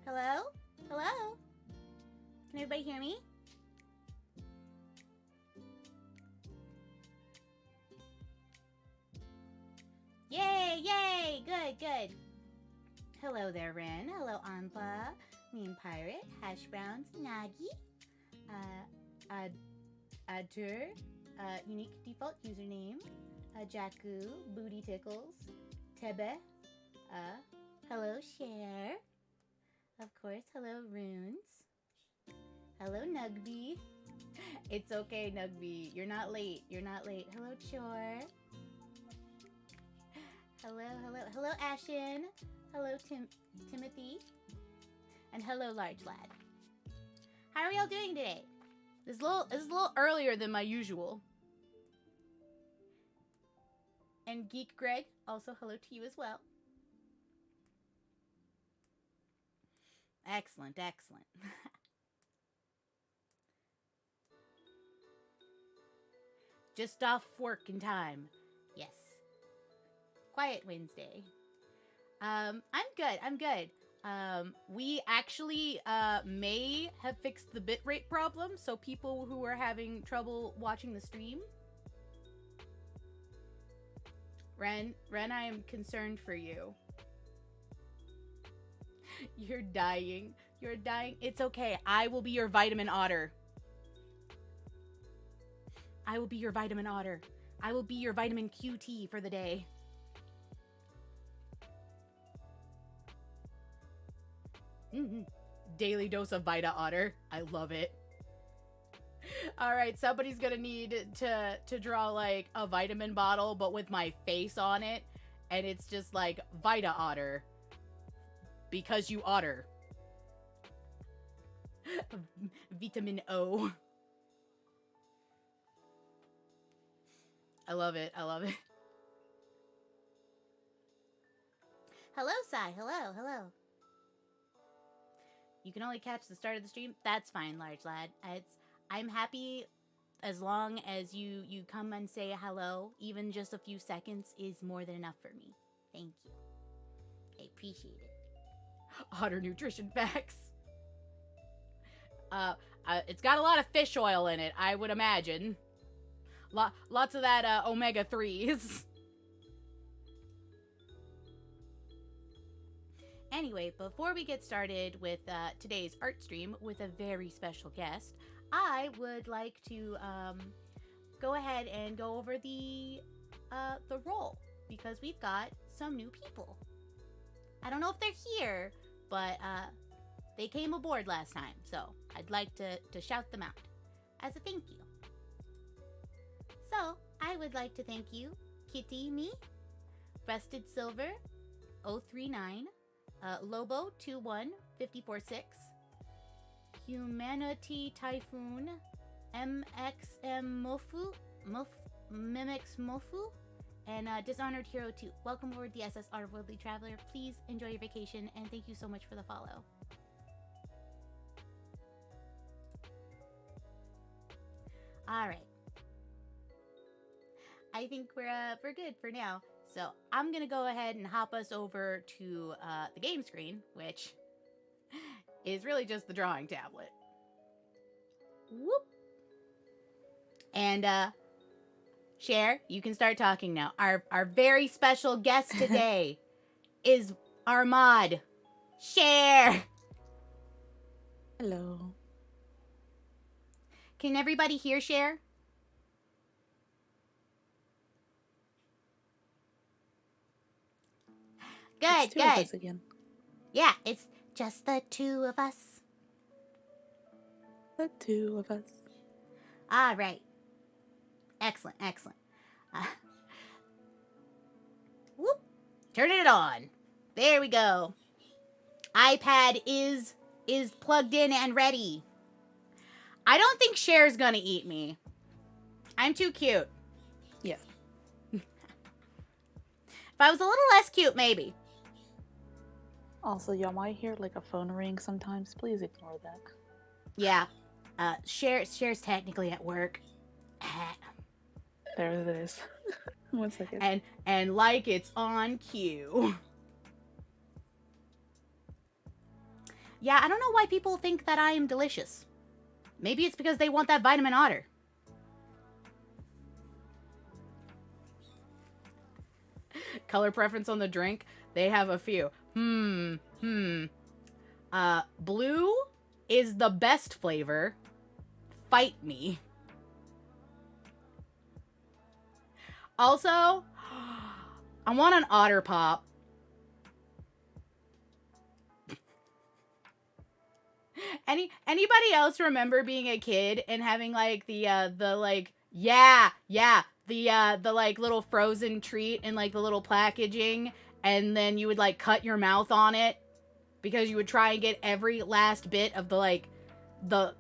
Hello? Hello? Can everybody hear me? Yay, yay! Good, good. Hello there, Ren. Hello, Anpa. Mean Pirate. Hash Browns. Nagi. Adtur. Unique default username. Jakku. Booty Tickles. Tebe. Hello, Sher. Of course, hello, Runes. Hello, Nugby. It's okay, Nugby. You're not late. You're not late. Hello, Chore. Hello, hello. Hello, Ashen. Hello, Timothy. And hello, Large Lad. How are we all doing today? This is a little earlier than my usual. And Geek Greg, also hello to you as well. Excellent, excellent. Just off work in time. Yes. Quiet Wednesday. I'm good. We actually may have fixed the bitrate problem, so people who are having trouble watching the stream. Ren, I am concerned for you. You're dying. You're dying. It's okay. I will be your vitamin otter. I will be your vitamin otter. I will be your vitamin QT for the day. Daily dose of Vita Otter. I love it. All right, somebody's gonna need to draw like a vitamin bottle, but with my face on it, and it's just like Vita Otter. Because you otter. Vitamin O. I love it. I love it. Hello, Sai. Hello, hello. You can only catch the start of the stream. That's fine, Large Lad. I'm happy as long as you come and say hello. Even just a few seconds is more than enough for me. Thank you. I appreciate it. Otter nutrition facts. It's got a lot of fish oil in it, I would imagine. Lots of that omega-3s. Anyway, before we get started with today's art stream with a very special guest, I would like to go ahead and go over the role, because we've got some new people. I don't know if they're here, but they came aboard last time, so I'd like to shout them out as a thank you. So, I would like to thank you, Kitty Me, Breasted Silver, 039, Lobo 21546, Humanity Typhoon, MXM Mofu, Mimics Mofu, and Dishonored Hero 2. Welcome aboard the SS Otherworldly Traveler. Please enjoy your vacation, and thank you so much for the follow. All right. I think we're good for now. So I'm gonna go ahead and hop us over to the game screen, which is really just the drawing tablet. Whoop. And Cher, you can start talking now. Our very special guest today is our mod, Cher. Hello. Can everybody hear Cher? Good, it's two of us again. Yeah, it's just the two of us. The two of us. All right. Excellent, excellent. Whoop. Turning it on. There we go. iPad is plugged in and ready. I don't think Cher's gonna eat me. I'm too cute. Yeah. If I was a little less cute, maybe. Also, y'all might hear like a phone ring sometimes. Please ignore that. Yeah. Cher's technically at work. There it is. 1 second. And like it's on cue. Yeah, I don't know why people think that I am delicious. Maybe it's because they want that vitamin otter. Color preference on the drink? They have a few. Blue is the best flavor. Fight me. Also, I want an otter pop. Anybody else remember being a kid and having like the like the like little frozen treat and like the little packaging, and then you would like cut your mouth on it because you would try and get every last bit of the like the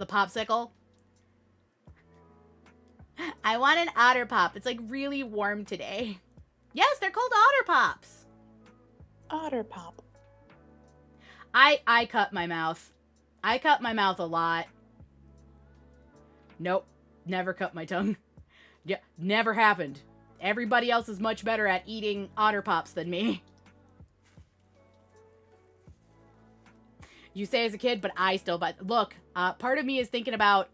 popsicle? I want an otter pop. It's like really warm today. Yes, they're called otter pops. Otter pop. I cut my mouth. I cut my mouth a lot. Nope. Never cut my tongue. Yeah, never happened. Everybody else is much better at eating otter pops than me. You say as a kid, but I still but look, part of me is thinking about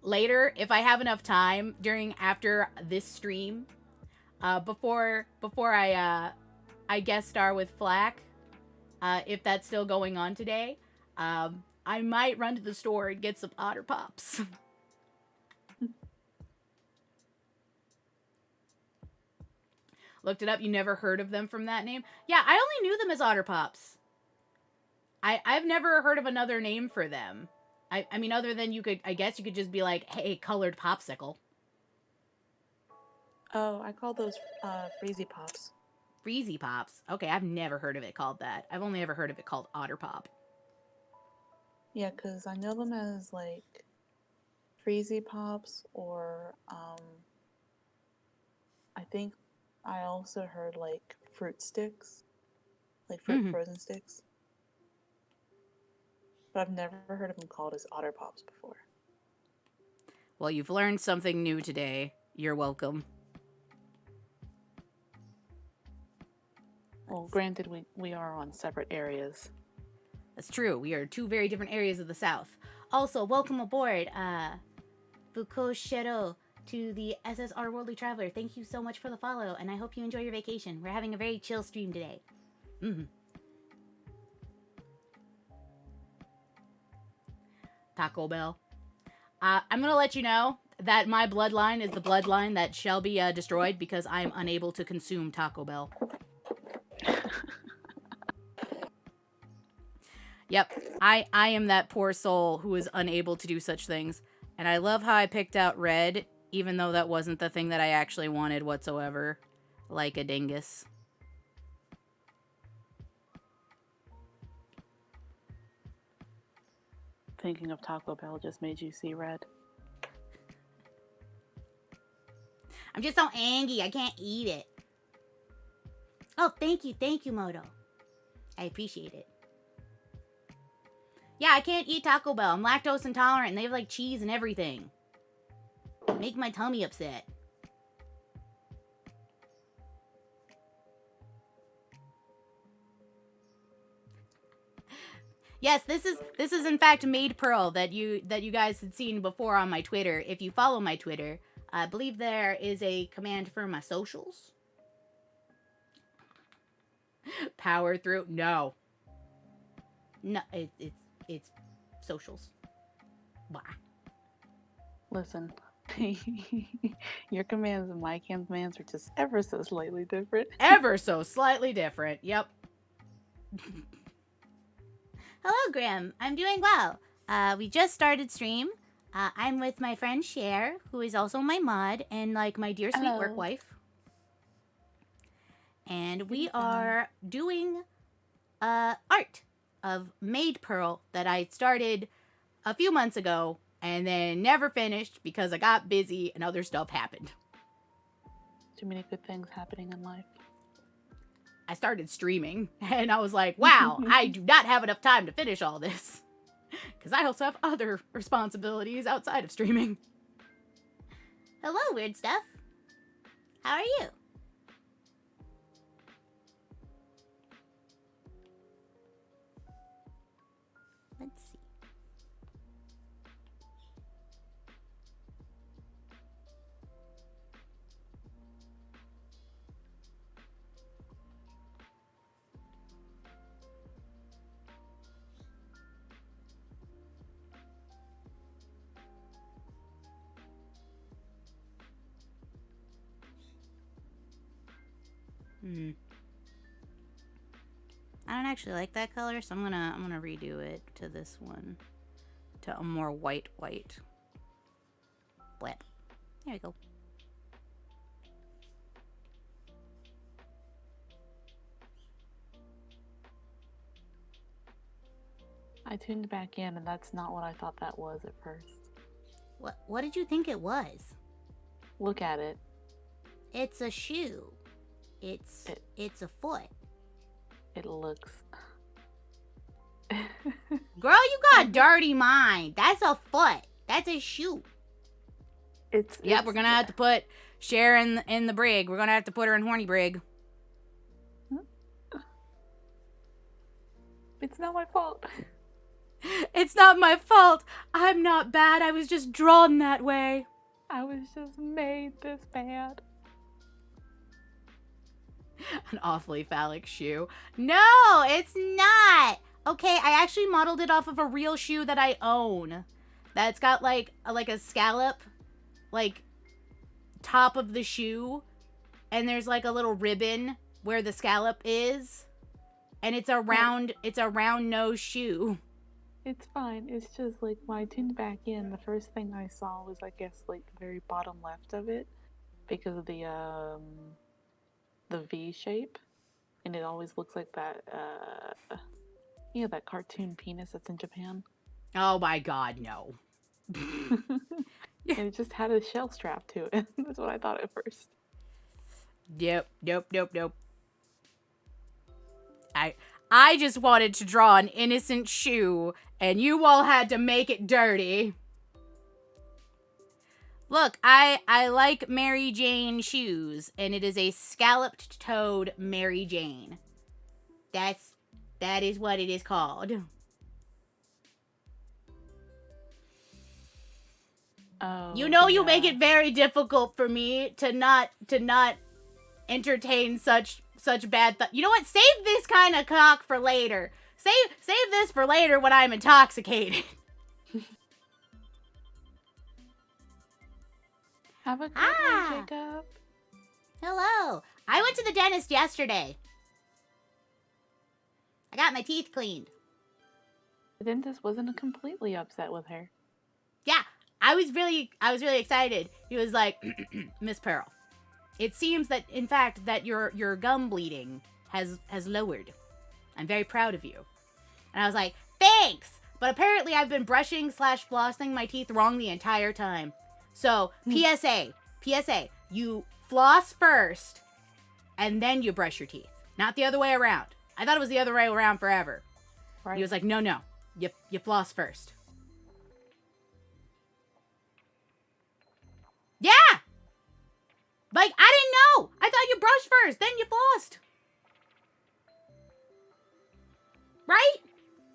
later, if I have enough time after this stream, before I guest star with Flack, if that's still going on today, I might run to the store and get some otter pops. Looked it up. You never heard of them from that name? Yeah, I only knew them as otter pops. I've never heard of another name for them. I mean, other than I guess you could just be like, hey, colored popsicle. Oh, I call those freezy pops. Freezy pops? Okay, I've never heard of it called that. I've only ever heard of it called otter pop. Yeah, because I know them as like freezy pops, or I think I also heard like fruit sticks, like frozen sticks. But I've never heard of them called as otter pops before. Well, you've learned something new today. You're welcome. Well, granted, we are on separate areas. That's true. We are two very different areas of the South. Also, welcome aboard, Foucault Shero, to the SSR Worldly Traveler. Thank you so much for the follow, and I hope you enjoy your vacation. We're having a very chill stream today. Taco Bell. I'm gonna let you know that my bloodline is the bloodline that shall be destroyed because I'm unable to consume Taco Bell. Yep, I am that poor soul who is unable to do such things. And I love how I picked out red, even though that wasn't the thing that I actually wanted whatsoever. Like a dingus. Thinking of Taco Bell just made you see red. I'm just so angry, I can't eat it. Oh, thank you, Moto. I appreciate it. Yeah, I can't eat Taco Bell. I'm lactose intolerant and they have like cheese and everything. Make my tummy upset. Yes, this is in fact Made Pearl that you guys had seen before on my Twitter. If you follow my Twitter, I believe there is a command for my socials. Power through? No. No, it's socials. Blah. Listen, your commands and my commands are just ever so slightly different. Ever so slightly different. Yep. Hello, Graham. I'm doing well. We just started stream. I'm with my friend Sher, who is also my mod and like my dear sweet work wife. And we are doing art of Made Pearl that I started a few months ago and then never finished because I got busy and other stuff happened. Too many good things happening in life. I started streaming and I was like, wow, I do not have enough time to finish all this. Because I also have other responsibilities outside of streaming. Hello, weird stuff. How are you? Hmm. I don't actually like that color, so I'm gonna redo it to this one, to a more white. Blap. There we go. I tuned back in, and that's not what I thought that was at first. What did you think it was? Look at it. It's a shoe. It's a foot. It looks. Girl, you got a dirty mind. That's a foot. That's a shoe. Yep, we're gonna have to put Cher in the brig. We're gonna have to put her in horny brig. It's not my fault. It's not my fault. I'm not bad. I was just drawn that way. I was just made this bad. An awfully phallic shoe. No, it's not. Okay, I actually modeled it off of a real shoe that I own. That's got like a scallop, like, top of the shoe, and there's like a little ribbon where the scallop is, and it's a round nose shoe. It's fine. It's just like when I tuned back in, the first thing I saw was, I guess, like the very bottom left of it, because of the V shape, and it always looks like that that cartoon penis that's in Japan. Oh my god, no. And it just had a shell strap to it. That's what I thought at first. Nope. I just wanted to draw an innocent shoe, and you all had to make it dirty. Look, I like Mary Jane shoes, and it is a scalloped-toed Mary Jane. That is what it is called. Oh, you know, you make it very difficult for me to not entertain such bad thoughts. You know what? Save this kind of cock for later. Save this for later when I'm intoxicated. Have a good one, Jacob. Hello. I went to the dentist yesterday. I got my teeth cleaned. The dentist wasn't completely upset with her. Yeah, I was really excited. He was like, Miss Pearl, it seems that, in fact, that your gum bleeding has lowered. I'm very proud of you. And I was like, thanks! But apparently I've been brushing / flossing my teeth wrong the entire time. So, PSA, you floss first, and then you brush your teeth. Not the other way around. I thought it was the other way around forever. Right. He was like, no, you floss first. Yeah! Like, I didn't know! I thought you brushed first, then you flossed. Right?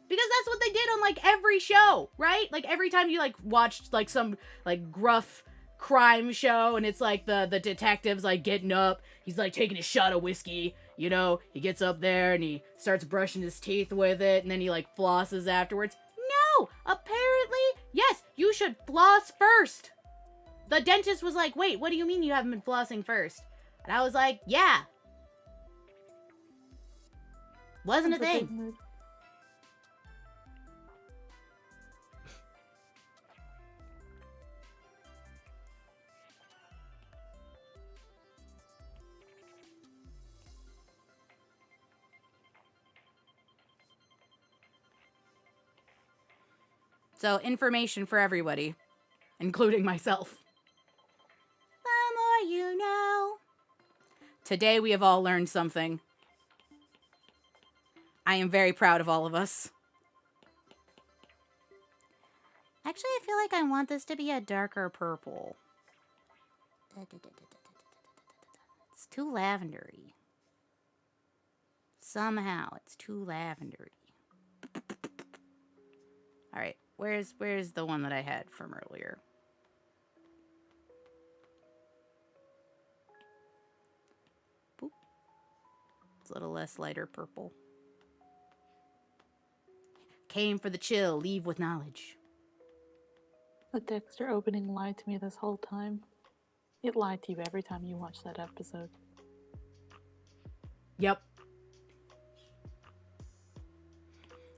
Because that's what they did on, like, every show, right? Like, every time you, like, watched, like, some, like, gruff crime show, and it's, like, the detective's, like, getting up, he's, like, taking a shot of whiskey, you know? He gets up there, and he starts brushing his teeth with it, and then he, like, flosses afterwards. No! Apparently, yes, you should floss first! The dentist was like, wait, what do you mean you haven't been flossing first? And I was like, yeah. Wasn't a thing. So, information for everybody, including myself. The more you know. Today we have all learned something. I am very proud of all of us. Actually, I feel like I want this to be a darker purple. It's too lavendery. Somehow, it's too lavendery. Alright, where's the one that I had from earlier? Boop. It's a little less lighter purple. Came for the chill, leave with knowledge. The Dexter opening lied to me this whole time. It lied to you every time you watch that episode. Yep.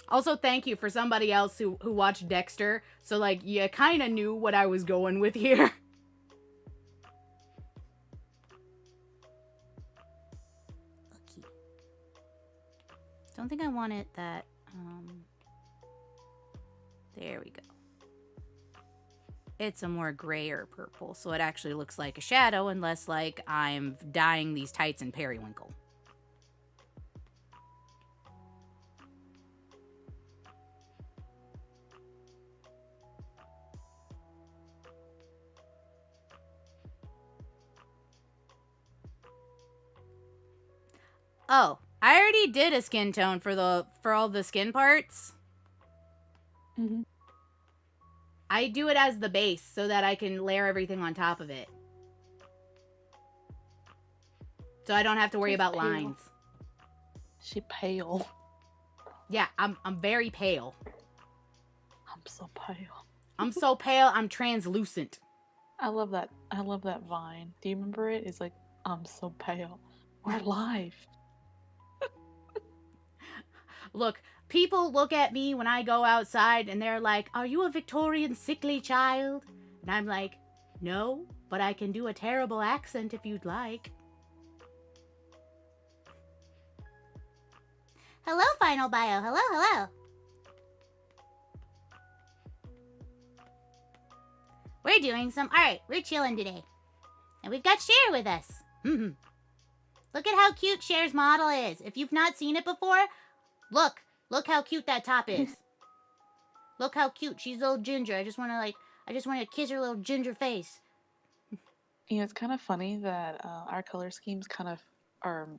Also, thank you for somebody else who watched Dexter. So, like, you kind of knew what I was going with here. Okay. Don't think I want it that, there we go. It's a more grayer purple, so it actually looks like a shadow, unless, like, I'm dyeing these tights in periwinkle. Oh, I already did a skin tone for all the skin parts. Mm-hmm. I do it as the base so that I can layer everything on top of it. So I don't have to worry about pale. lines. She pale. Yeah, I'm very pale. I'm so pale. I'm so pale, I'm translucent. I love that. I love that vine. Do you remember it? It's like, I'm so pale. We're live. Look, people look at me when I go outside and they're like, "Are you a Victorian sickly child?" And I'm like, "No, but I can do a terrible accent if you'd like." Hello, Final Bio. Hello, hello. We're doing some art. We're chilling today. And we've got Cher with us. Look at how cute Cher's model is. If you've not seen it before, look how cute that top is. Look how cute. She's a little ginger. I just want to kiss her little ginger face. You know, it's kind of funny that our color schemes kind of are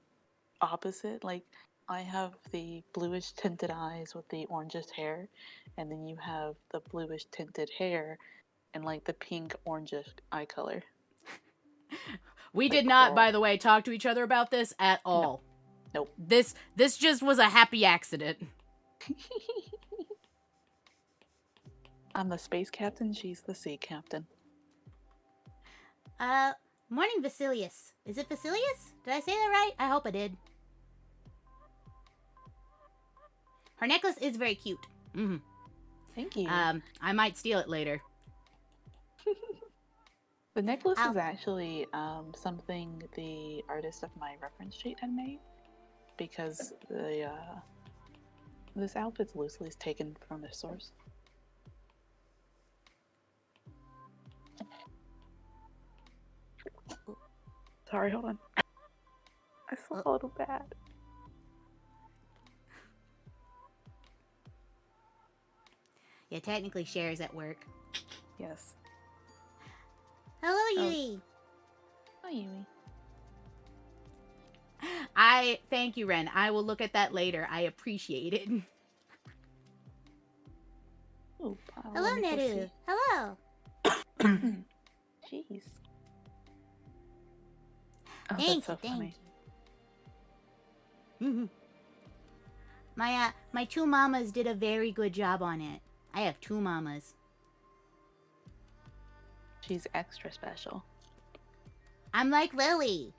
opposite. Like, I have the bluish tinted eyes with the orangish hair, and then you have the bluish tinted hair and like the pink orangish eye color. We like did not, coral. by the way, talk to each other about this at all. No. Nope. This just was a happy accident. I'm the space captain, she's the sea captain. Morning, Vasilius. Is it Vasilius? Did I say that right? I hope I did. Her necklace is very cute. Mm-hmm. Thank you. I might steal it later. The necklace is actually something the artist of my reference sheet had made, because the this outfit's loosely taken from the source. Sorry, hold on. I swallowed bad. Yeah, technically Cher's at work. Yes. Hello, Yui. Hi, Yui. Thank you, Ren. I will look at that later. I appreciate it. Ooh, hello, Neru. Hello. Jeez. Oh, Thank that's so you, funny. Thank you. My two mamas did a very good job on it. I have two mamas. She's extra special. I'm like Lily.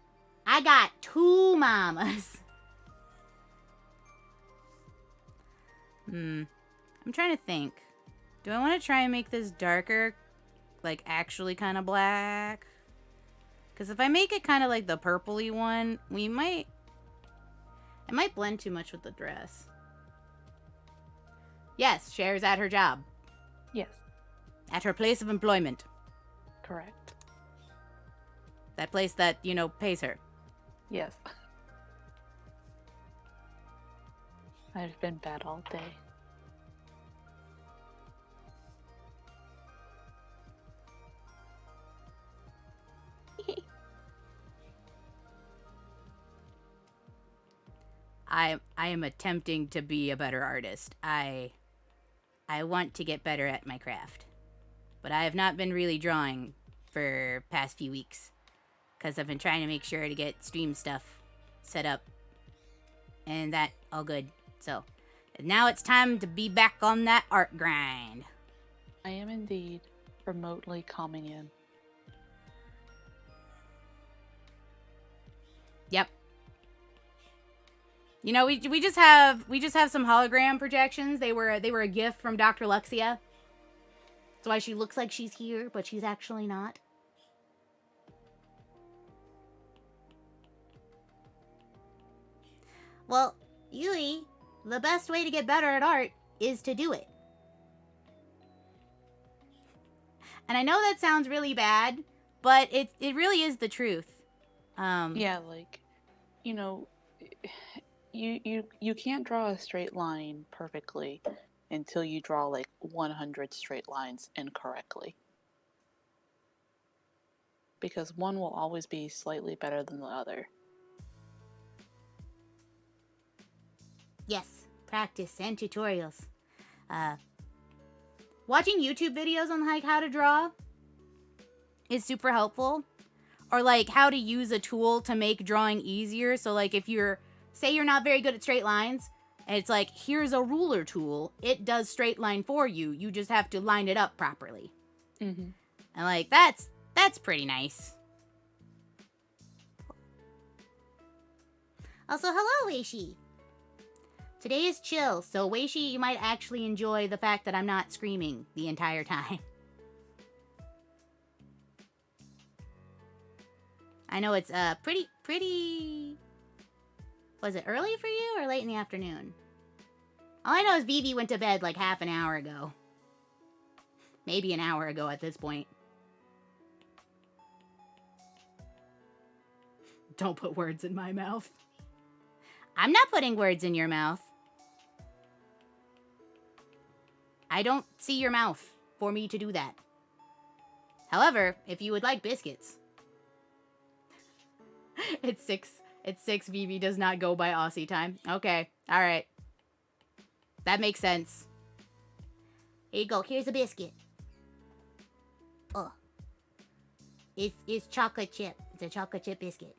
I got two mamas. I'm trying to think. Do I want to try and make this darker? Like, actually kind of black? Because if I make it kind of like the purpley one, it might blend too much with the dress. Yes, Cher's at her job. Yes. At her place of employment. Correct. That place that, you know, pays her. Yes. I've been bad all day. I am attempting to be a better artist. I want to get better at my craft. But I have not been really drawing for past few weeks. Because I've been trying to make sure to get stream stuff set up. And that all good. So, now it's time to be back on that art grind. I am indeed remotely calming in. Yep. You know, we just have some hologram projections. They were a gift from Dr. Luxia. That's why she looks like she's here, but she's actually not. Well, Yui, the best way to get better at art is to do it. And I know that sounds really bad, but it really is the truth. Yeah, like, you know, you can't draw a straight line perfectly until you draw like 100 straight lines incorrectly. Because one will always be slightly better than the other. Yes, practice and tutorials. Watching YouTube videos on like how to draw is super helpful. Or like how to use a tool to make drawing easier. So like if say you're not very good at straight lines, and it's like, here's a ruler tool. It does straight line for you. You just have to line it up properly. Mm-hmm. And like that's pretty nice. Also, hello, Weishi. Today is chill, so Weishi, you might actually enjoy the fact that I'm not screaming the entire time. I know it's pretty... Was it early for you or late in the afternoon? All I know is Vivi went to bed like half an hour ago. Maybe an hour ago at this point. Don't put words in my mouth. I'm not putting words in your mouth. I don't see your mouth for me to do that. However, if you would like biscuits... It's 6. Vivi does not go by Aussie time. Okay. All right. That makes sense. Here you go. Here's a biscuit. Oh. It's chocolate chip. It's a chocolate chip biscuit.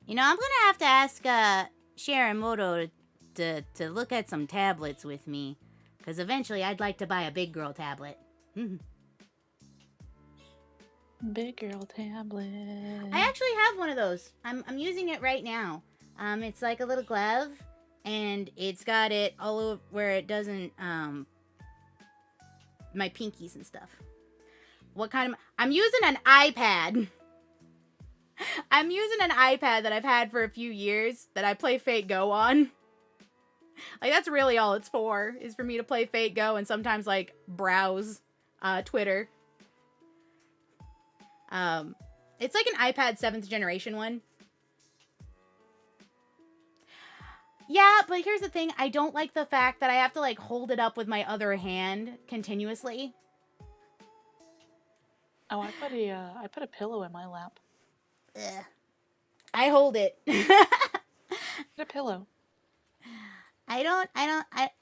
You know, I'm gonna have to ask Shiramoto to look at some tablets with me, because eventually I'd like to buy a big girl tablet. Big girl tablet. I actually have one of those. I'm using it right now. It's like a little glove, and it's got it all over where it doesn't my pinkies and stuff. What kind of... I'm using an iPad. I'm using an iPad that I've had for a few years that I play Fate Go on. Like, that's really all it's for, is for me to play Fate Go and sometimes, like, browse Twitter. It's like an iPad 7th generation one. Yeah, but here's the thing. I don't like the fact that I have to, like, hold it up with my other hand continuously. Oh, I put a pillow in my lap. Ugh. I hold it. A pillow.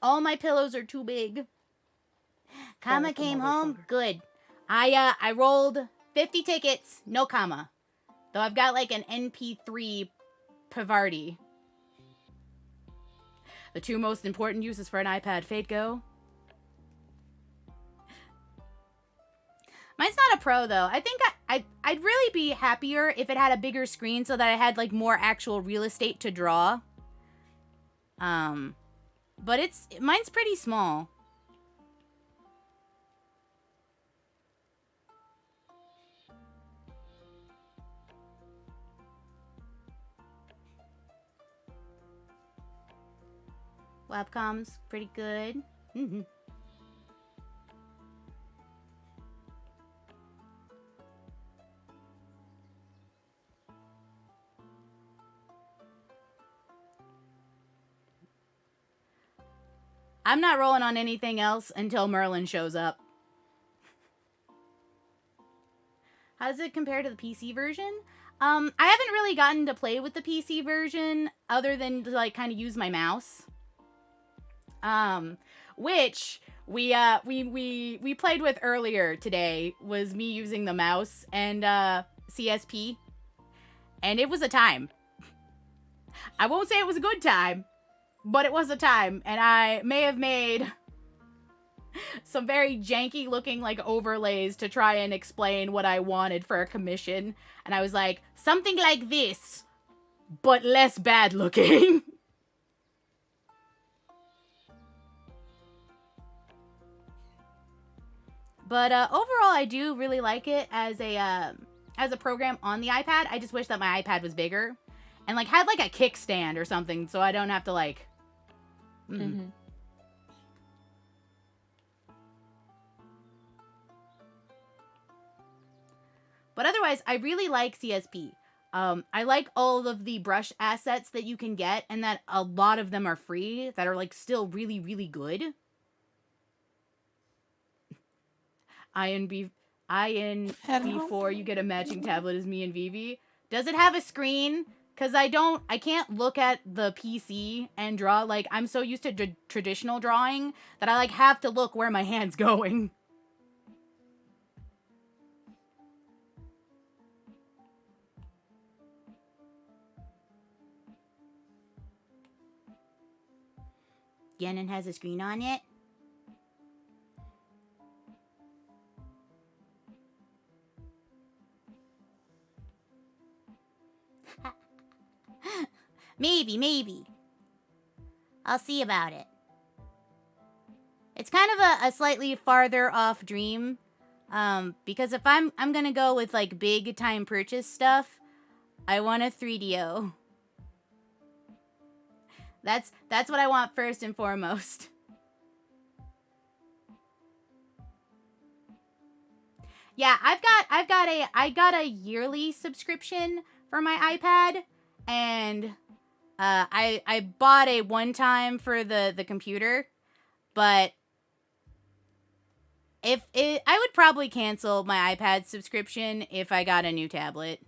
All my pillows are too big. Kama came home. Good. I rolled 50 tickets. No Kama. Though I've got like an NP3 Pavarti. The 2 most important uses for an iPad, Fate Go. Mine's not a Pro, though. I think I'd really be happier if it had a bigger screen so that I had, like, more actual real estate to draw. But mine's pretty small. Webcom's pretty good. Mm-hmm. I'm not rolling on anything else until Merlin shows up. How does it compare to the PC version? I haven't really gotten to play with the PC version other than to, like, kind of use my mouse. Which we played with earlier today was me using the mouse and CSP, and it was a time. I won't say it was a good time, but it was a time, and I may have made some very janky looking like overlays to try and explain what I wanted for a commission. And I was like, something like this, but less bad looking. But overall, I do really like it as a program on the iPad. I just wish that my iPad was bigger and like had like a kickstand or something, so I don't have to like. Mm-hmm. But otherwise, I really like CSP. I like all of the brush assets that you can get, and that a lot of them are free that are like still really, really good. Before you get a matching tablet as me and Vivi. Does it have a screen? Because I can't look at the PC and draw. Like, I'm so used to traditional drawing that I like have to look where my hand's going. Gannon has a screen on it. Maybe. I'll see about it. It's kind of a slightly farther off dream. Because if I'm gonna go with like big time purchase stuff, I want a 3DO. That's what I want first and foremost. Yeah, I got a yearly subscription for my iPad, and I bought a one time for the computer, but I would probably cancel my iPad subscription if I got a new tablet.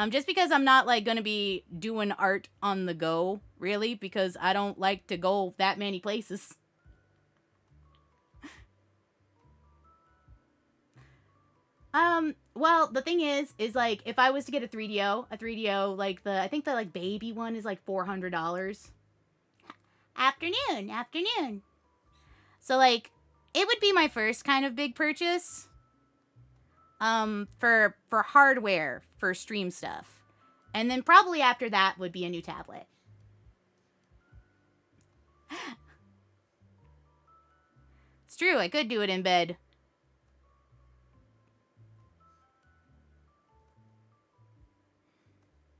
Just because I'm not like gonna be doing art on the go, really, because I don't like to go that many places. Well, the thing is like if I was to get a 3DO, like I think the like baby one is like $400. Afternoon. So like it would be my first kind of big purchase. For hardware for stream stuff. And then probably after that would be a new tablet. It's true, I could do it in bed.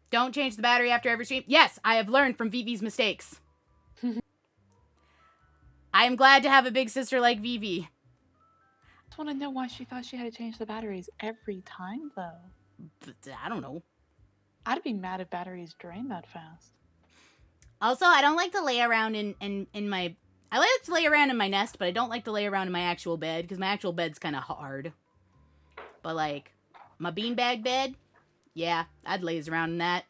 Don't change the battery after every stream. Yes, I have learned from Vivi's mistakes. I am glad to have a big sister like Vivi. I just want to know why she thought she had to change the batteries every time, though. But, I don't know. I'd be mad if batteries drain that fast. Also, I don't like to lay around in my... I like to lay around in my nest, but I don't like to lay around in my actual bed, because my actual bed's kind of hard. But, like, my beanbag bed... Yeah, I'd laze around in that.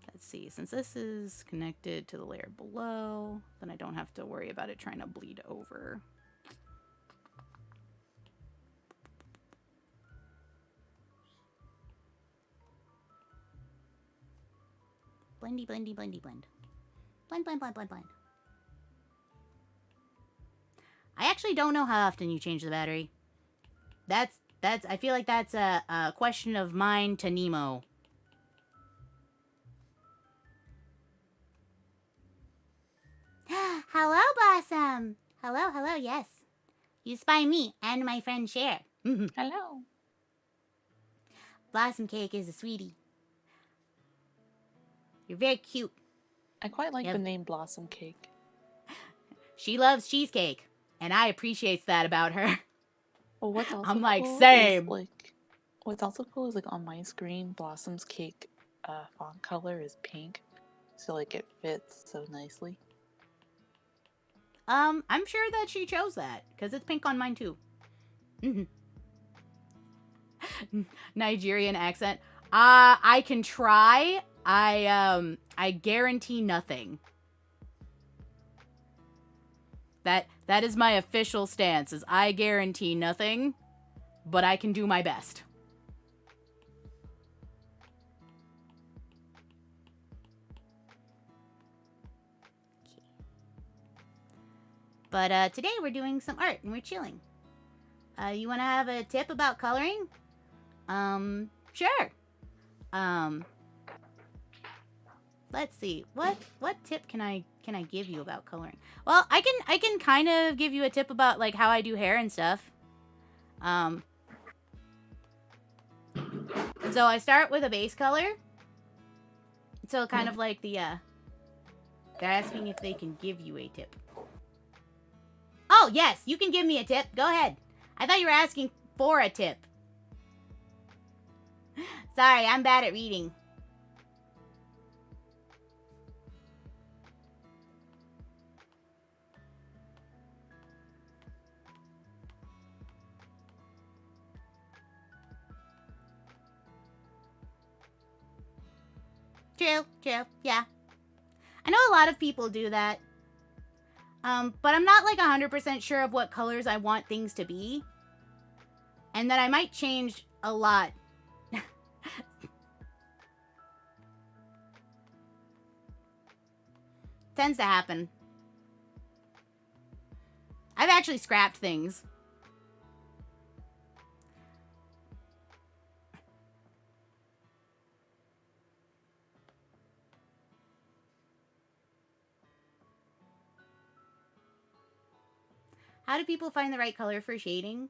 Let's see. Since this is connected to the layer below, then I don't have to worry about it trying to bleed over. Blendy, blend. Blend. I actually don't know how often you change the battery. That's I feel like that's a question of mine to Nemo. Hello, Blossom. Hello, yes. You spy me and my friend Cher. Hello. Blossom Cake is a sweetie. You're very cute. I quite like the name Blossom Cake. She loves cheesecake, and I appreciate that about her. Well, what's also I'm like, cool same. Is, like, what's also cool is like on my screen, Blossom's Cake font color is pink, so like it fits so nicely. I'm sure that she chose that because it's pink on mine too. Nigerian accent. I can try. I guarantee nothing. That is my official stance, is I guarantee nothing, but I can do my best. But today we're doing some art and we're chilling. You want to have a tip about coloring? Sure. Let's see. What tip can I give you about coloring? Well, I can kind of give you a tip about like how I do hair and stuff. So I start with a base color. So kind of like the they're asking if they can give you a tip. Oh, yes, you can give me a tip. Go ahead. I thought you were asking for a tip. Sorry, I'm bad at reading. True, yeah. I know a lot of people do that. But I'm not like 100% sure of what colors I want things to be. And that I might change a lot. Tends to happen. I've actually scrapped things. How do people find the right color for shading?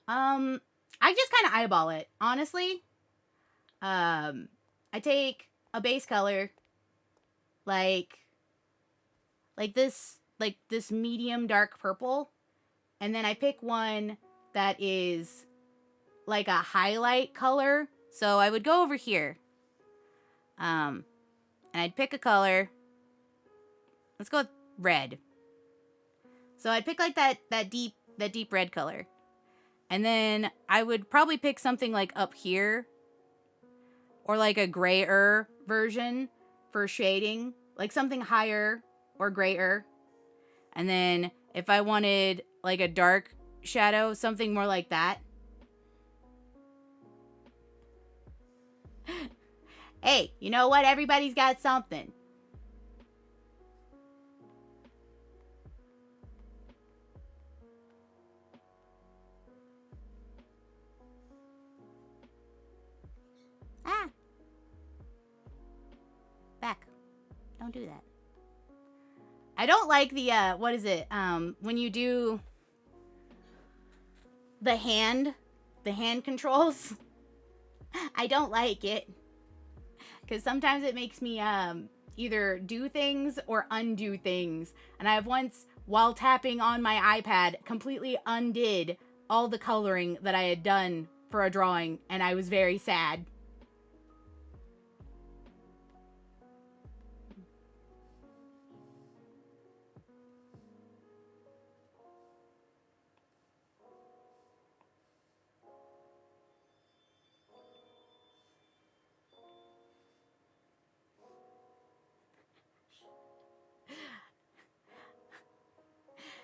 I just kind of eyeball it, honestly. I take a base color, like this medium dark purple, and then I pick one that is like a highlight color. So I would go over here, and I'd pick a color. Let's go with red. So I'd pick like that deep red color. And then I would probably pick something like up here. Or like a grayer version for shading. Like something higher or grayer. And then if I wanted like a dark shadow, something more like that. Hey, you know what? Everybody's got something. Ah. Back. Don't do that. I don't like the, what is it? When you do the hand controls. I don't like it. Because sometimes it makes me, either do things or undo things. And I have once, while tapping on my iPad, completely undid all the coloring that I had done for a drawing. And I was very sad.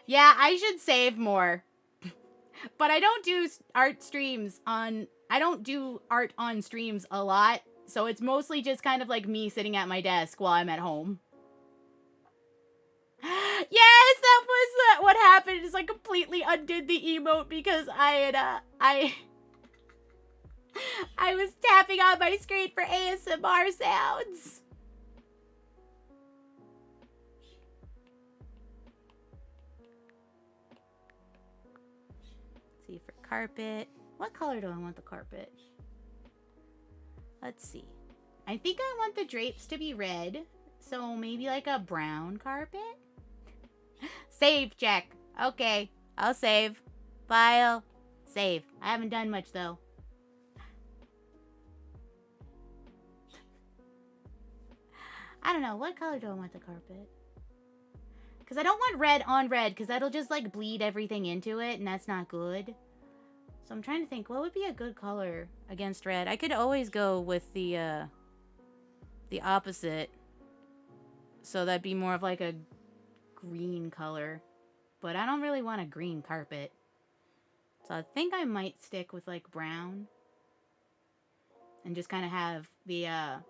Yeah, I should save more. But I don't do art streams on... I don't do art on streams a lot. So it's mostly just kind of like me sitting at my desk while I'm at home. Yes, that was what happened. Is I completely undid the emote because I had, I was tapping on my screen for ASMR sounds. See, for carpet. What color do I want the carpet? Let's see. I think I want the drapes to be red. So maybe like a brown carpet? Save, check. Okay, I'll save. File. Save. I haven't done much though. I don't know. What color do I want the carpet? Because I don't want red on red, because that'll just, like, bleed everything into it, and that's not good. So I'm trying to think, what would be a good color against red? I could always go with the opposite. So that'd be more of, like, a green color. But I don't really want a green carpet. So I think I might stick with, like, brown. And just kind of have the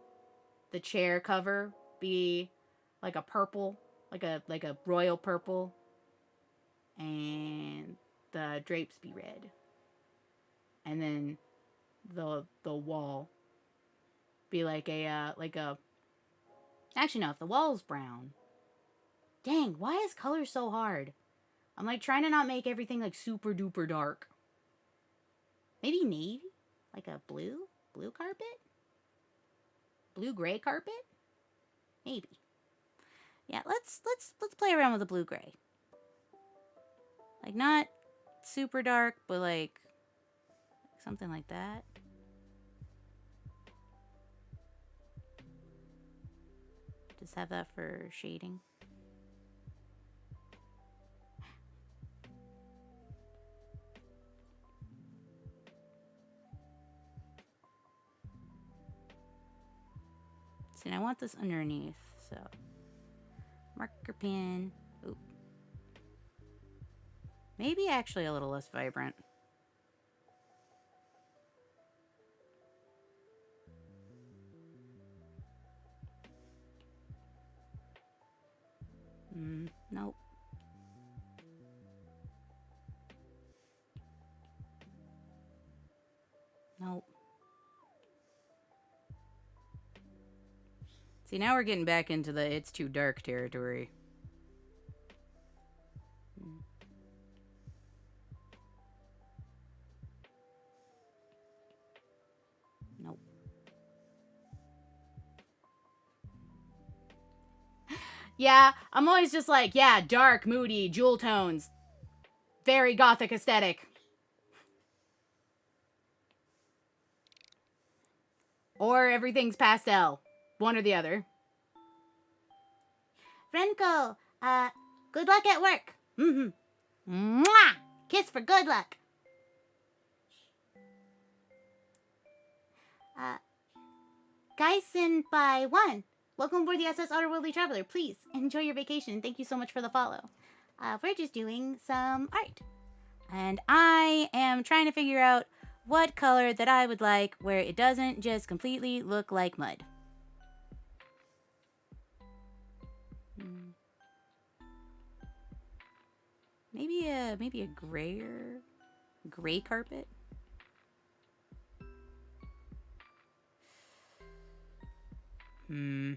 chair cover be, like, a purple. Like a royal purple. and the drapes be red. And then the wall be like a actually no, if the wall's brown. Dang, why is color so hard? I'm like trying to not make everything like super duper dark. Maybe navy? Like a blue carpet? Blue gray carpet? Maybe. Yeah, let's play around with the blue gray. Like not super dark, but like something like that. Just have that for shading. See, I want this underneath, so marker pen. Oop. Maybe actually a little less vibrant. Nope. Nope. See, now we're getting back into the it's too dark territory. Nope. Yeah, I'm always just like, yeah, dark, moody, jewel tones. Very gothic aesthetic. Or everything's pastel. One or the other. Renko, good luck at work. Mm-hmm. Mwah! Kiss for good luck. Geisen by 1. Welcome aboard the SS Otterworldly Traveler. Please enjoy your vacation. Thank you so much for the follow. We're just doing some art. And I am trying to figure out what color that I would like where it doesn't just completely look like mud. Maybe a gray carpet. Nah.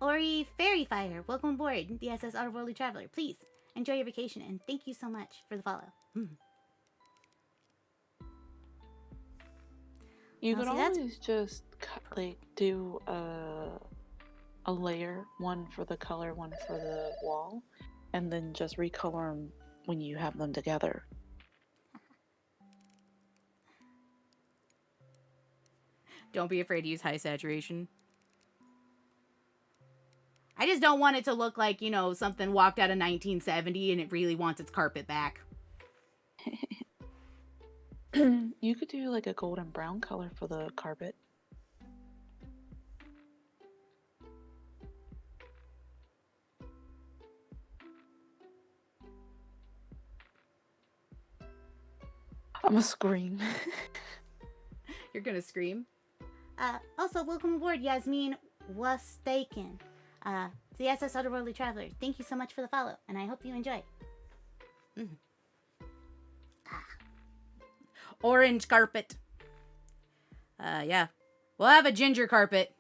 Ori Fairy Fire, welcome aboard the SS Otterworldly Traveler. Please enjoy your vacation and thank you so much for the follow. You could always just like do a layer, one for the color, one for the wall, and then just recolor them when you have them together. Don't be afraid to use high saturation. I just don't want it to look like, you know, something walked out of 1970 and it really wants its carpet back. You could do like a golden brown color for the carpet. I'm gonna scream. You're gonna scream? Also, welcome aboard, Yasmin Wastaken. The SS Otherworldly Traveler. Thank you so much for the follow, and I hope you enjoy. Orange carpet. Yeah. We'll have a ginger carpet.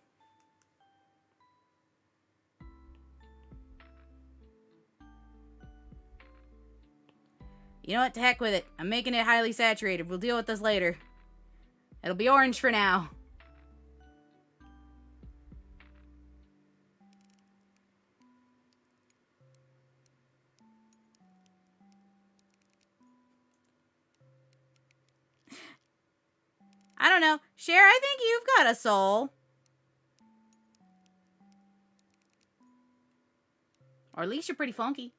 You know what? To heck with it. I'm making it highly saturated. We'll deal with this later. It'll be orange for now. I don't know. Sher, I think you've got a soul. Or at least you're pretty funky.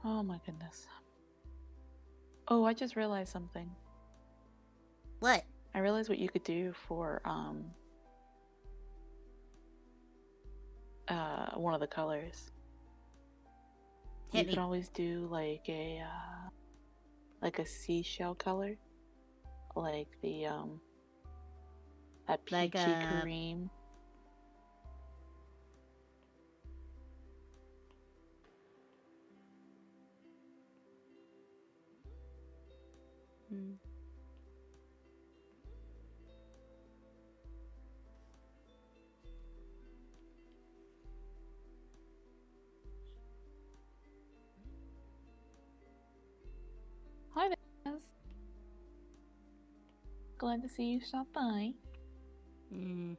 Oh my goodness. Oh, I just realized something. What? I realized what you could do for one of the colors. Hit You could me. always do like a seashell color, like the that Like peachy cream. Hmm. Hi there. Glad to see you stop by. Mm.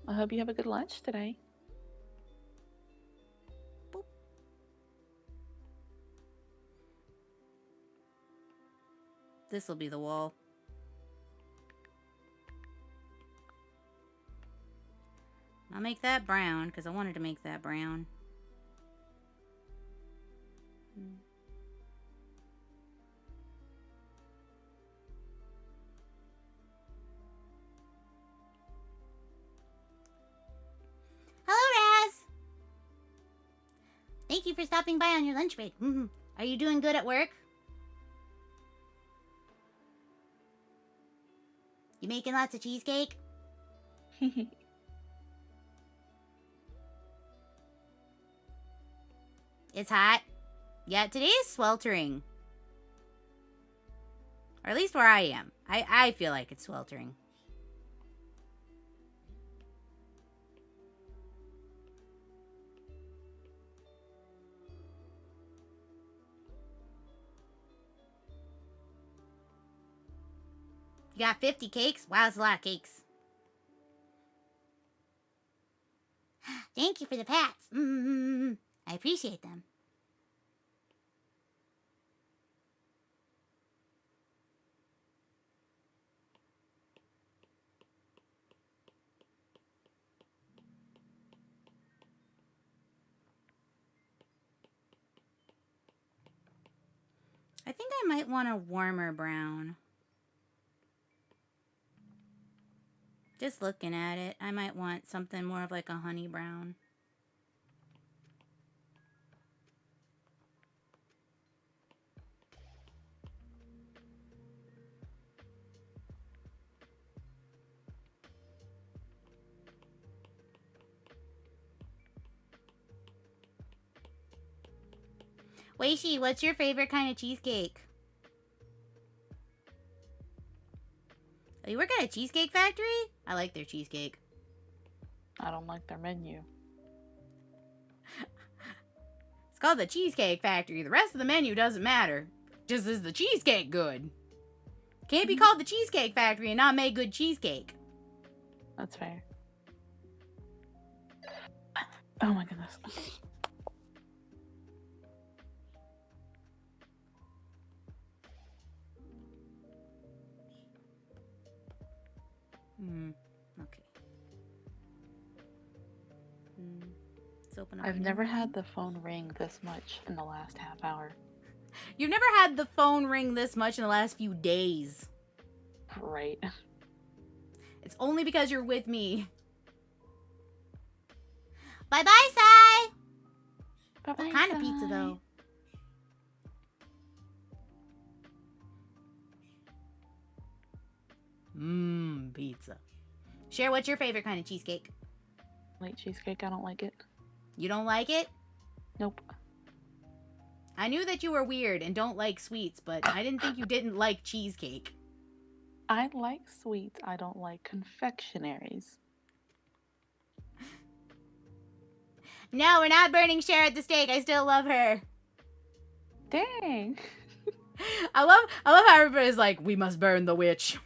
I hope you have a good lunch today. Boop. This will be the wall. I'll make that brown because I wanted to make that brown. Hmm. Hello, Raz! Thank you for stopping by on your lunch break. Are you doing good at work? You making lots of cheesecake? It's hot. Yeah, today is sweltering. Or at least where I am. I feel like it's sweltering. You got 50 cakes? Wow, that's a lot of cakes. Thank you for the pats. I appreciate them. I think I might want a warmer brown. Just looking at it, I might want something more of like a honey brown. Weishi, what's your favorite kind of cheesecake? Oh, you work at a cheesecake factory? I like their cheesecake. I don't like their menu. It's called the Cheesecake Factory. The rest of the menu doesn't matter. Just is the cheesecake good? Can't be called the Cheesecake Factory and not make good cheesecake. That's fair. Oh my goodness. Okay. Let's open up. I've never had the phone ring this much in the last half hour. You've never had the phone ring this much in the last few days. Right. It's only because you're with me. Bye-bye, Sai! Bye-bye, What kind of pizza, though? Pizza. Cher, what's your favorite kind of cheesecake? Light cheesecake, I don't like it. You don't like it? Nope. I knew that you were weird and don't like sweets, but I didn't think you didn't like cheesecake. I like sweets. I don't like confectionaries. No, we're not burning Cher at the stake. I still love her. Dang. I love how everybody's like, we must burn the witch.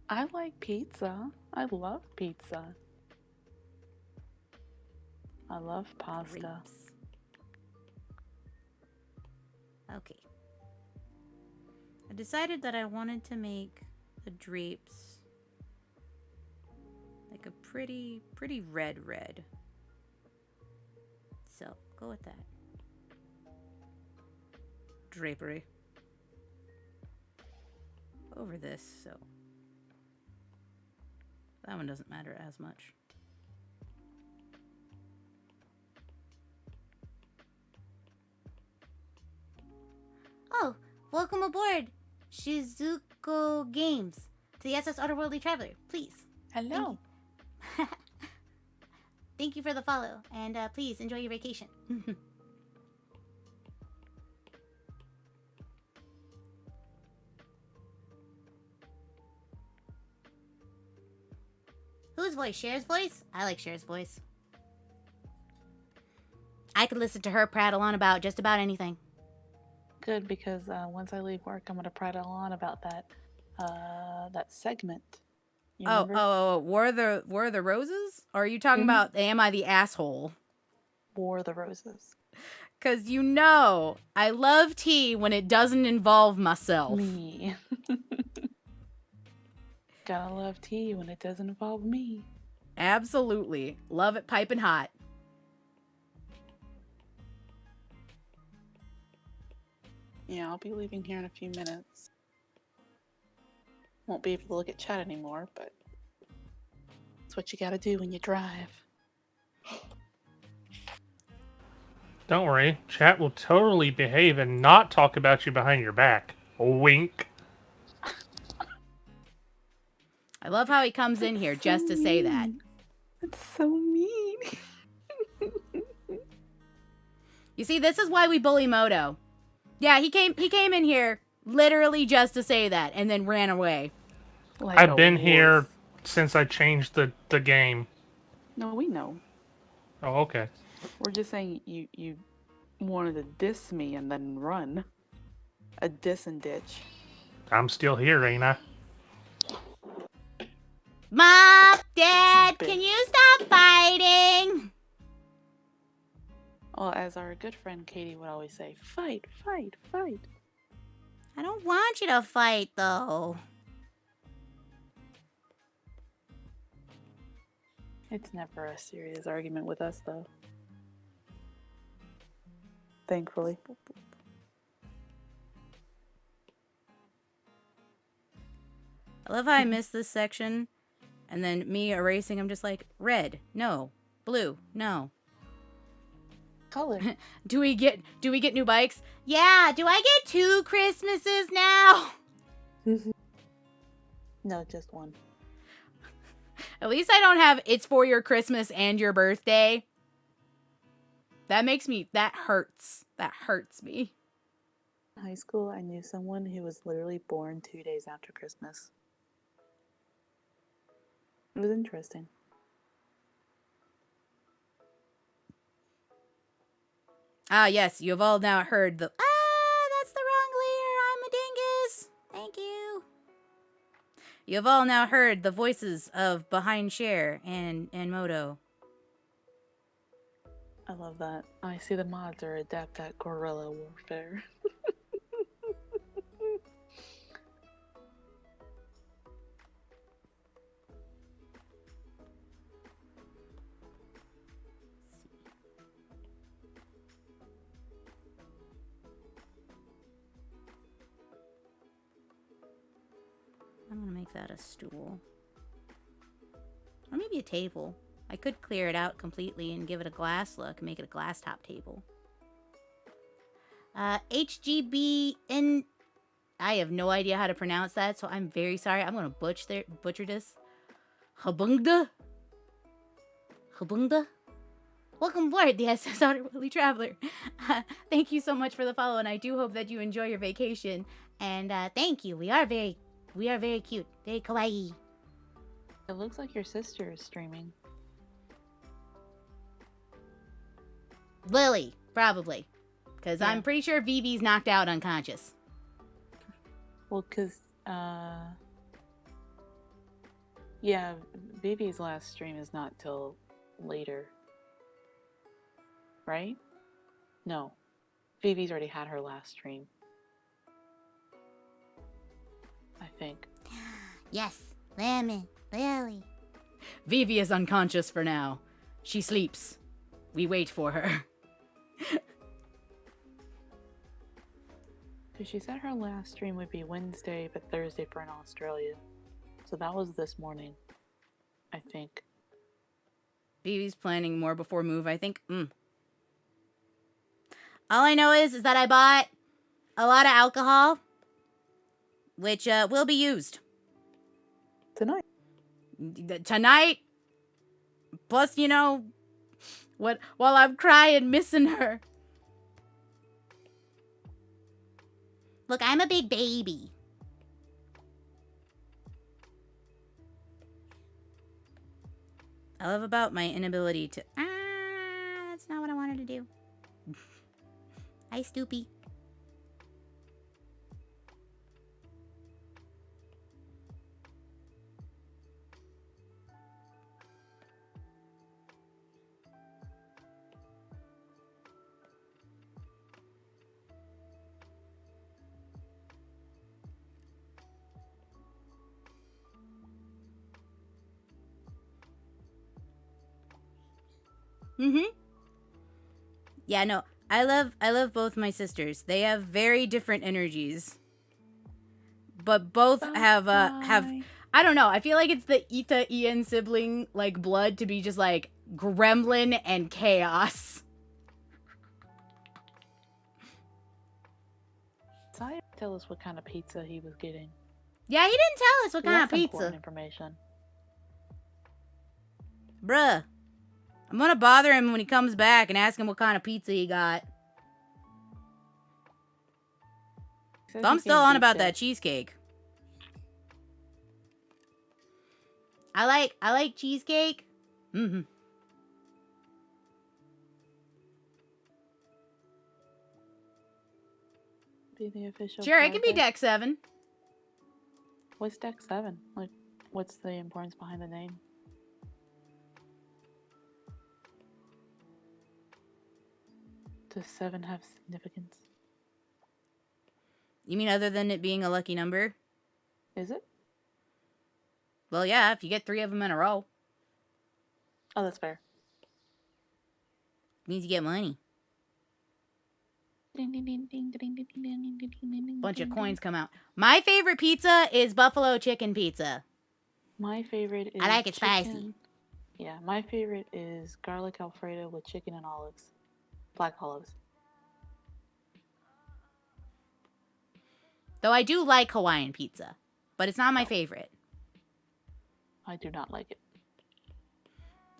I like pizza. I love pizza. I love pasta. Grapes. Okay. I decided that I wanted to make the drapes like a pretty red. So, go with that. Drapery. Over this, so that one doesn't matter as much. welcome aboard, Shizuko Games, to the SS Otherworldly Traveler. Please. Hello. Thank you for the follow, and please enjoy your vacation. Whose voice? Cher's voice? I like Cher's voice. I could listen to her prattle on about just about anything. Good, because once I leave work, I'm gonna prattle on about that segment. You remember? War of the Roses? Or are you talking about Am I the Asshole? War of the Roses. Because you know, I love tea when it doesn't involve myself. Me. Gotta love tea when it doesn't involve me. Absolutely. Love it piping hot. Yeah, I'll be leaving here in a few minutes. Won't be able to look at chat anymore, but it's what you gotta do when you drive. Don't worry, chat will totally behave and not talk about you behind your back. Wink. I love how he comes in here just to say that. That's so mean. You see, this is why we bully Moto. Yeah, he came in here literally just to say that and then ran away. Like I've been here since I changed the game. No, we know. Oh, okay. We're just saying you wanted to diss me and then run. A diss and ditch. I'm still here, ain't I? Mom, Dad, can you stop fighting? Well, as our good friend Katie would always say, fight, fight, fight. I don't want you to fight, though. It's never a serious argument with us, though. Thankfully. I love how I missed this section. And then me erasing, I'm just like, red, no. Blue, no. Color. Do we get new bikes? Yeah, do I get 2 Christmases now? No, just one. At least I don't have it's for your Christmas and your birthday. That hurts. That hurts me. In high school, I knew someone who was literally born 2 days after Christmas. It was interesting. Ah, yes, you have all now heard that's the wrong layer. I'm a dingus. Thank you. You have all now heard the voices of Behind Cher and Moto. I love that. I see the mods are adept at guerrilla warfare. I'm gonna make that a stool. Or maybe a table. I could clear it out completely and give it a glass look and make it a glass top table. HGBN. I have no idea how to pronounce that, so I'm very sorry. I'm gonna butcher this. Habungda? Habungda? Welcome aboard the SS Otterworldly Traveler. Thank you so much for the follow, and I do hope that you enjoy your vacation. And thank you. We are very cute. Very kawaii. It looks like your sister is streaming. Lily, probably. Because Yeah. I'm pretty sure Vivi's knocked out unconscious. Well, because, yeah, Vivi's last stream is not till later. Right? No. Vivi's already had her last stream. I think. Yes, Lemon, Lily. Vivi is unconscious for now. She sleeps. We wait for her. Because she said her last stream would be Wednesday, but Thursday for in Australia. So that was this morning, I think. Vivi's planning more before move, I think. All I know is that I bought a lot of alcohol which will be used Tonight. tonight. Plus, you know, what while I'm crying, missing her. Look, I'm a big baby. I love about my inability to... that's not what I wanted to do. Hi, Stoopy. Mm-hmm. Yeah, no, I love both my sisters. They have very different energies. But both have I don't know, I feel like it's the Ita Ian sibling like blood to be just like gremlin and chaos. Sai tell us what kind of pizza he was getting. Yeah, he didn't tell us what kind of That's pizza. important information. Bruh. I'm gonna bother him when he comes back and ask him what kind of pizza he got. So I'm still on about that cheesecake. I like cheesecake. Mm-hmm. Be the official. Sure, it can be Deck 7. What's Deck 7? Like, what's the importance behind the name? Does 7 have significance? You mean other than it being a lucky number? Is it? Well, yeah, if you get 3 of them in a row. Oh, that's fair. Means you get money. Bunch of coins come out. My favorite pizza is buffalo chicken pizza. My favorite is I like it chicken. spicy. Yeah, my favorite is garlic alfredo with chicken and olives. Black olives. Though I do like Hawaiian pizza, but it's not my favorite. I do not like it.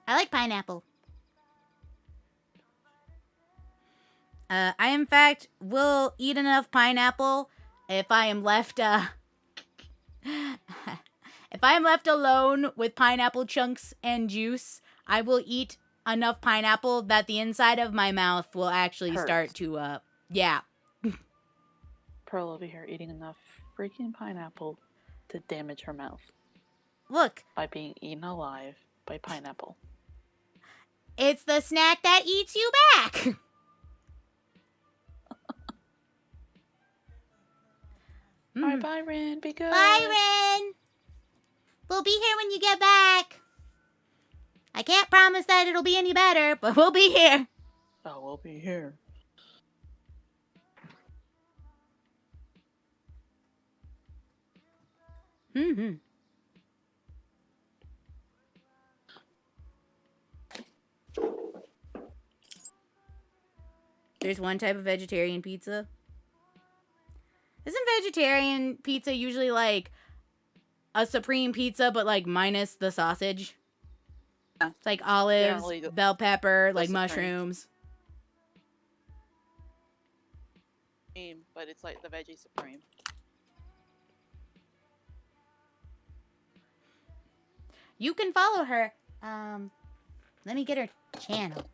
I like pineapple. I, in fact, will eat enough pineapple if I am left, if I am left alone with pineapple chunks and juice, I will eat enough pineapple that the inside of my mouth will actually start to, yeah. Pearl over here eating enough freaking pineapple to damage her mouth. Look. By being eaten alive by pineapple. It's the snack that eats you back. Alright, Byron, be good. Byron! We'll be here when you get back. I can't promise that it'll be any better, but we'll be here. Oh, we'll be here. Mm-hmm. There's one type of vegetarian pizza. Isn't vegetarian pizza usually like a supreme pizza, but like minus the sausage? Yeah. It's like olives, bell pepper, like supreme. mushrooms. But it's like the veggie supreme. You can follow her. Let me get her channel.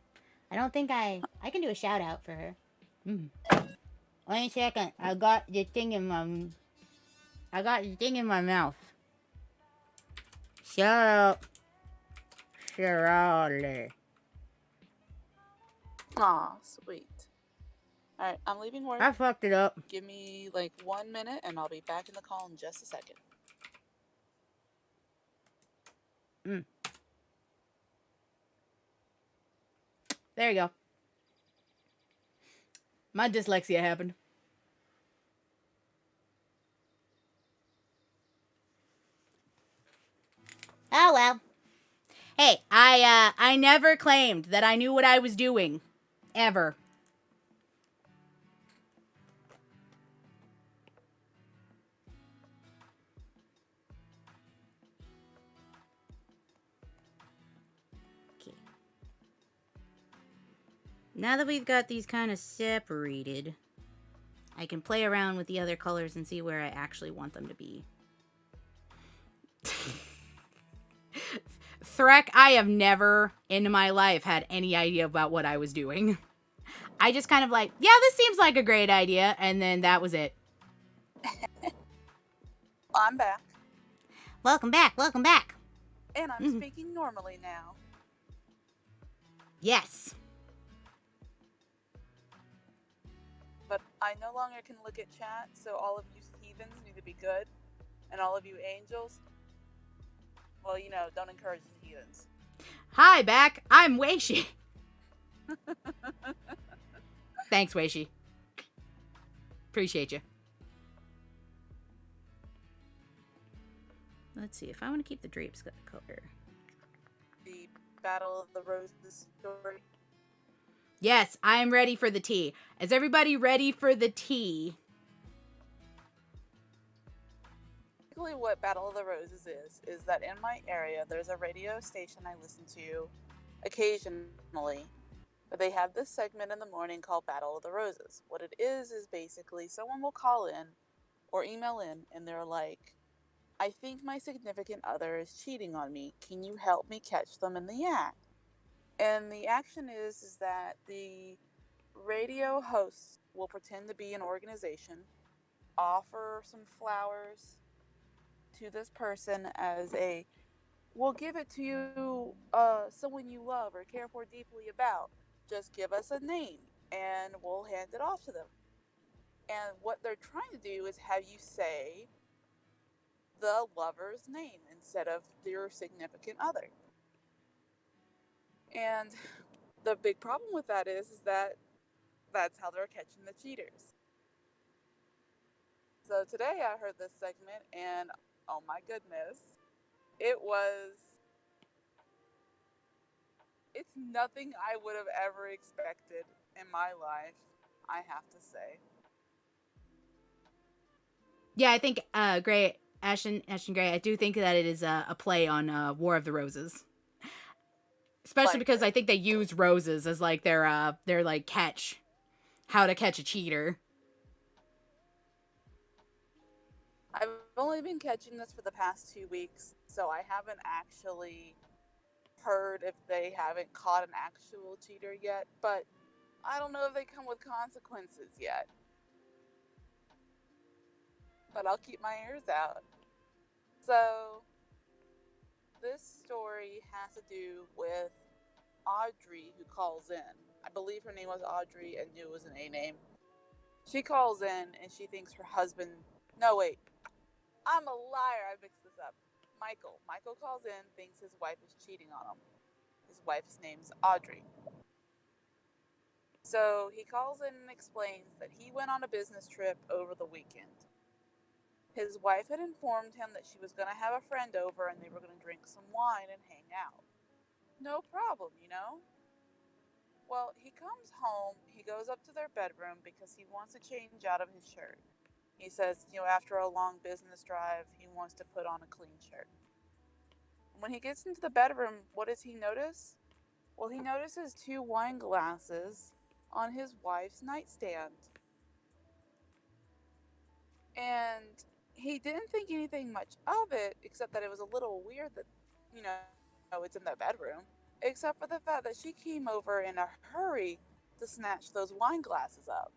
I don't think I can do a shout out for her. Wait a second. I got the thing in my mouth. Shut up. Shirley. Aw, sweet. Alright, I'm leaving work. I fucked it up. Give me like 1 minute and I'll be back in the call in just a second. There you go. My dyslexia happened. Oh well. Hey, I never claimed that I knew what I was doing. Ever. Now that we've got these kind of separated, I can play around with the other colors and see where I actually want them to be. Threk, I have never in my life had any idea about what I was doing. I just kind of like, yeah, this seems like a great idea, and then that was it. I'm back. Welcome back, welcome back. And I'm speaking normally now. Yes. But I no longer can look at chat, so all of you heathens need to be good. And all of you angels, well, don't encourage the heathens. Hi, back. I'm Weishi. Thanks, Weishi. Appreciate you. Let's see if I want to keep the drapes color. The Battle of the Roses story. Yes, I'm ready for the tea. Is everybody ready for the tea? Basically, what Battle of the Roses is that in my area, there's a radio station I listen to occasionally, but they have this segment in the morning called Battle of the Roses. What it is basically someone will call in or email in, and they're like, I think my significant other is cheating on me. Can you help me catch them in the act? And the action is that the radio hosts will pretend to be an organization, offer some flowers to this person as we'll give it to you, someone you love or care for deeply about. Just give us a name and we'll hand it off to them. And what they're trying to do is have you say the lover's name instead of your significant other. And the big problem with that is that that's how they're catching the cheaters. So today I heard this segment and oh my goodness, it's nothing I would have ever expected in my life, I have to say. Yeah, I think Gray, Ashton Gray, I do think that it is a play on War of the Roses. Especially because I think they use roses as like their like catch, how to catch a cheater. I've only been catching this for the past 2 weeks, so I haven't actually heard if they haven't caught an actual cheater yet, but I don't know if they come with consequences yet. But I'll keep my ears out. So, this story has to do with Audrey, who calls in. I believe her name was Audrey and knew it was an A name. She calls in and she thinks her husband... No, wait. I'm a liar. I mixed this up. Michael. Michael calls in, thinks his wife is cheating on him. His wife's name's Audrey. So he calls in and explains that he went on a business trip over the weekend. His wife had informed him that she was going to have a friend over and they were going to drink some wine and hang out. No problem, Well, he comes home, he goes up to their bedroom because he wants to change out of his shirt. He says, after a long business drive, he wants to put on a clean shirt. When he gets into the bedroom, what does he notice? Well, he notices 2 wine glasses on his wife's nightstand. And he didn't think anything much of it, except that it was a little weird that, it's in the bedroom. Except for the fact that she came over in a hurry to snatch those wine glasses up.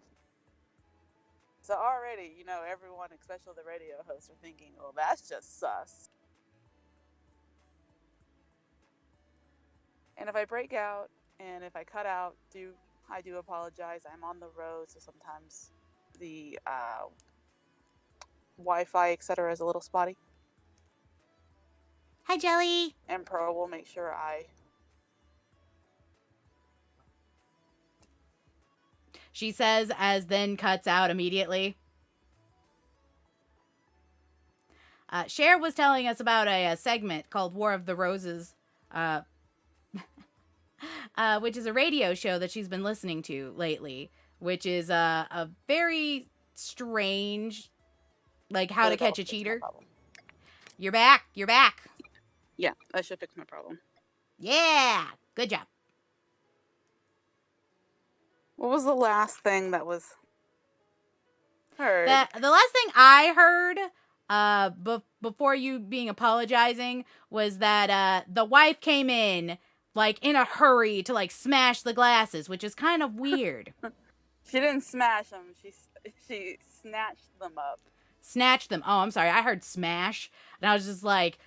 So already, everyone, especially the radio hosts, are thinking, well, that's just sus. And if I break out and if I cut out, I do apologize. I'm on the road, so sometimes the Wi-Fi, etc. is a little spotty. Hi, Jelly. And Pro will make sure She says as then cuts out immediately. Cher was telling us about a segment called War of the Roses, which is a radio show that she's been listening to lately, which is a very strange, like how to catch a cheater. You're back. You're back. Yeah, that should fix my problem. Yeah. Good job. What was the last thing that was heard? The last thing I heard before you being apologizing was that the wife came in like in a hurry to like smash the glasses, which is kind of weird. She didn't smash them. She snatched them up. Snatched them. Oh, I'm sorry. I heard smash, and I was just like,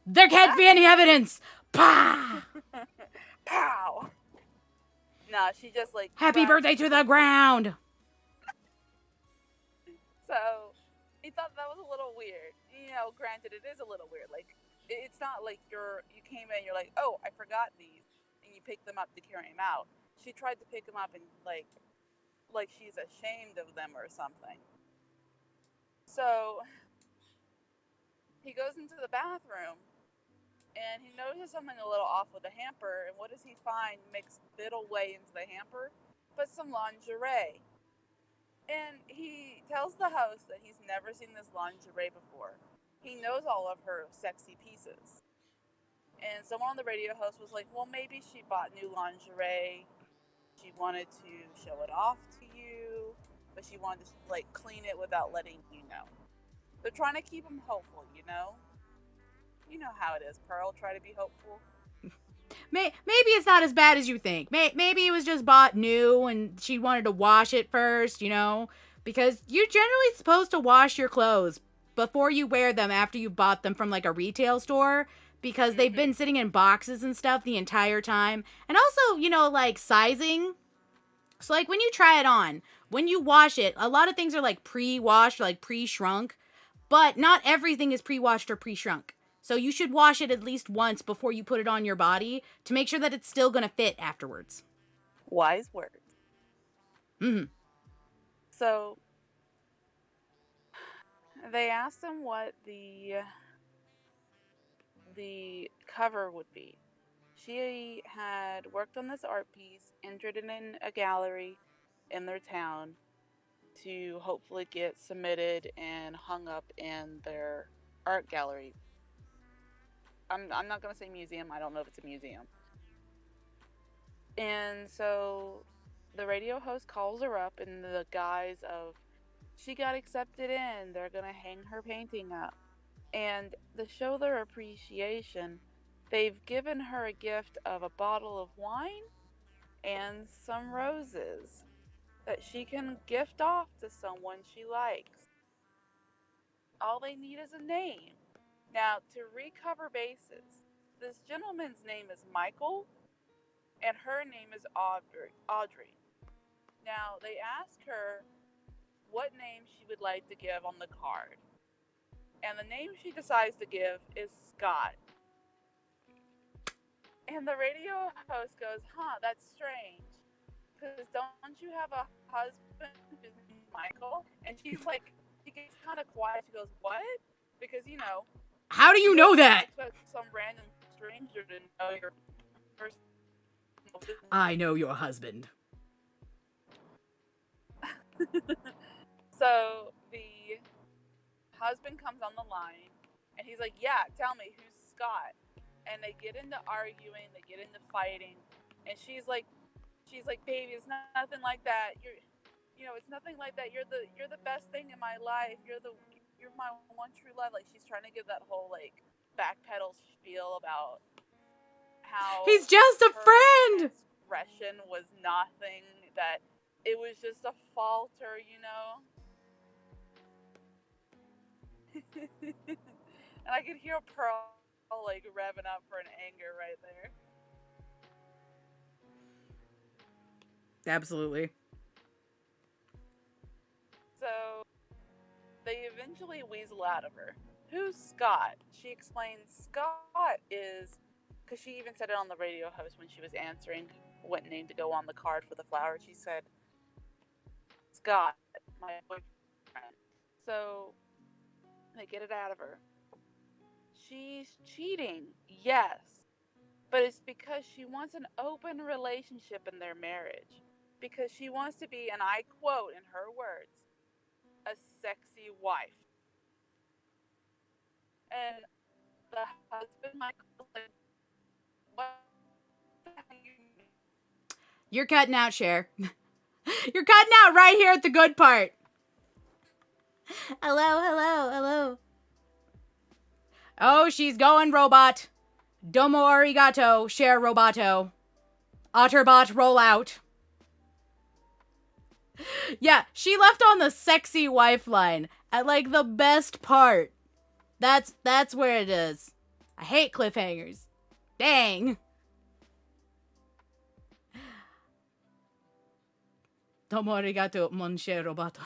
there can't be any evidence. Pah! Pow! No, she just like Happy birthday to the ground. So he thought that was a little weird. You know, granted, it is a little weird. Like, it's not like you came in, you're like, oh, I forgot these, and you pick them up to carry them out. She tried to pick them up and like she's ashamed of them or something. So he goes into the bathroom and he notices something a little off with the hamper. And what does he find mixed middle way into the hamper? But some lingerie. And he tells the host that he's never seen this lingerie before. He knows all of her sexy pieces. And someone on the radio host was like, well, maybe she bought new lingerie. She wanted to show it off to you, but she wanted to like clean it without letting you know. They're trying to keep him hopeful, you know? You know how it is, Pearl. Try to be hopeful. Maybe it's not as bad as you think. Maybe it was just bought new and she wanted to wash it first, you know? Because you're generally supposed to wash your clothes before you wear them after you bought them from like a retail store, because they've been sitting in boxes and stuff the entire time. And also, you know, like sizing. So like when you try it on, when you wash it, a lot of things are like pre-washed, like pre-shrunk, but not everything is pre-washed or pre-shrunk. So you should wash it at least once before you put it on your body to make sure that it's still going to fit afterwards. Wise words. Mm-hmm. So they asked him what the cover would be. She had worked on this art piece, entered it in a gallery in their town to hopefully get submitted and hung up in their art gallery. I'm not going to say museum. I don't know if it's a museum. And so the radio host calls her up in the guise of, she got accepted in. They're going to hang her painting up. And to show their appreciation, they've given her a gift of a bottle of wine and some roses that she can gift off to someone she likes. All they need is a name. Now, to recover bases, this gentleman's name is Michael, and her name is Audrey. Now, they ask her what name she would like to give on the card. And the name she decides to give is Scott. And the radio host goes, that's strange. Because don't you have a husband whose name is Michael? And she's like, she gets kind of quiet. She goes, what? Because, you know. How do you know that? Expect some random stranger to know your personal business. I know your husband. So the husband comes on the line and he's like, yeah, tell me, who's Scott? And they get into arguing, they get into fighting, and she's like, baby, it's nothing like that. It's nothing like that. You're the best thing in my life. You're my one true love. Like, she's trying to give that whole like backpedal spiel about how he's just a friend. Expression was nothing, that it was just a falter, you know. And I could hear Pearl like revving up for an anger right there. Absolutely. So they eventually weasel out of her. Who's Scott? She explains Scott is, because she even said it on the radio host when she was answering what name to go on the card for the flower. She said, Scott, my boyfriend. So they get it out of her. She's cheating, yes, but it's because she wants an open relationship in their marriage. Because she wants to be, and I quote in her words, a sexy wife. And the husband, Michael, said, what the hell you mean? You're cutting out, Cher. You're cutting out right here at the good part. Hello. Oh, she's going, robot. Domo arigato, sher roboto. Otterbot, roll out. Yeah, she left on the sexy wife line at, like, the best part. That's where it is. I hate cliffhangers. Dang. Domo arigato, mon cher roboto.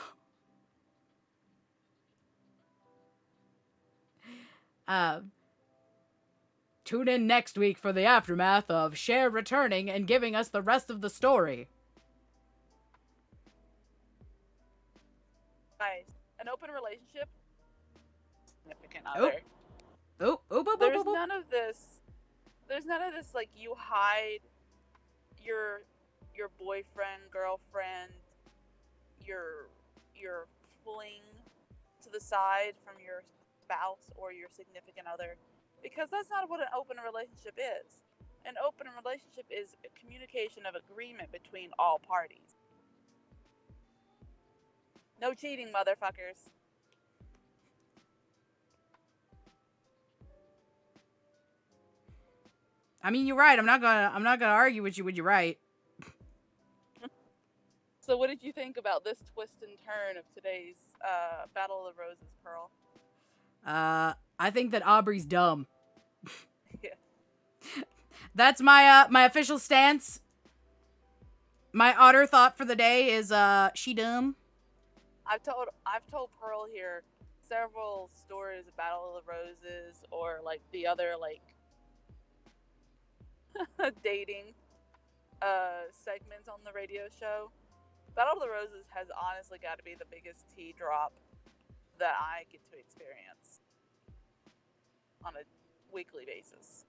Tune in next week for the aftermath of Cher returning and giving us the rest of the story. Nice. An open relationship. Significant other. There's none of this. There's none of this like you hide your boyfriend, girlfriend, your fling to the side from your spouse or your significant other, because that's not what an open relationship is. An open relationship is a communication of agreement between all parties. No cheating, motherfuckers. I mean, you're right. I'm not gonna argue with you when you're right. So what did you think about this twist and turn of today's Battle of the Roses, Pearl? I think that Aubrey's dumb. Yeah. That's my my official stance. My otter thought for the day is she dumb. I've told Pearl here several stories of Battle of the Roses or like the other like dating segments on the radio show. Battle of the Roses has honestly got to be the biggest tea drop that I get to experience on a weekly basis.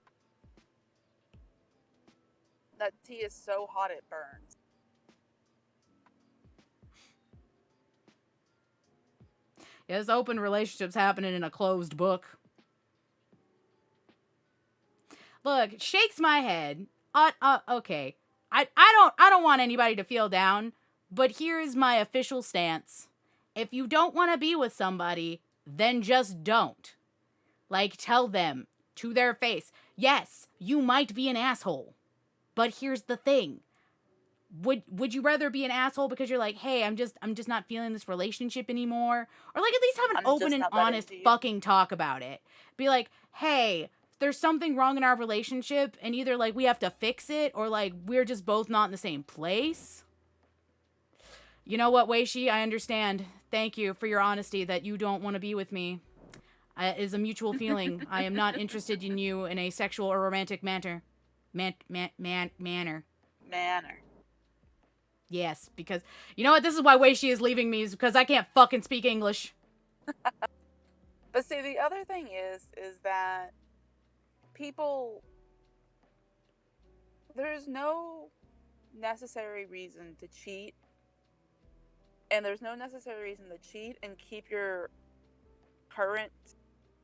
That tea is so hot it burns. Yeah, this open relationship's happening in a closed book. Look, shakes my head. Okay. I don't want anybody to feel down, but here's my official stance. If you don't want to be with somebody, then just don't. Like, tell them to their face, yes, you might be an asshole, but here's the thing. Would you rather be an asshole because you're like, hey, I'm just not feeling this relationship anymore? Or like at least have an open and honest fucking talk about it. Be like, hey, there's something wrong in our relationship and either like we have to fix it or like we're just both not in the same place. You know what, Weishi? I understand. Thank you for your honesty that you don't want to be with me. It is a mutual feeling. I am not interested in you in a sexual or romantic manner. Manner. Yes, because you know what? This is why Weishi is leaving me, is because I can't fucking speak English. But see, the other thing is that people, there's no necessary reason to cheat, and there's no necessary reason to cheat and keep your current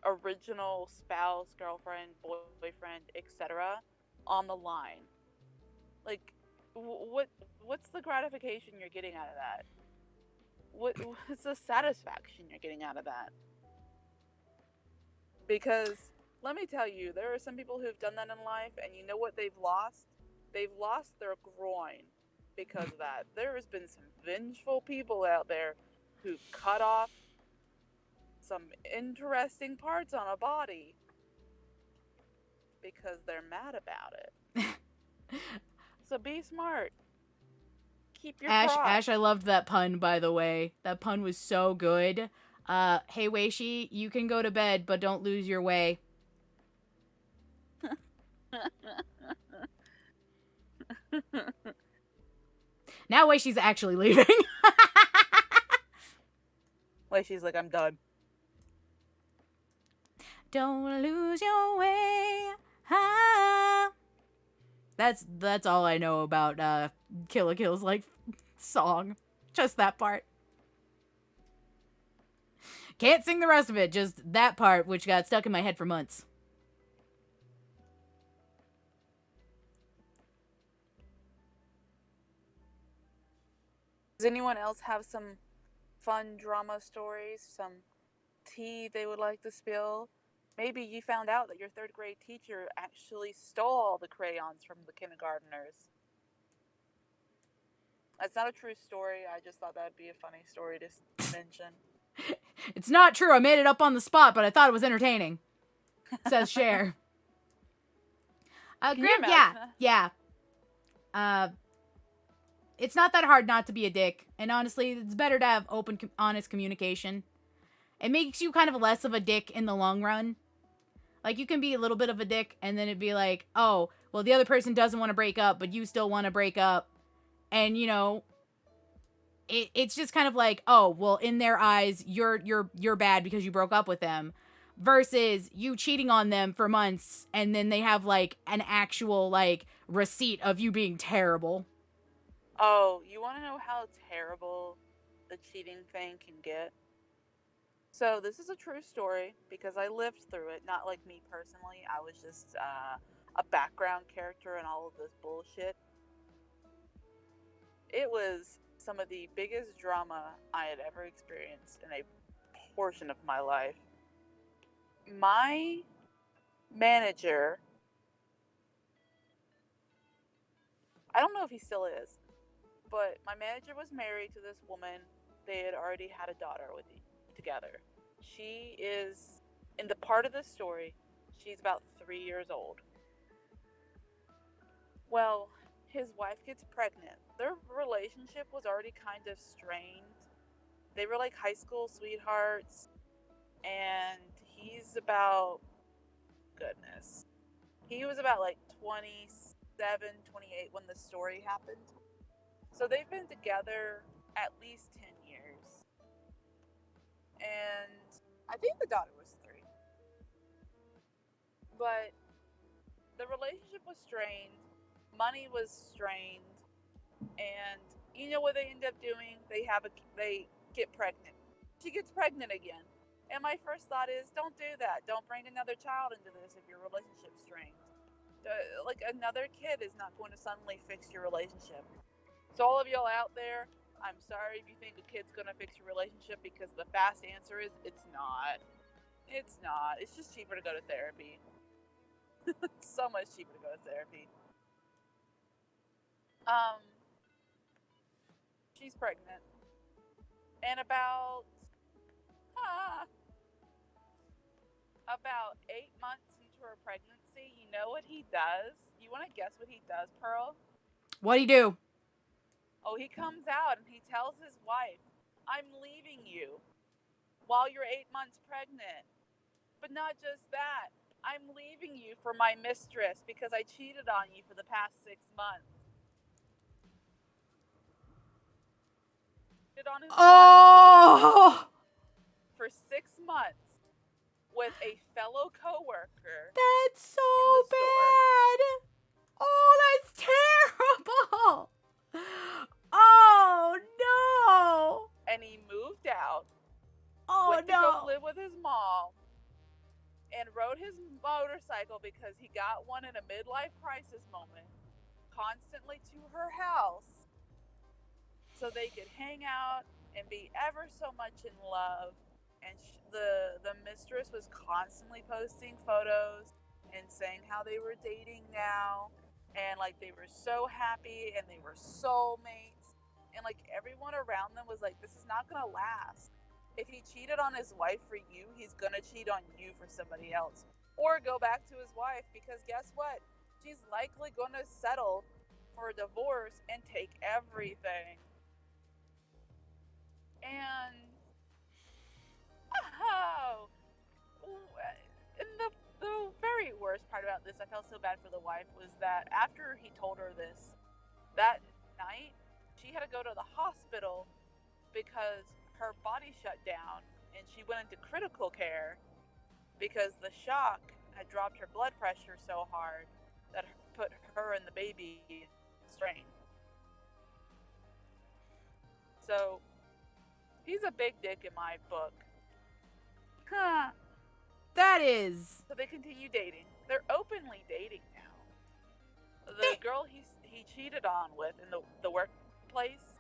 original spouse, girlfriend, boyfriend, etc. on the line. Like, what's the gratification you're getting out of that? What's the satisfaction you're getting out of that? Because let me tell you, there are some people who've done that in life, and you know what they've lost? They've lost their groin because of that. There has been some vengeful people out there who've cut off some interesting parts on a body because they're mad about it. So be smart. Keep your Ash, I loved that pun, by the way. That pun was so good. Hey, Weishi, you can go to bed, but don't lose your way. Now Weishi's actually leaving. Weishi's like, I'm done. Don't lose your way. Ah. That's all I know about Kill la Kill's like song. Just that part. Can't sing the rest of it, just that part, which got stuck in my head for months. Does anyone else have some fun drama stories? Some tea they would like to spill? Maybe you found out that your third grade teacher actually stole all the crayons from the kindergartners. That's not a true story. I just thought that would be a funny story to mention. It's not true. I made it up on the spot, but I thought it was entertaining. Says Cher. Can you imagine that? Yeah. It's not that hard not to be a dick. And honestly, it's better to have open, honest communication. It makes you kind of less of a dick in the long run. Like, you can be a little bit of a dick, and then it'd be like, oh, well, the other person doesn't want to break up, but you still want to break up. And, you know, it's just kind of like, oh, well, in their eyes, you're bad because you broke up with them. Versus you cheating on them for months, and then they have, like, an actual, like, receipt of you being terrible. Oh, you want to know how terrible the cheating thing can get? So this is a true story because I lived through it. Not like me personally. I was just a background character in all of this bullshit. It was some of the biggest drama I had ever experienced in a portion of my life. My manager, I don't know if he still is, but my manager was married to this woman. They had already had a daughter together. She is, in the part of the story, she's about 3 years old. Well, his wife gets pregnant. Their relationship was already kind of strained. They were like high school sweethearts, and he's about, goodness, he was about like 27, 28 when the story happened. So they've been together at least 10 years. And I think the daughter was 3. But the relationship was strained, money was strained, and you know what they end up doing? They get pregnant. She gets pregnant again. And my first thought is, don't do that. Don't bring another child into this if your relationship's strained. Like, another kid is not going to suddenly fix your relationship. So all of y'all out there, I'm sorry if you think a kid's going to fix your relationship, because the fast answer is it's not. It's not. It's just cheaper to go to therapy. So much cheaper to go to therapy. She's pregnant. And about 8 months into her pregnancy, you know what he does? You want to guess what he does, Pearl? What'd he do? Oh, he comes out and he tells his wife, I'm leaving you while you're 8 months pregnant. But not just that. I'm leaving you for my mistress because I cheated on you for the past 6 months. Cheated on his wife for 6 months with a fellow coworker. That's so bad. Oh, that's terrible. Oh, no. And he moved out. Went to go live with his mom. And rode his motorcycle, because he got one in a midlife crisis moment, constantly to her house so they could hang out and be ever so much in love. And the mistress was constantly posting photos and saying how they were dating now, and like they were so happy and they were soulmates, and like everyone around them was like, this is not gonna last. If he cheated on his wife for you, he's gonna cheat on you for somebody else. Or go back to his wife, because guess what? She's likely gonna settle for a divorce and take everything. And and the very worst part about this, I felt so bad for the wife, was that after he told her this, that night, she had to go to the hospital because her body shut down and she went into critical care because the shock had dropped her blood pressure so hard that put her and the baby in strain. So he's a big dick in my book. That is. So they continue dating. They're openly dating now. The girl he cheated on with in the workplace,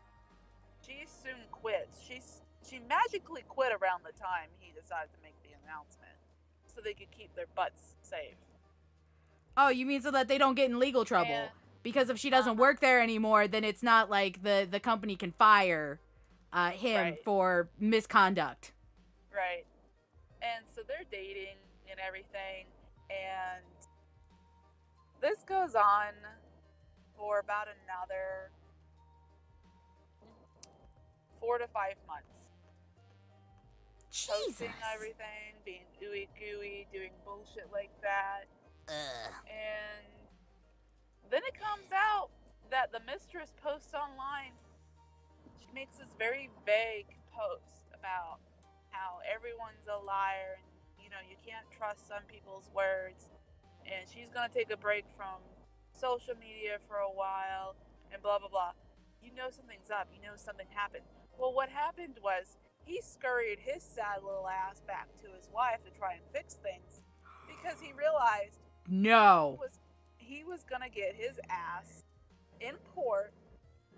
she soon quits. She magically quit around the time he decided to make the announcement, so they could keep their butts safe. Oh, you mean so that they don't get in legal trouble? And, because if she doesn't work there anymore, then it's not like the company can fire him for misconduct. Right. And so they're dating and everything, and this goes on for about another 4 to 5 months. Jesus. Posting everything, being ooey gooey, doing bullshit like that. And then it comes out that the mistress posts online. She makes this very vague post about how everyone's a liar and you can't trust some people's words, and she's gonna take a break from social media for a while and blah blah blah. Something's up, something happened. Well, what happened was he scurried his sad little ass back to his wife to try and fix things, because he realized he was gonna get his ass in court,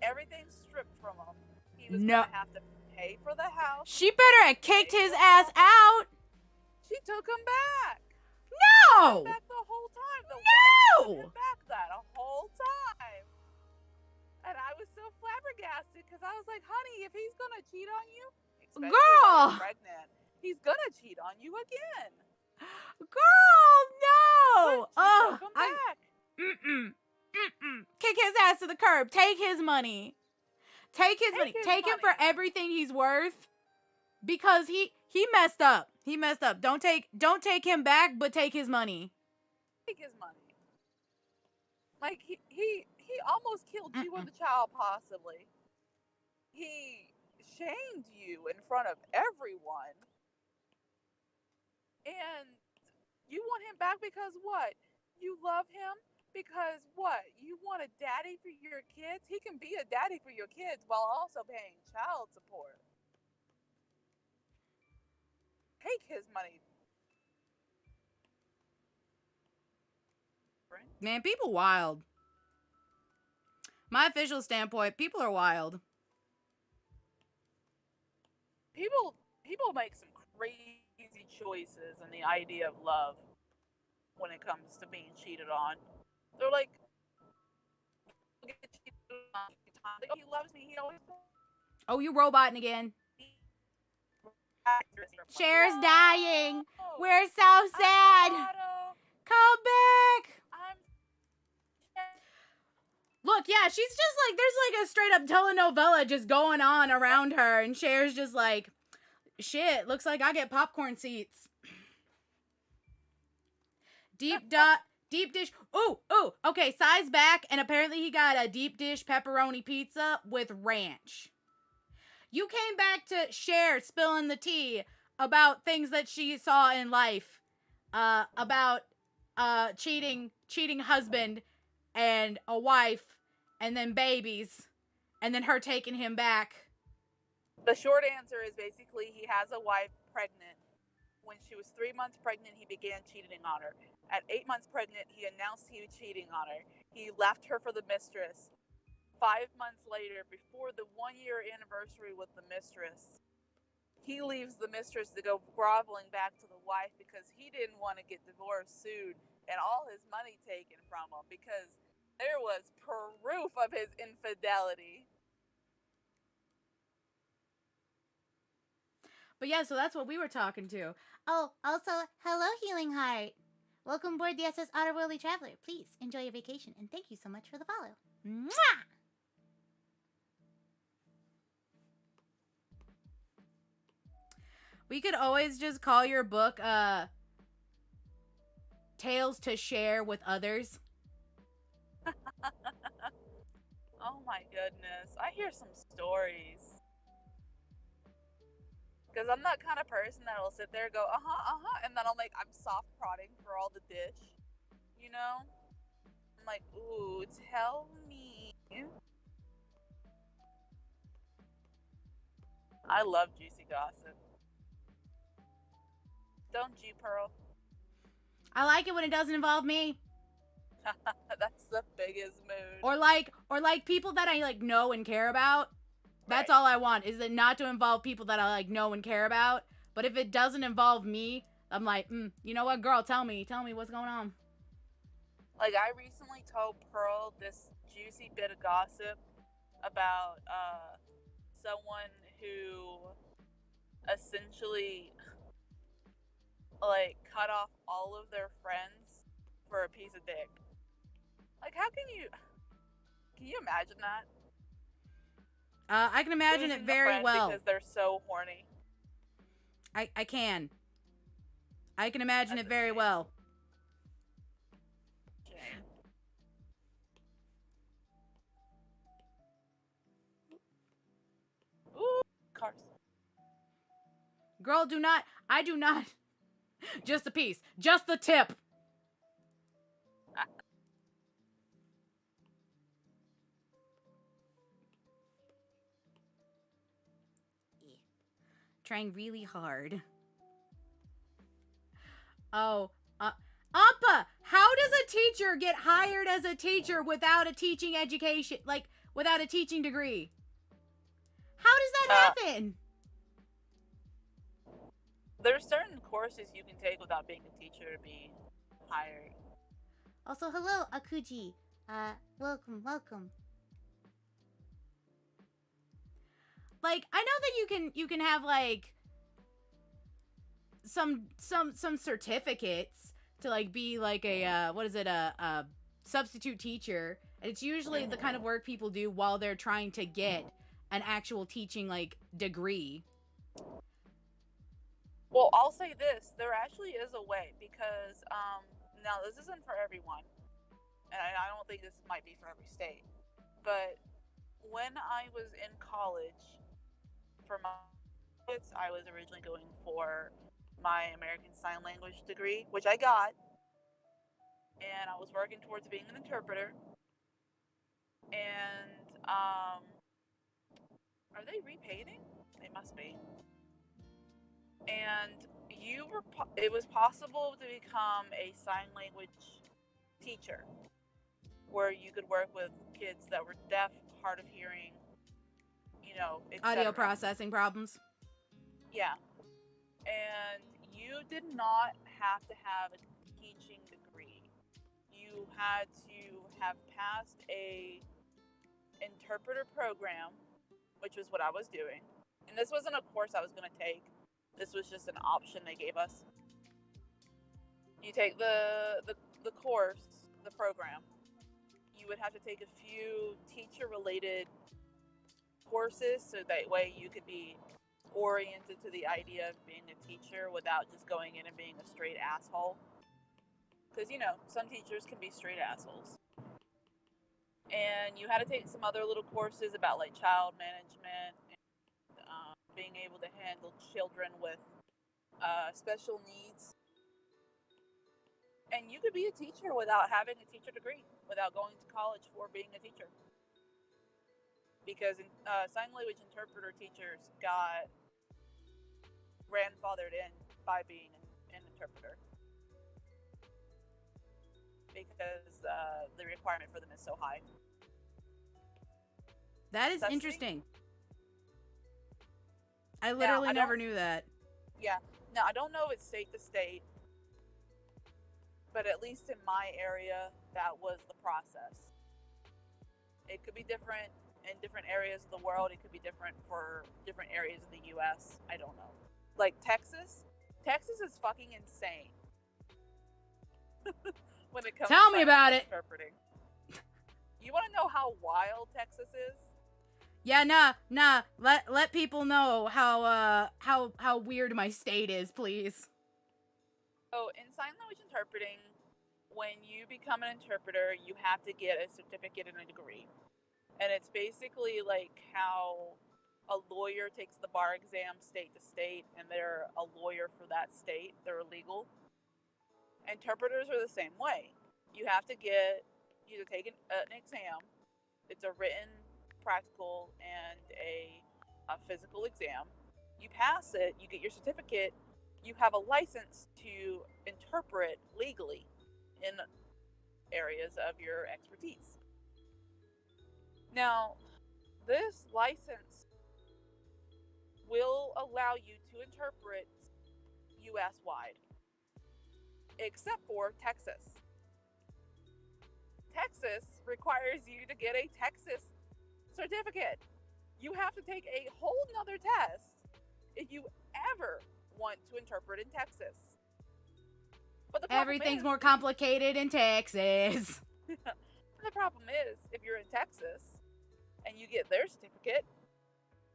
everything stripped from him. He was gonna have to pay for the house. She better have kicked his ass out. She took him back. No! Back the whole time. The wife took him back that whole time. And I was so flabbergasted, because I was like, honey, if he's gonna cheat on you, especially when you're pregnant, he's gonna cheat on you again. Girl, no! Took him back. Kick his ass to the curb. Take his money. Take his money. Take him for everything he's worth, because he messed up. He messed up. Don't take him back, but take his money. Take his money. Like he almost killed you and the child, possibly. He shamed you in front of everyone. And you want him back because what? You love him? Because what? You want a daddy for your kids? He can be a daddy for your kids while also paying child support. Take his money. Man, people wild. My official standpoint, people are wild. People make some crazy choices in the idea of love when it comes to being cheated on. They're like, he loves me. He always. Oh, you roboting again? Cher's dying. We're so sad. Come back. Look, yeah, she's just like, there's like a straight up telenovela just going on around her, and Cher's just like, shit, looks like I get popcorn seats. Deep dish. Ooh, okay, size back, and apparently he got a deep dish pepperoni pizza with ranch. You came back to Cher spilling the tea about things that she saw in life, about cheating husband and a wife, and then babies, and then her taking him back. The short answer is basically he has a wife pregnant. When she was 3 months pregnant, he began cheating on her. At 8 months pregnant, he announced he was cheating on her. He left her for the mistress. 5 months later, before the 1-year anniversary with the mistress, he leaves the mistress to go groveling back to the wife because he didn't want to get divorced, sued, and all his money taken from him, because there was proof of his infidelity. But yeah, so that's what we were talking to. Oh, also, hello, Healing Heart. Welcome aboard the SS Otterworldly Traveler. Please enjoy your vacation, and thank you so much for the follow. Mwah! We could always just call your book, Tales to Share with Others. Oh my goodness. I hear some stories. Because I'm that kind of person that'll sit there and go, and then I'm soft prodding for all the dish. You know? I'm like, ooh, tell me. I love juicy gossip. Don't you, Pearl? I like it when it doesn't involve me. That's the biggest mood. Or like people that I like know and care about. That's all I want, is that not to involve people that I like know and care about. But if it doesn't involve me, I'm like, you know what, girl, tell me what's going on. Like, I recently told Pearl this juicy bit of gossip about someone who essentially like cut off all of their friends for a piece of dick. Like, how can you imagine that? I can imagine Losing it very well. because they're so horny. I can imagine That's it very shame. well. Shame. Ooh, cars. Girl, I do not. Just a piece. Just the tip. Trying really hard. Oh, Appa, how does a teacher get hired as a teacher without a teaching education, like without a teaching degree? How does that happen? There's certain courses you can take without being a teacher to be hired. Also, hello, Akuji. Welcome. Like, I know that you can have like some certificates to like be like a a substitute teacher, and it's usually the kind of work people do while they're trying to get an actual teaching like degree. Well, I'll say this: there actually is a way, because now this isn't for everyone, and I don't think this might be for every state, but when I was in college for my kids, I was originally going for my American Sign Language degree, which I got, and I was working towards being an interpreter. And are they repainting? They must be. And it was possible to become a sign language teacher, where you could work with kids that were deaf, hard of hearing, Audio processing problems. Yeah. And you did not have to have a teaching degree. You had to have passed a interpreter program, which was what I was doing. And this wasn't a course I was going to take. This was just an option they gave us. You take the course, the program. You would have to take a few teacher-related courses, so that way you could be oriented to the idea of being a teacher without just going in and being a straight asshole. Because, some teachers can be straight assholes. And you had to take some other little courses about like child management and being able to handle children with special needs. And you could be a teacher without having a teacher degree, without going to college for being a teacher. Because sign language interpreter teachers got grandfathered in by being an interpreter, because the requirement for them is so high. That is interesting. I literally never knew that. Yeah. Now, I don't know if it's state to state, but at least in my area, that was the process. It could be different in different areas of the world. It could be different for different areas of the U.S. I don't know. Like Texas is fucking insane. When it comes Tell to me about it. Interpreting. You want to know how wild Texas is? Yeah, nah. Let people know how weird my state is, please. So in sign language interpreting, when you become an interpreter, you have to get a certificate and a degree. And it's basically like how a lawyer takes the bar exam state to state, and they're a lawyer for that state. They're legal. Interpreters are the same way. You have to take an exam. It's a written, practical, and a physical exam. You pass it, you get your certificate, you have a license to interpret legally in areas of your expertise. Now, this license will allow you to interpret U.S. wide, except for Texas. Texas requires you to get a Texas certificate. You have to take a whole nother test if you ever want to interpret in Texas. But the problem Everything's is, more complicated in Texas. the problem is, if you're in Texas and you get their certificate,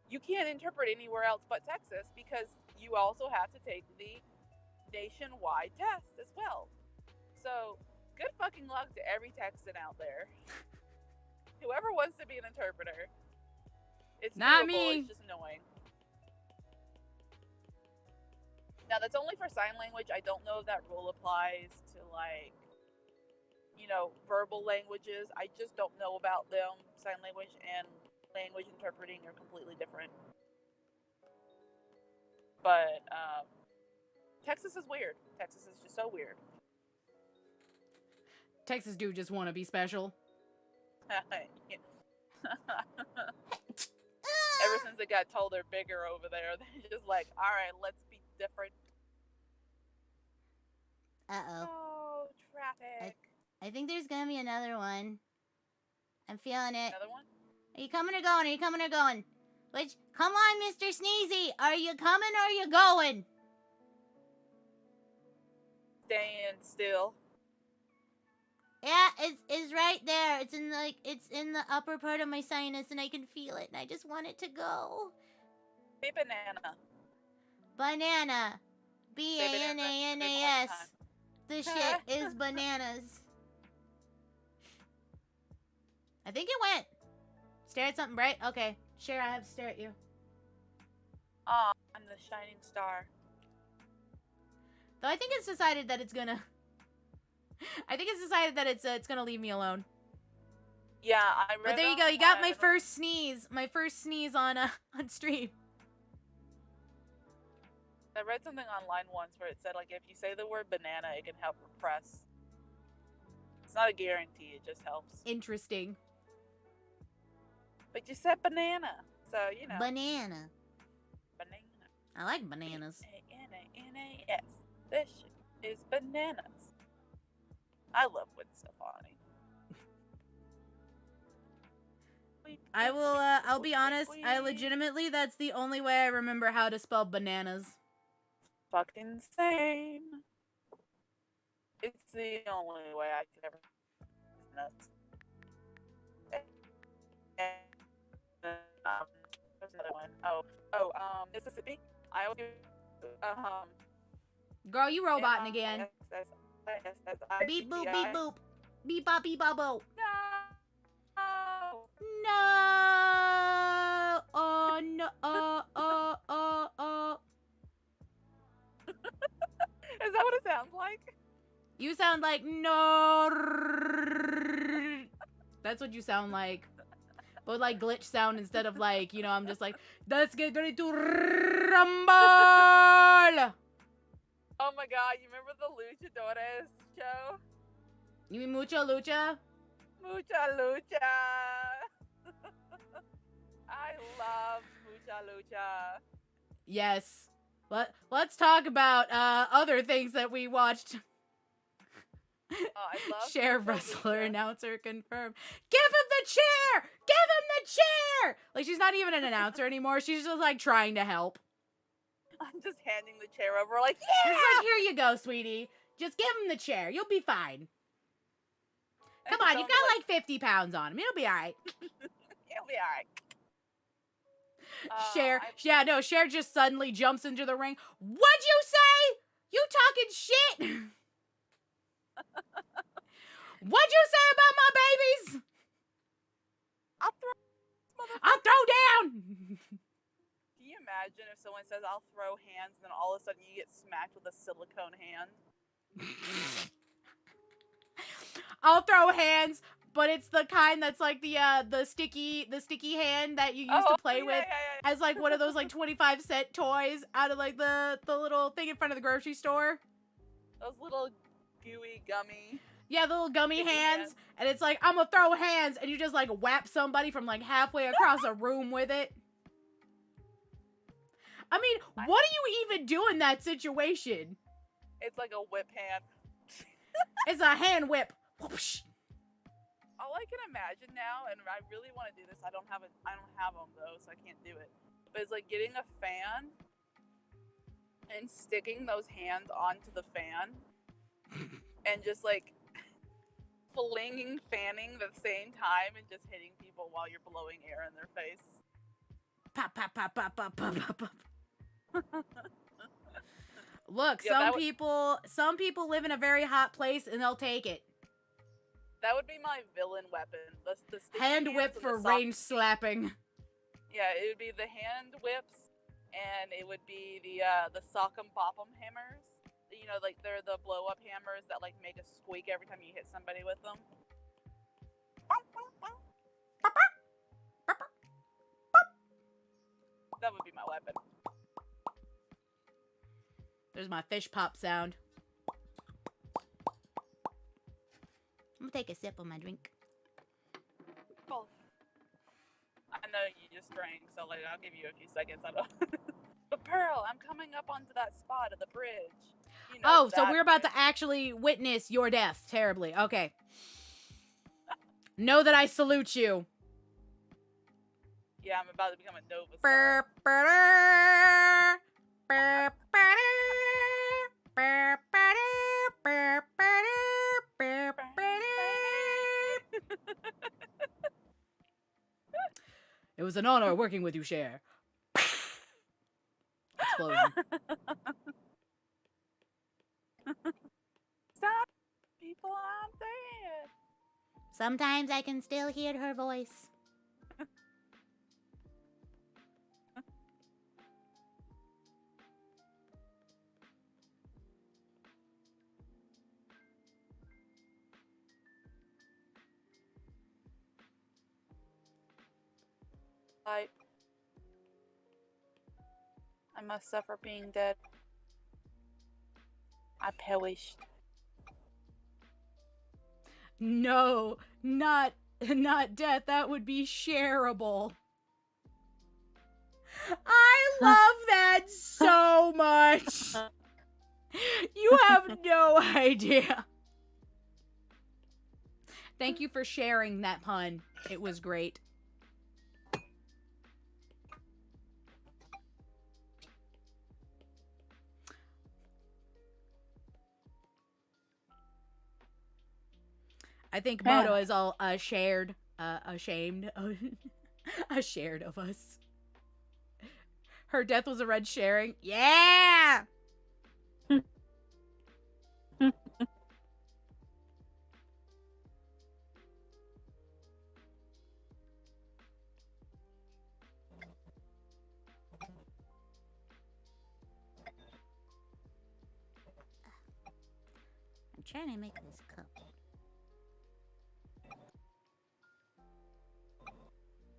you can't interpret anywhere else but Texas because you also have to take the nationwide test as well. So, good fucking luck to every Texan out there. Whoever wants to be an interpreter. It's Not doable, me. it's just annoying. Now, that's only for sign language. I don't know if that rule applies to, like, you know, verbal languages. I just don't know about them. Sign language and language interpreting are completely different. But Texas is weird. Texas is just so weird. Texas dude just want to be special. Ever since they got told they're bigger over there, they're just like, all right, let's be different. Uh-oh. Oh, traffic. I think there's gonna be another one. I'm feeling it. Another one? Are you coming or going? Are you coming or going? Which, come on, Mr. Sneezy. Are you coming or are you going? Staying still. Yeah, it's right there. It's in the upper part of my sinus and I can feel it and I just want it to go. Say banana. Banana. B-A-N-A-N-A-S. This shit is bananas. I think it went. Stare at something bright? Okay. Sher, I have to stare at you. Aw, I'm the shining star. Though I think it's decided that it's gonna... I think it's decided that it's gonna leave me alone. Yeah, I read. But there you go. You got my first sneeze. My first sneeze on stream. I read something online once where it said, like, if you say the word banana, it can help repress. It's not a guarantee, it just helps. Interesting. But you said banana, so, you know. Banana. Banana. I like bananas. B-A-N-A-N-A-S. This shit is bananas. I love Gwen Stefani. I will, I'll be honest, I legitimately, that's the only way I remember how to spell bananas. Fucking same. It's the only way I could ever. It's nuts. And, there's another one. Mississippi. I always do, Girl, you roboting again. M-I-S-S-I-S-S-I-P-P-I. Beep boop, beep boop. Beep bop, beep bop, boop. No. No! Oh, no. Is that what it sounds like? You sound like no. That's what you sound like. But like glitch sound instead of like, you know, I'm just like, let's get ready to rumble! Oh my god, you remember the Luchadores show? You mean Mucha Lucha? Mucha Lucha! I love Mucha Lucha. Yes. Let's talk about other things that we watched. Oh, I love Sher Mucha wrestler Lucha. announcer confirmed. Give him the chair! Give him the chair! Like she's not even an announcer anymore. She's just like trying to help. I'm just handing the chair over like, It's yeah! like, here you go, sweetie. Just give him the chair. You'll be fine. Come on, you've got like 50 pounds on him. It'll be all right. It'll be alright. Cher just suddenly jumps into the ring. What'd you say? You talking shit? What'd you say about my babies? I'll throw down. Can you imagine if someone says, I'll throw hands, and then all of a sudden you get smacked with a silicone hand? I'll throw hands, but it's the kind that's like the sticky hand that you used to play with as like one of those like 25-cent toys out of like the little thing in front of the grocery store. Those little gooey gummy. Yeah, the little gummy hands, and it's like, I'm gonna throw hands, and you just like whap somebody from like halfway across a room with it. I mean, what do you even do in that situation? It's like a whip hand. It's a hand whip. Whoosh. All I can imagine now, and I really want to do this. I don't have them though, so I can't do it. But it's like getting a fan and sticking those hands onto the fan, and just like fanning at the same time, and just hitting people while you're blowing air in their face. Pop, pop, pop, pop, pop, pop, pop, pop. Look, Yeah, some people live in a very hot place and they'll take it. That would be my villain weapon. The hand whip for range slapping. Yeah, it would be the hand whips, and it would be the sock'em bopp'em hammers. You know, like they're the blow up hammers that like make a squeak every time you hit somebody with them. That would be my weapon. There's my fish pop sound. I'm gonna take a sip of my drink. Well, I know you just drank, so like I'll give you a few seconds. I don't. But Pearl, I'm coming up onto that spot of the bridge. You know, so we're about to actually witness your death terribly. Okay. Know that I salute you. Yeah, I'm about to become a Nova Burr, Star. burr, burr, burr, burr, burr, burr, burr, It was an honor working with you, Cher. Explosion. Stop, people! I'm dead. Sometimes I can still hear her voice. I must suffer being dead. I perished. No, not death. That would be shareable. I love that so much. You have no idea. Thank you for sharing that pun. It was great. I think Moto is all ashamed ashamed of us. Her death was a red sharing. Yeah! I'm trying to make this cup.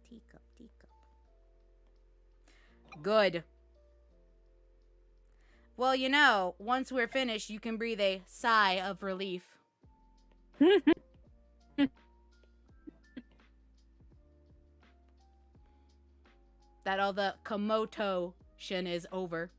Teacup. Good. Well, you know, once we're finished, you can breathe a sigh of relief. That all the Komoto-shin is over.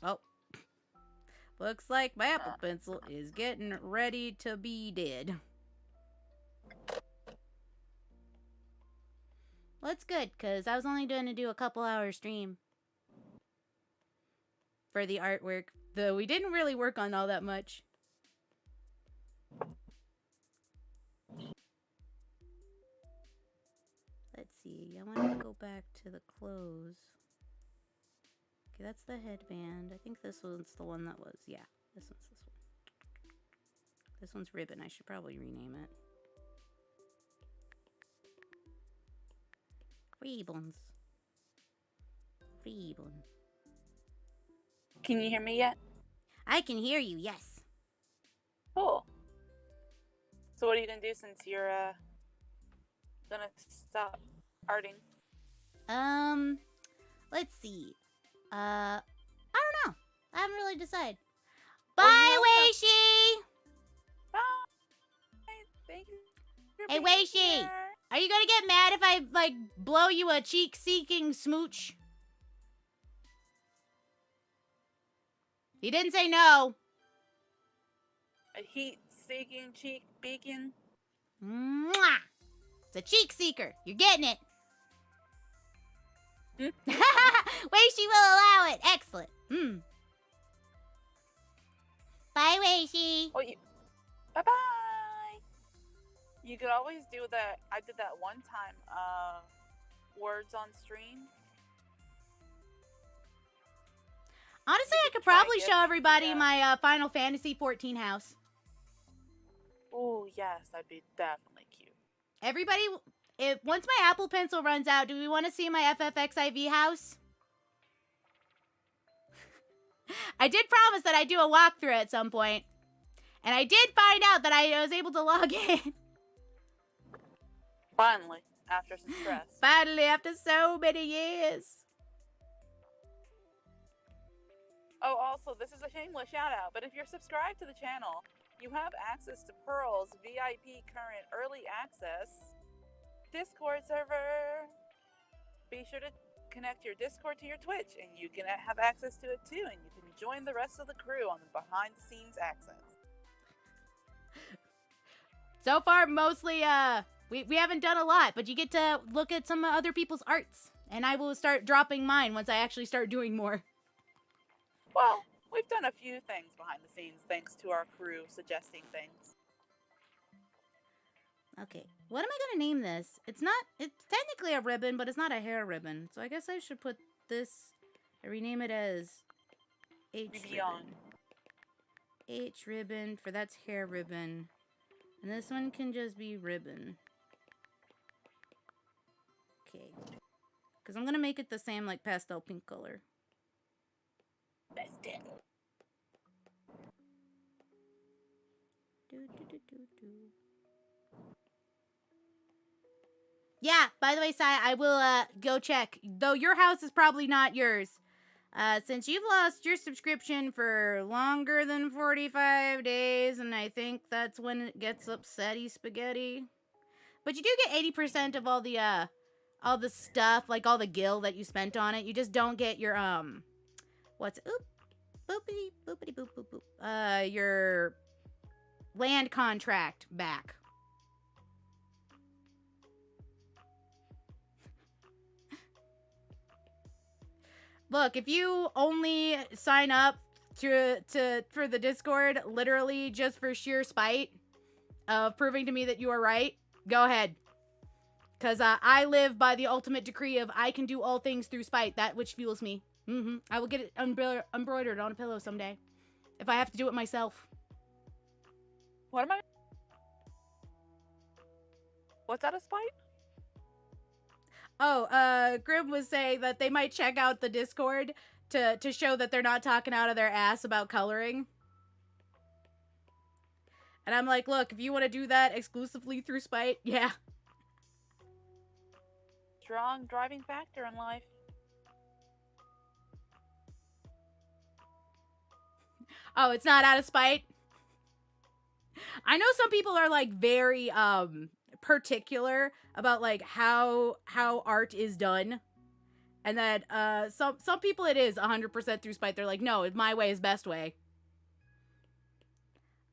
Oh. Looks like my Apple Pencil is getting ready to be dead. Well, that's good, because I was only going to do a couple hour stream for the artwork, though we didn't really work on all that much. Let's see, I want to go back to the clothes. Okay, that's the headband. I think this one's the one that was, yeah, this one's this one. This one's ribbon. I should probably rename it. Ribbons. Ribbon. Can you hear me yet? I can hear you, yes. Cool. So what are you gonna do since you're gonna stop arting? Let's see. I don't know. I haven't really decided. Bye, Well, you know Weishi! bye. Thank you for Hey, being Weishi! here. Are you gonna get mad if I, like, blow you a cheek-seeking smooch? He didn't say no. A heat-seeking, cheek-beaking. Mwah! It's a cheek seeker. You're getting it. Weishi will allow it. Excellent. Bye, Weishi. Oh, bye-bye. You could always do that. I did that one time. Words on stream. Honestly, I could try probably and show get everybody the, my Final Fantasy 14 house. Oh, yes. That'd be definitely cute. Everybody, once my Apple Pencil runs out, do we want to see my FFXIV house? I did promise that I'd do a walkthrough at some point. And I did find out that I was able to log in. Finally, after some stress. Finally, after so many years. Oh, also, this is a shameless shout out, but if you're subscribed to the channel, you have access to Pearl's VIP current early access Discord server. Be sure to connect your Discord to your Twitch, and you can have access to it too, and you can join the rest of the crew on the behind the scenes access. So far, mostly, we haven't done a lot, but you get to look at some other people's arts. And I will start dropping mine once I actually start doing more. Well, we've done a few things behind the scenes thanks to our crew suggesting things. Okay, what am I gonna name this? It's technically a ribbon, but it's not a hair ribbon. So I guess I should put this, and rename it as H ribbon. H ribbon, for that's hair ribbon. And this one can just be ribbon. Okay. Because I'm gonna make it the same, like, pastel pink color. Pastel. Yeah, by the way, Sai, I will go check. Though your house is probably not yours. Since you've lost your subscription for longer than 45 days, and I think that's when it gets upsetty spaghetti. But you do get 80% of all the stuff, like all the gil that you spent on it. You just don't get your, boopity, boopity, boop, boop, boop. Your land contract back. Look, if you only sign up for the Discord literally just for sheer spite of proving to me that you are right, go ahead. Because I live by the ultimate decree of I can do all things through spite, that which fuels me. I will get it embroidered on a pillow someday. If I have to do it myself. What am I? What's that a spite? Oh, Grim was saying that they might check out the Discord to show that they're not talking out of their ass about coloring. And I'm like, look, if you want to do that exclusively through spite, yeah. Strong driving factor in life. Oh, it's not out of spite? I know some people are, like, very, particular about, like, how art is done. And that, some people it is 100% through spite. They're like, no, my way is best way.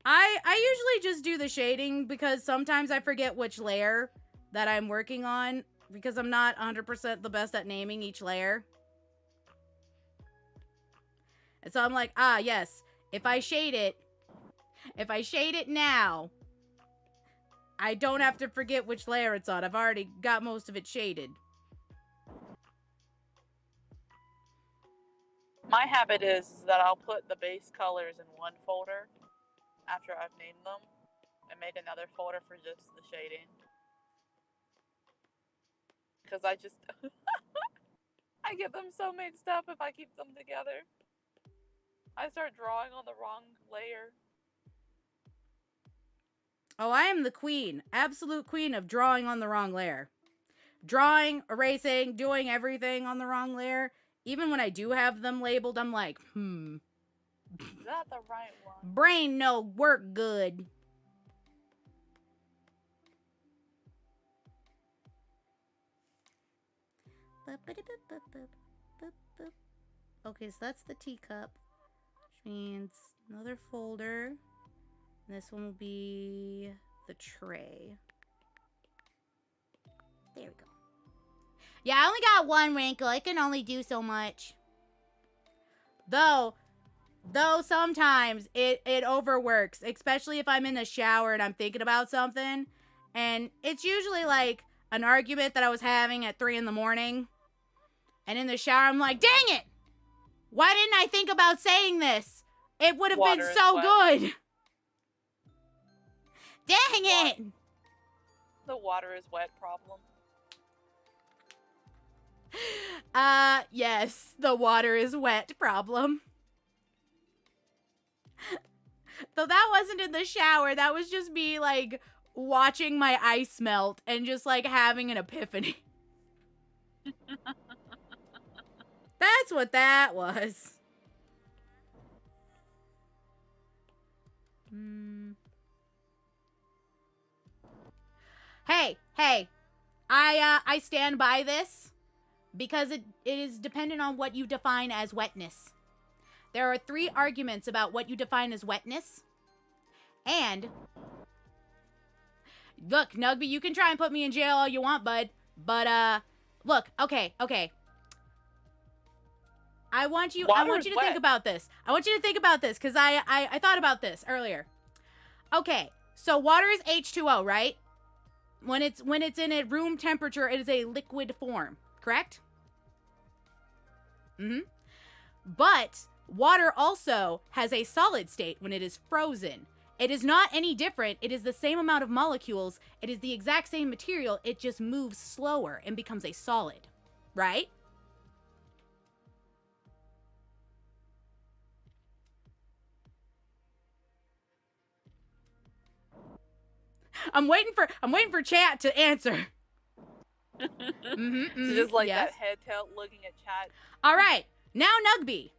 I usually just do the shading because sometimes I forget which layer that I'm working on because I'm not 100% the best at naming each layer. And so I'm like, yes, if I shade it now, I don't have to forget which layer it's on. I've already got most of it shaded. My habit is that I'll put the base colors in one folder after I've named them and make another folder for just the shading. Because I just... I get them so mixed up if I keep them together. I start drawing on the wrong layer. Oh, I am the queen. Absolute queen of drawing on the wrong layer. Drawing, erasing, doing everything on the wrong layer. Even when I do have them labeled, I'm like, Is that the right one? Brain no work good. Okay, so that's the teacup, which means another folder. And this one will be the tray. There we go. Yeah, I only got one wrinkle. I can only do so much. Though sometimes it overworks, especially if I'm in the shower and I'm thinking about something. And it's usually like an argument that I was having at 3 in the morning. And in the shower, I'm like, dang it! Why didn't I think about saying this? It would have been so good. Dang it! The water is wet problem. Yes, the water is wet problem. Though that wasn't in the shower, that was just me, like, watching my ice melt and just, like, having an epiphany. That's what that was. Hey, I stand by this because it is dependent on what you define as wetness. There are 3 arguments about what you define as wetness. And look, Nugby, you can try and put me in jail all you want, bud. But look, okay. I want you to think about this. I want you to think about this because I thought about this earlier. Okay, so water is H2O, right? When it's in a room temperature, it is a liquid form, correct? Mm-hmm. But water also has a solid state when it is frozen. It is not any different. It is the same amount of molecules. It is the exact same material. It just moves slower and becomes a solid, right? I'm waiting for chat to answer. So just like yes. that head tilt looking at chat. All right, now Nugby,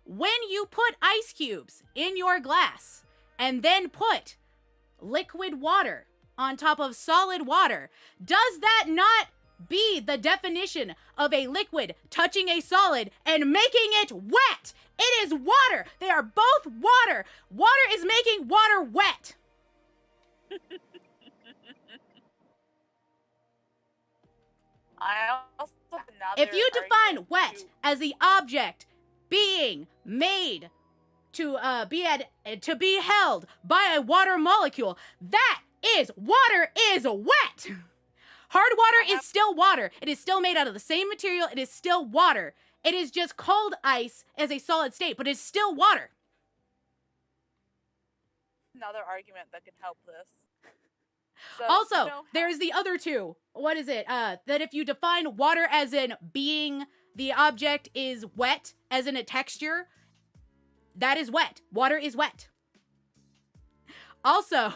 when you put ice cubes in your glass and then put liquid water on top of solid water, does that not be the definition of a liquid touching a solid and making it wet? It is water. They are both water. Water is making water wet. If you define wet as the object being made to be held by a water molecule, that is water is wet. Hard water is still water. It is still made out of the same material. It is still water. It is just called ice as a solid state, but it's still water. Another argument that can help this. So, also, there's the other 2. What is it? That if you define water as in being the object is wet, as in a texture, that is wet. Water is wet. Also,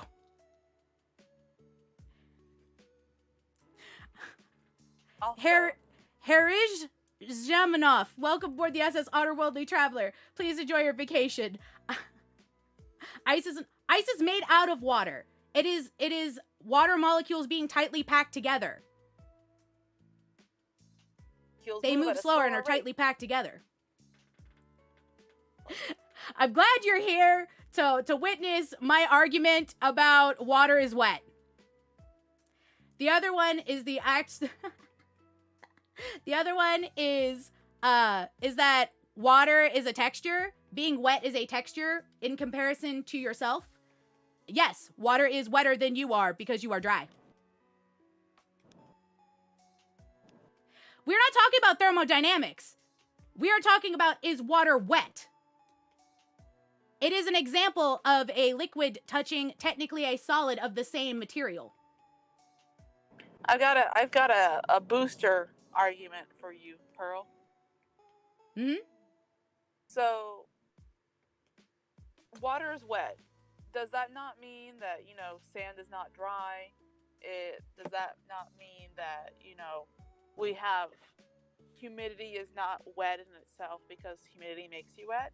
Harish Zhamanov, welcome aboard the SS Otterworldly Traveler. Please enjoy your vacation. Ice is made out of water. It is water molecules being tightly packed together. They move slower and are tightly packed together. I'm glad you're here to witness my argument about water is wet. The other one is the other one is that water is a texture. Being wet is a texture in comparison to yourself. Yes, water is wetter than you are because you are dry. We're not talking about thermodynamics. We are talking about, is water wet? It is an example of a liquid touching technically a solid of the same material. I've got a booster argument for you, Pearl. Mm-hmm. So, water is wet. Does that not mean that, sand is not dry? Does that not mean that, we have humidity is not wet in itself because humidity makes you wet?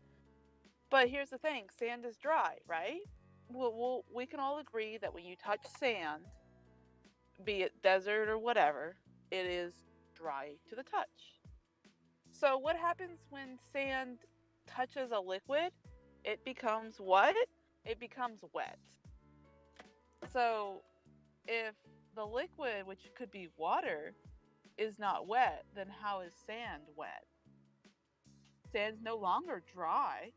But here's the thing, sand is dry, right? We can all agree that when you touch sand, be it desert or whatever, it is dry to the touch. So what happens when sand touches a liquid? It becomes what? It becomes wet. So if the liquid, which could be water, is not wet, then how is sand wet? Sand's no longer dry.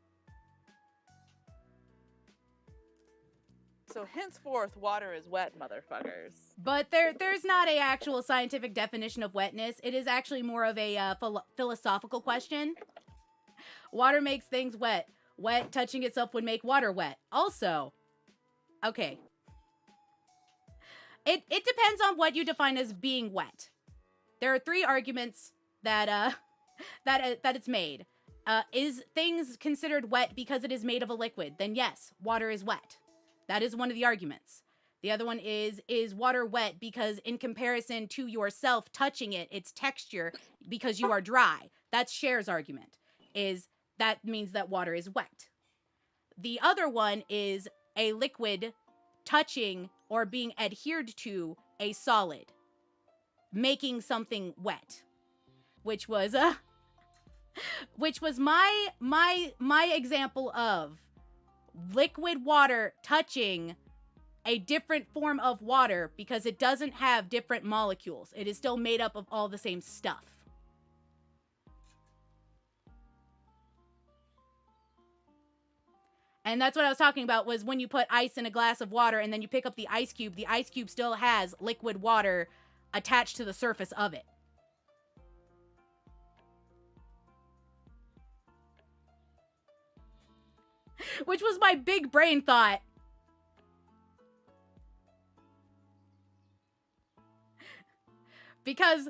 So henceforth, water is wet, motherfuckers. But there's not a actual scientific definition of wetness. It is actually more of a philosophical question. Water makes things wet. Wet touching itself would make water wet. Also, okay. It depends on what you define as being wet. There are 3 arguments that that it's made. Is things considered wet because it is made of a liquid? Then yes, water is wet. That is one of the arguments. The other one is water wet because in comparison to yourself touching it, its texture, because you are dry. That's Sher's argument, is that means that water is wet. The other one is a liquid touching or being adhered to a solid, making something wet, which was my example of liquid water touching a different form of water because it doesn't have different molecules. It is still made up of all the same stuff. And that's what I was talking about, was when you put ice in a glass of water and then you pick up the ice cube still has liquid water attached to the surface of it. Which was my big brain thought. Because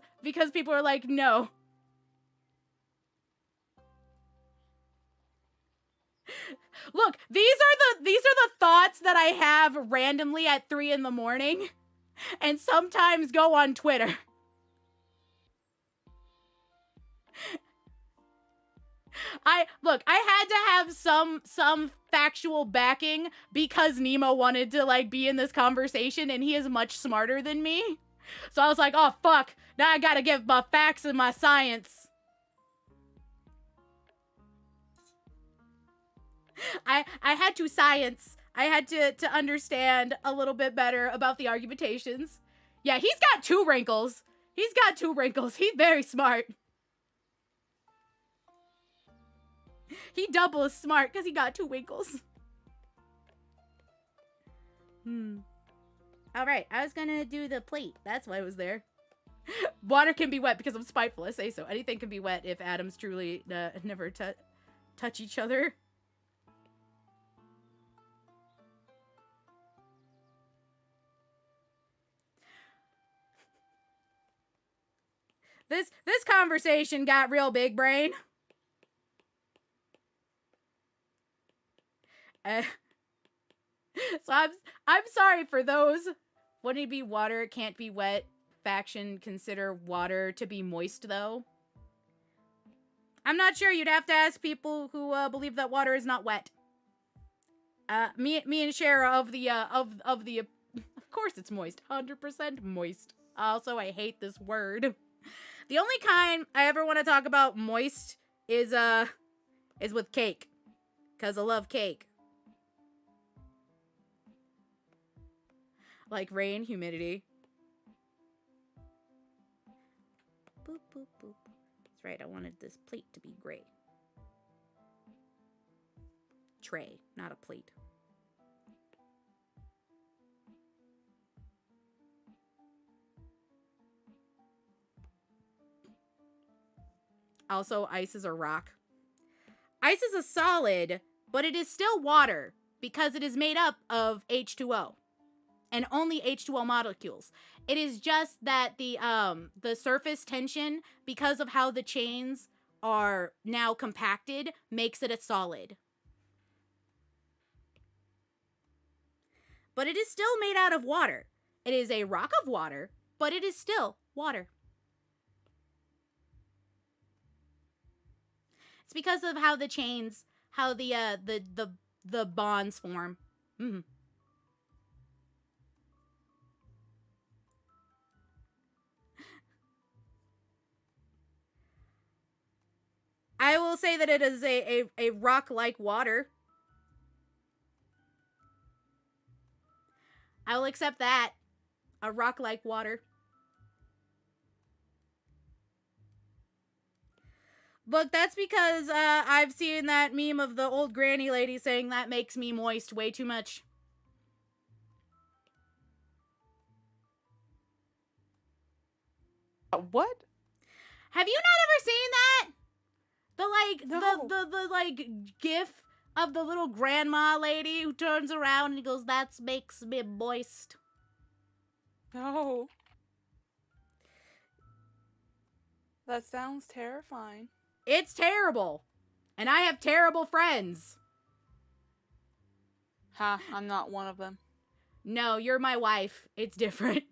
people are like, no. Look, these are the thoughts that I have randomly at 3 a.m. and sometimes go on Twitter. I had to have some factual backing because Nemo wanted to like be in this conversation and he is much smarter than me. So I was like, oh fuck, now I gotta give my facts and my science. I had to science. I had to understand a little bit better about the argumentations. Yeah, he's got 2 wrinkles. He's very smart. He double as smart because he got 2 wrinkles. Alright, I was gonna do the plate. That's why I was there. Water can be wet because I'm spiteful, I say so. Anything can be wet if atoms truly never touch each other. This conversation got real big brain. So I'm sorry for those. Wouldn't it be water can't be wet? Faction consider water to be moist though. I'm not sure. You'd have to ask people who believe that water is not wet. Me and Shara of the of course it's moist. 100% moist. Also, I hate this word. The only kind I ever want to talk about moist is with cake. 'Cause I love cake. Like rain, humidity. Boop, boop, boop. That's right, I wanted this plate to be gray. Tray, not a plate. Also, ice is a rock. Ice is a solid, but it is still water because it is made up of H2O and only H2O molecules. It is just that the surface tension, because of how the chains are now compacted, makes it a solid. But it is still made out of water. It is a rock of water, but it is still water. It's because of how the chains how the bonds form. Mm. I will say that it is a rock like water. I will accept that. A rock like water. Look, that's because I've seen that meme of the old granny lady saying that makes me moist way too much. What? Have you not ever seen that? No. The like gif of the little grandma lady who turns around and goes, "That makes me moist." No. That sounds terrifying. It's terrible. And I have terrible friends. Ha, I'm not one of them. No, you're my wife. It's different.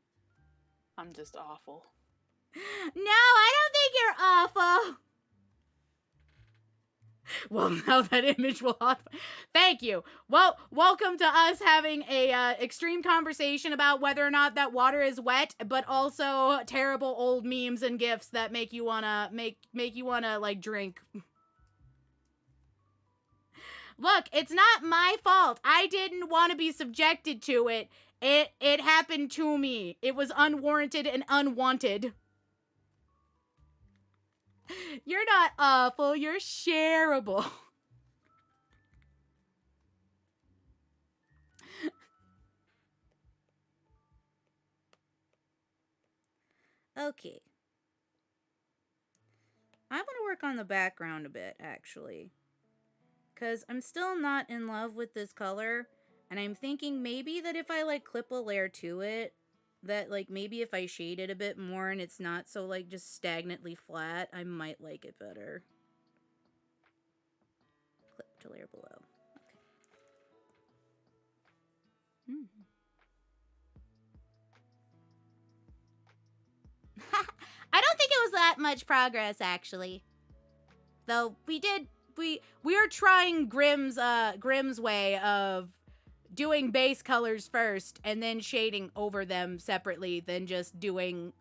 I'm just awful. No, I don't think you're awful. Well, now that image will... Thank you. Well, welcome to us having a extreme conversation about whether or not that water is wet, but also terrible old memes and gifs that make you wanna make you wanna like drink. Look, it's not my fault. I didn't want to be subjected to it. It happened to me. It was unwarranted and unwanted. You're not awful. You're shareable. Okay. I want to work on the background a bit, actually. Because I'm still not in love with this color. And I'm thinking maybe that if I, like, clip a layer to it, that, like, maybe if I shade it a bit more and it's not so, like, just stagnantly flat, I might like it better. Clip to layer below. Okay. I don't think it was that much progress, actually. Though we are trying Grimm's way of doing base colors first and then shading over them separately than just doing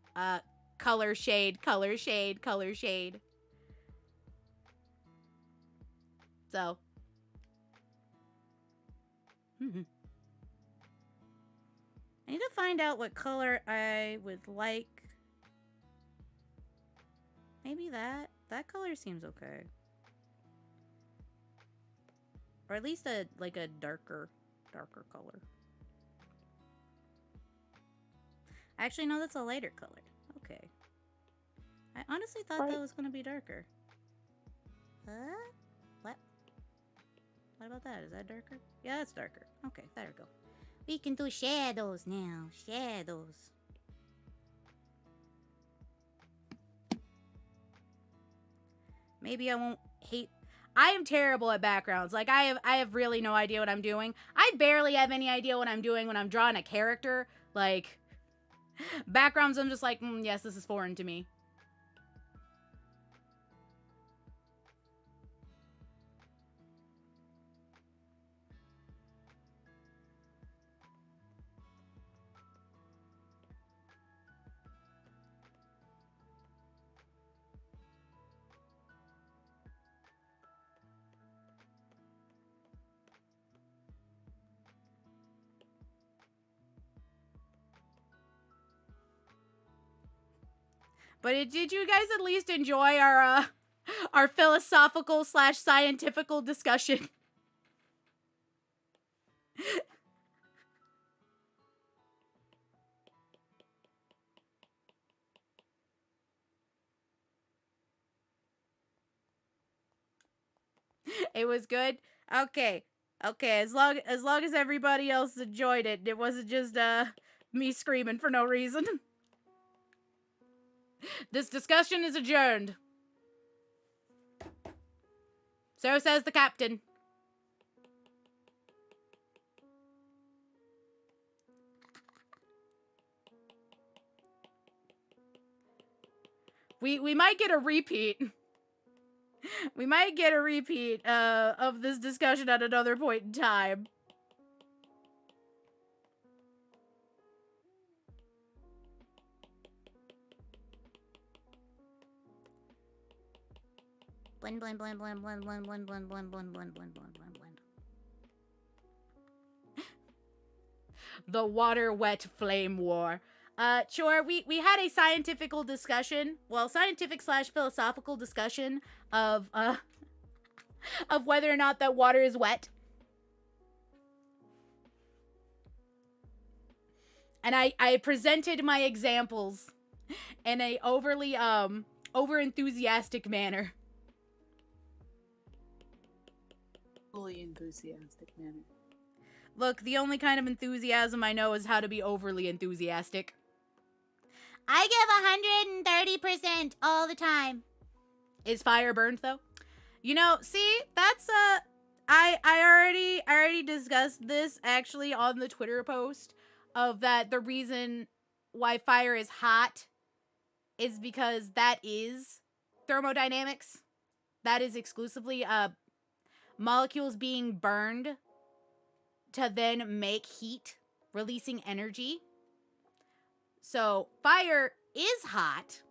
color shade, color shade, color shade. So I need to find out what color I would like. Maybe that color seems okay. Or at least a darker color. Actually, no, that's a lighter color. Okay. I honestly thought that was going to be darker. What? What about that? Is that darker? Yeah, that's darker. Okay, there we go. We can do shadows now. Shadows. Maybe I won't hate... I am terrible at backgrounds. Like, I have really no idea what I'm doing. I barely have any idea what I'm doing when I'm drawing a character. Like, backgrounds, I'm just like, yes, this is foreign to me. But did you guys at least enjoy our philosophical / scientifical discussion? It was good. Okay. As long as everybody else enjoyed it, it wasn't just me screaming for no reason. This discussion is adjourned. So says the captain. We might get a repeat. We might get a repeat of this discussion at another point in time. Blend, blend, blend, blend, blend, blend, blend, blend, blend, blend, blend, blend, blend, blend, blend. The water-wet flame war. Sure, we had a scientifical discussion, well, scientific/philosophical discussion of of whether or not that water is wet. And I presented my examples in a overly over-enthusiastic manner. Fully enthusiastic manner. Look, the only kind of enthusiasm I know is how to be overly enthusiastic. I give 130% all the time. Is fire burned though? You know, see, that's I already discussed this actually on the Twitter post of that the reason why fire is hot is because that is thermodynamics. That is exclusively molecules being burned to then make heat, releasing energy. So fire is hot,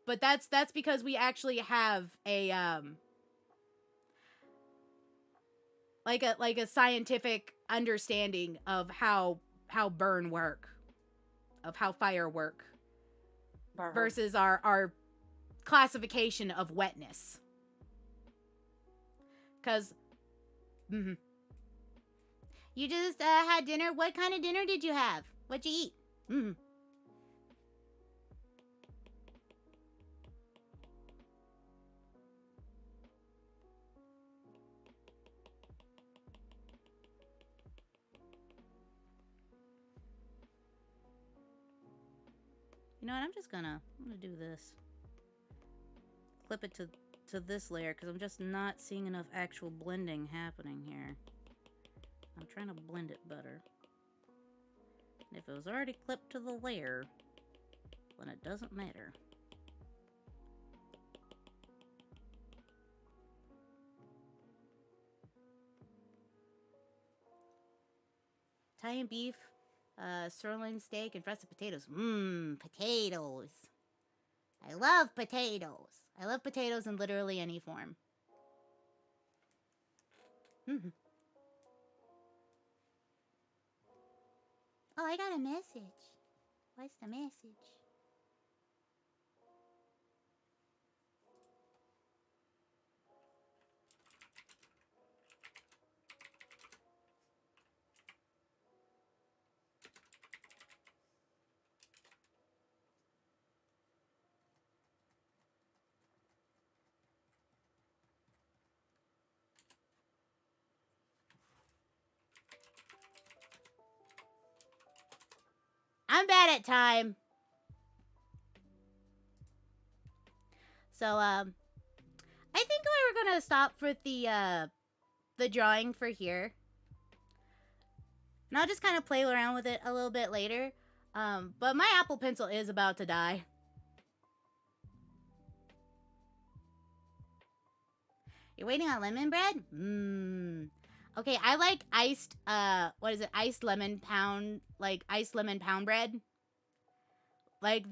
but that's because we actually have a like a scientific understanding of how burn work, of how fire work, versus our classification of wetness. Cause, You just had dinner. What kind of dinner did you have? What'd you eat? You know what? I'm gonna do this. Clip it to this layer because I'm just not seeing enough actual blending happening here. I'm trying to blend it better. And if it was already clipped to the layer, then it doesn't matter. Italian beef, sirloin steak, and frosted potatoes. Potatoes. I love potatoes. I love potatoes in literally any form. Oh, I got a message. What's the message? I'm bad at time. So, I think we were gonna stop with the drawing for here. And I'll just kind of play around with it a little bit later. But my Apple Pencil is about to die. You're waiting on lemon bread? Okay, I like iced, what is it? Iced lemon pound, like iced lemon pound bread. Like,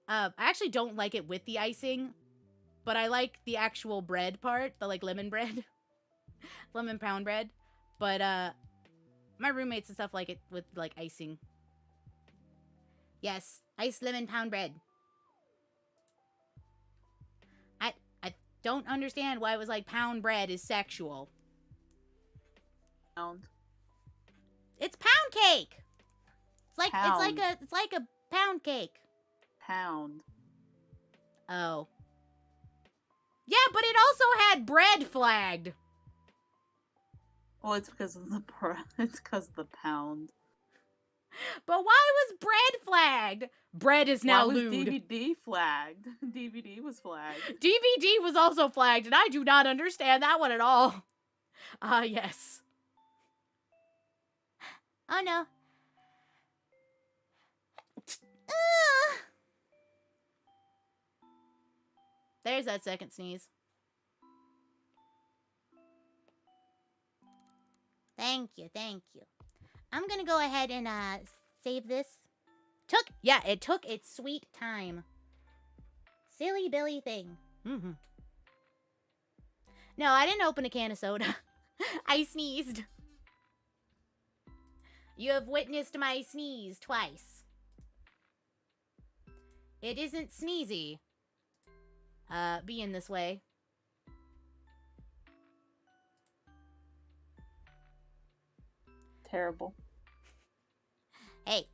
I actually don't like it with the icing, but I like the actual bread part, the like lemon bread, lemon pound bread. But, my roommates and stuff like it with like icing. Yes, iced lemon pound bread. I don't understand why it was like pound bread is sexual. Pound. It's pound cake. It's like Pound. it's like a pound cake. Pound. Oh. Yeah, but it also had bread flagged. Well, it's because of the it's because of the pound. But why was bread flagged? Bread is now why was lewd. DVD flagged? DVD was flagged. DVD was also flagged, and I do not understand that one at all. Yes. Oh no. There's that second sneeze. Thank you, thank you. I'm gonna go ahead and save this. It took its sweet time. Silly Billy thing. Mm-hmm. No, I didn't open a can of soda. I sneezed. You have witnessed my sneeze twice. It isn't sneezy. Being this way. Terrible. Hey,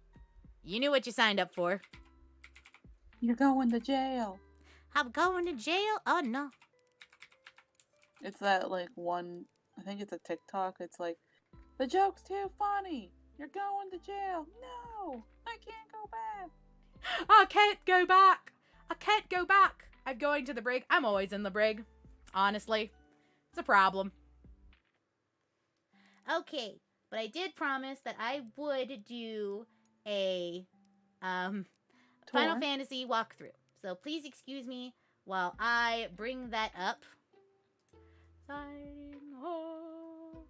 you knew what you signed up for. You're going to jail. I'm going to jail? Oh, no. It's that, like, one, I think it's a TikTok. It's like, the joke's too funny. You're going to jail. No, I can't go back. I can't go back. I can't go back. I'm going to the brig. I'm always in the brig. Honestly. It's a problem. Okay. But I did promise that I would do a Final Fantasy walkthrough. So please excuse me while I bring that up. Signing off.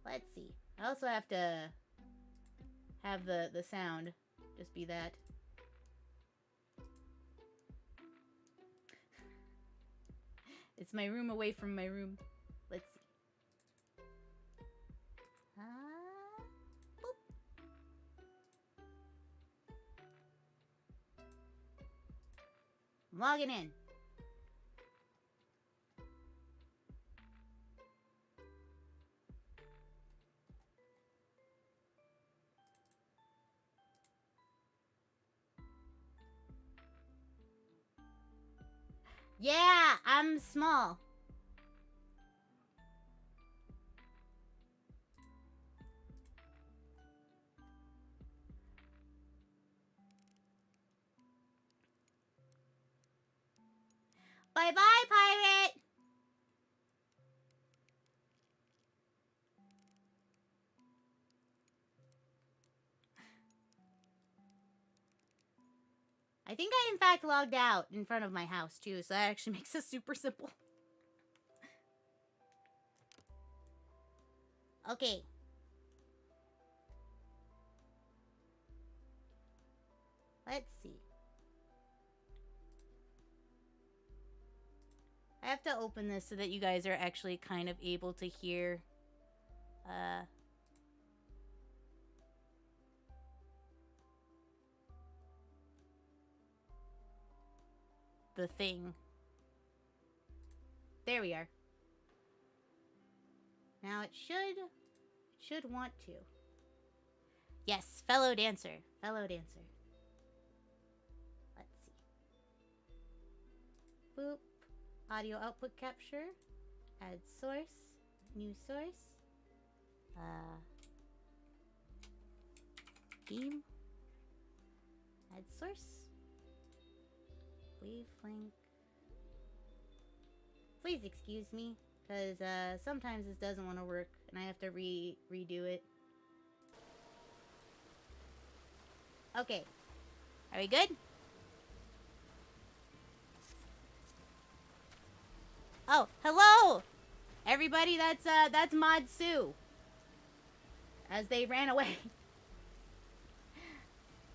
Let's see. I also have to have the sound just be that. It's my room away from my room. Let's see. Boop. I'm logging in. Yeah, I'm small. Bye-bye, pirate! I think I, in fact, logged out in front of my house, too, so that actually makes it super simple. Okay. Let's see. I have to open this so that you guys are actually kind of able to hear, the thing. There we are. Now it should want to. Yes, fellow dancer. Fellow dancer. Let's see. Boop. Audio output capture. Add source. New source. Game. Add source. Wavelength. Please excuse me, because sometimes this doesn't want to work, and I have to redo it. Okay. Are we good? Oh, hello! Everybody, that's Mod Sue. As they ran away.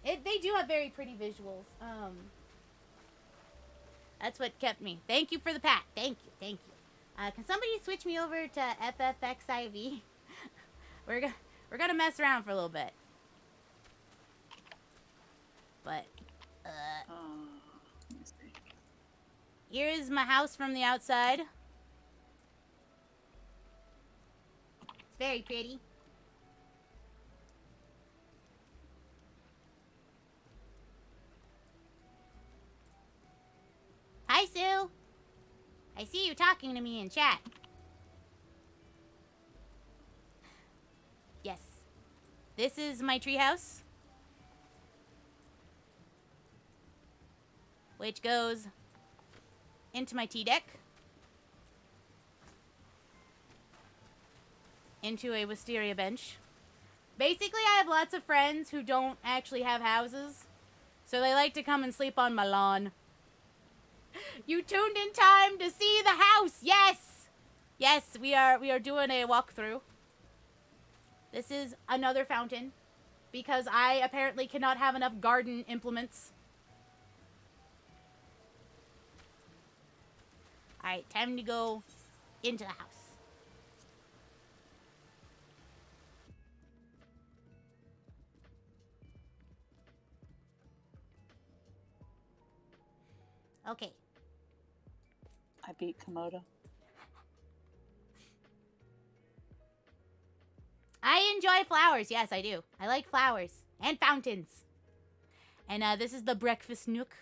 They do have very pretty visuals. That's what kept me. Thank you for the pat. Thank you, thank you. Can somebody switch me over to FFXIV? We're gonna mess around for a little bit. But, let me see. here is my house from the outside. It's very pretty. Hi, Sue. I see you talking to me in chat. Yes. This is my treehouse. Which goes into my tea deck. Into a wisteria bench. Basically, I have lots of friends who don't actually have houses. So they like to come and sleep on my lawn. You tuned in time to see the house. Yes. Yes, we are doing a walkthrough. This is another fountain because I apparently cannot have enough garden implements. All right, time to go into the house. Okay. I beat Komodo. I enjoy flowers. Yes, I do. I like flowers and fountains. And this is the breakfast nook.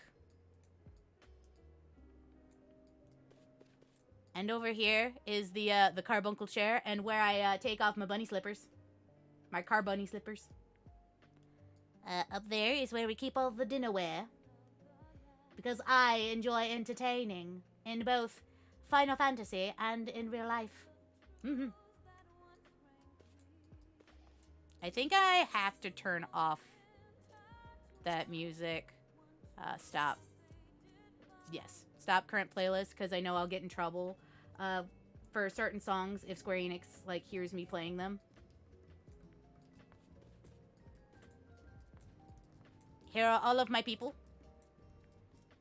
And over here is the carbuncle chair, and where I take off my bunny slippers, my car bunny slippers. Up there is where we keep all the dinnerware, because I enjoy entertaining in both Final Fantasy and in real life. I think I have to turn off that music. Stop. Yes, stop current playlist, because I know I'll get in trouble for certain songs if Square Enix like hears me playing them. Here are all of my people.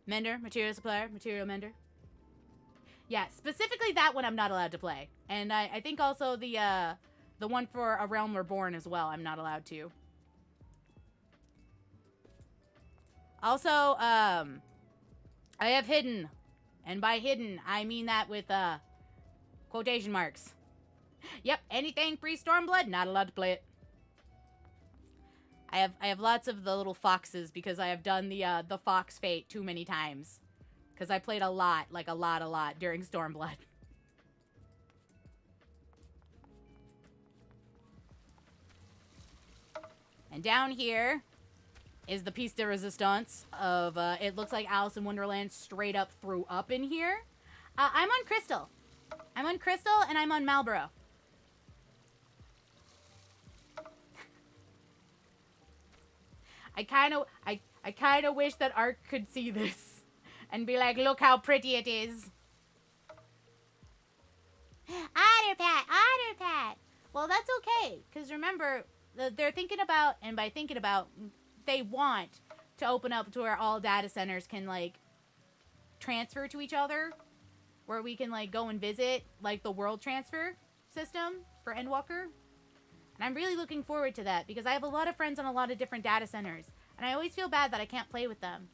Mender, material supplier, material mender. Yeah, specifically that one I'm not allowed to play. And I think also the one for A Realm Reborn as well, I'm not allowed to. Also, I have hidden. And by hidden, I mean that with quotation marks. Yep, anything pre-Stormblood, not allowed to play it. I have lots of the little foxes because I have done the fox fate too many times. Because I played a lot, like a lot during Stormblood. And down here is the piece de resistance of, it looks like Alice in Wonderland straight up threw up in here. I'm on Crystal. I'm on Crystal and I'm on Marlboro. I kind of wish that Art could see this and be like, look how pretty it is. Otterpat. Well, that's okay, because remember, they're thinking about, and by thinking about, they want to open up to where all data centers can, like, transfer to each other, where we can, like, go and visit, like, the world transfer system for Endwalker. And I'm really looking forward to that, because I have a lot of friends on a lot of different data centers, and I always feel bad that I can't play with them.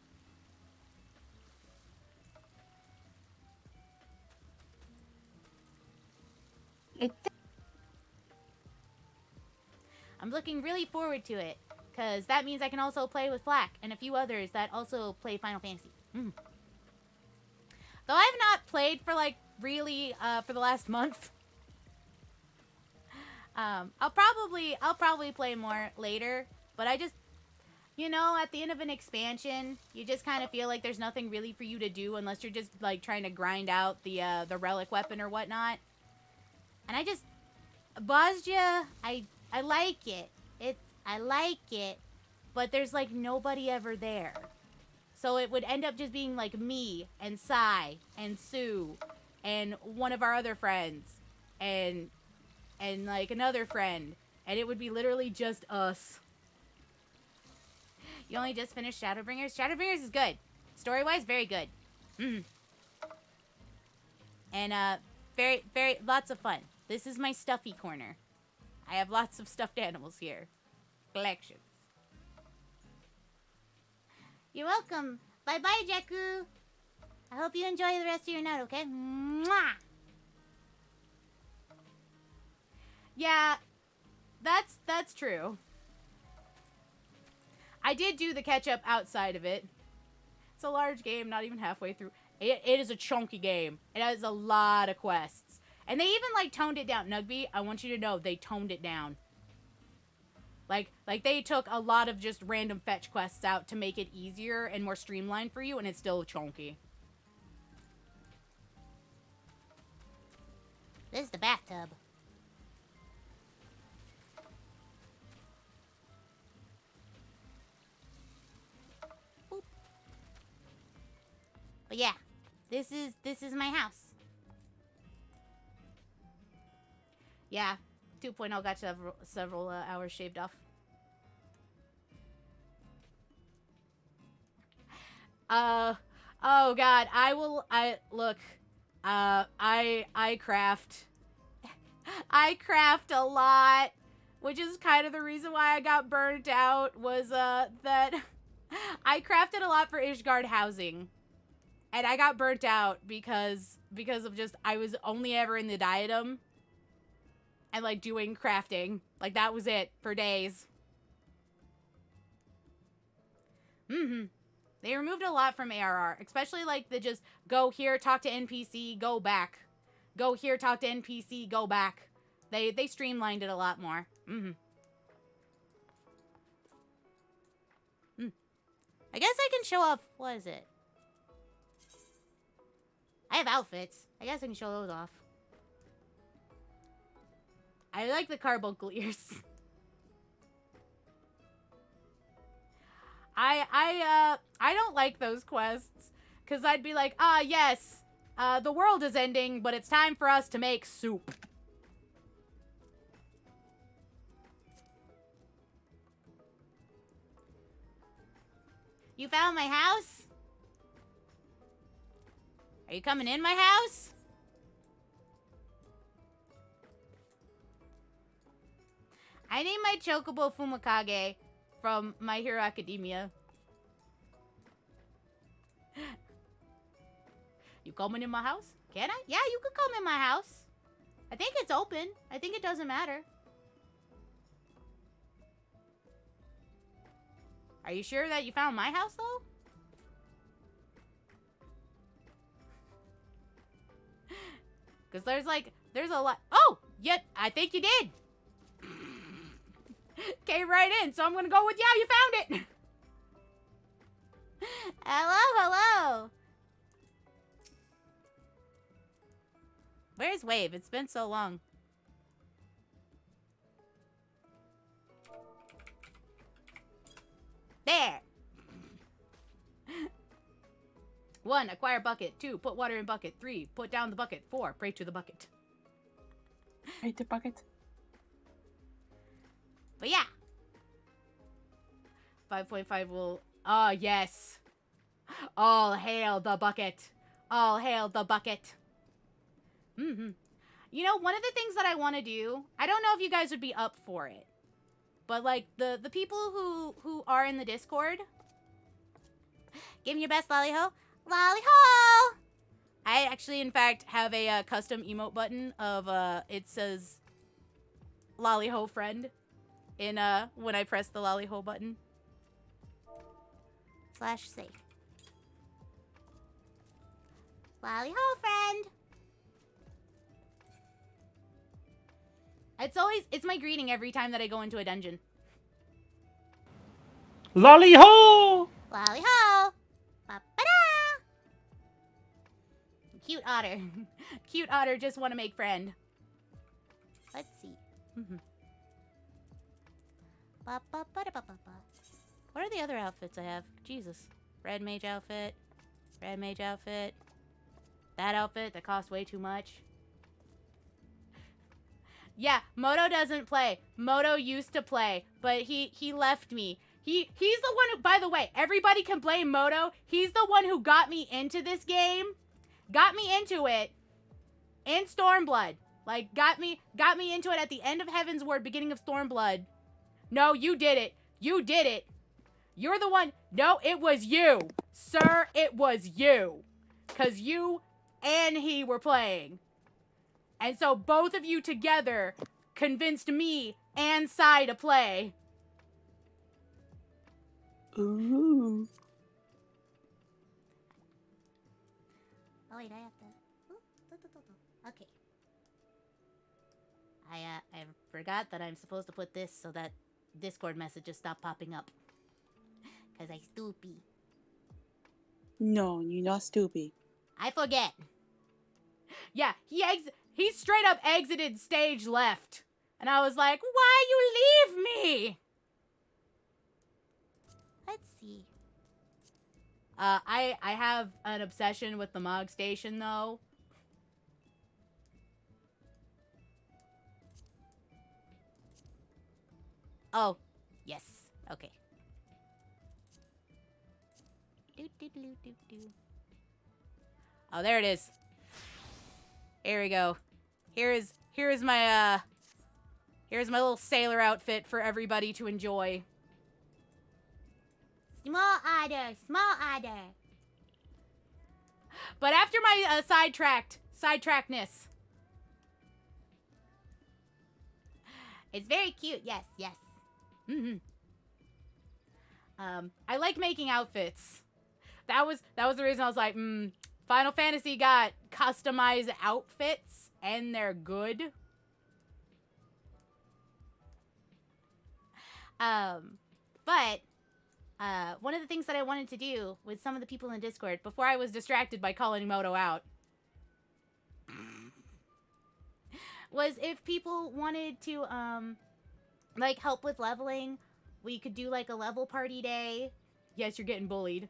I'm looking really forward to it, because that means I can also play with Flack and a few others that also play Final Fantasy. Though I have not played for, like, really, for the last month. I'll probably play more later, but I just, you know, at the end of an expansion, you just kind of feel like there's nothing really for you to do unless you're just, like, trying to grind out the relic weapon or whatnot. And I just, Bosja, I like it. I like it, but there's, like, nobody ever there. So it would end up just being, like, me and Sai and Sue and one of our other friends and like, another friend. And it would be literally just us. You only just finished Shadowbringers? Shadowbringers is good. Story-wise, very good. And, very, lots of fun. This is my stuffy corner. I have lots of stuffed animals here. Collections. You're welcome. Bye-bye, Jakku. I hope you enjoy the rest of your night, okay? Mwah! Yeah, that's true. I did do the catch-up outside of it. It's a large game, not even halfway through. It is a chunky game. It has a lot of quests. And they even, like, toned it down. Nugby, I want you to know, they toned it down. Like they took a lot of just random fetch quests out to make it easier and more streamlined for you, and it's still chunky. This is the bathtub. Boop. But yeah, This is my house. Yeah, 2.0 got several hours shaved off. Oh god, look, I craft. I craft a lot, which is kind of the reason why I got burnt out, was, that I crafted a lot for Ishgard housing. And I got burnt out because of just, I was only ever in the diadem and, like, doing crafting. Like, that was it for days. They removed a lot from ARR, especially, like, the just, go here, talk to NPC, go back. Go here, talk to NPC, go back. They streamlined it a lot more. I guess I can show off, what is it? I have outfits. I guess I can show those off. I like the carbuncles. I don't like those quests, because I'd be like, yes, the world is ending, but it's time for us to make soup. You found my house? Are you coming in my house? I named my Chocobo Fumikage from My Hero Academia. You coming in my house? Can I? Yeah, you could come in my house. I think it's open. I think it doesn't matter. Are you sure that you found my house, though? Because there's a lot. Oh, yeah, I think you did. Came right in, so I'm going to go with, yeah, you found it. Hello. Where's Wave? It's been so long. There. 1, acquire bucket. 2, put water in bucket. 3, put down the bucket. 4, pray to the bucket. Pray to bucket. But yeah. 5.5 will... yes. All hail the bucket. All hail the bucket. You know, one of the things that I want to do, I don't know if you guys would be up for it, but, like, the people who are in the Discord, give me your best, Lollyho. Lollyho! I actually, in fact, have a custom emote button of, it says Lollyho friend in, when I press the Lollyho button. /save. Lollyho friend! It's my greeting every time that I go into a dungeon. Lolly-ho! Lolly-ho! Ba-ba-da! Cute otter. Cute otter just want to make friend. Let's see. Ba-ba-ba-da-ba-ba-ba. What are the other outfits I have? Jesus. Red mage outfit. Red mage outfit. That outfit that costs way too much. Yeah, Moto doesn't play. Moto used to play, but he left me. He's the one who, by the way, everybody can blame Moto. He's the one who got me into this game. Got me into it in Stormblood. Like, got me into it at the end of Heaven's Word, beginning of Stormblood. No, you did it. You did it. You're the one. No, it was you. Sir, it was you. Because you and he were playing. And so both of you together convinced me and Sai to play. Ooh. Oh wait, I have to. Okay. I forgot that I'm supposed to put this so that Discord messages stop popping up. Cause I stupid. No, you're not stupid. I forget. Yeah, he straight up exited stage left. And I was like, why you leave me? Let's see. I have an obsession with the Mog Station, though. Oh, yes. Okay. Oh, there it is. Here we go. Here's my little sailor outfit for everybody to enjoy. Small order. But after my sidetrackedness. It's very cute. Yes. Mm-hmm. I like making outfits. That was the reason I was like, Final Fantasy got customized outfits, and they're good. But one of the things that I wanted to do with some of the people in Discord before I was distracted by calling Moto out was if people wanted to like help with leveling, we could do like a level party day. Yes, you're getting bullied.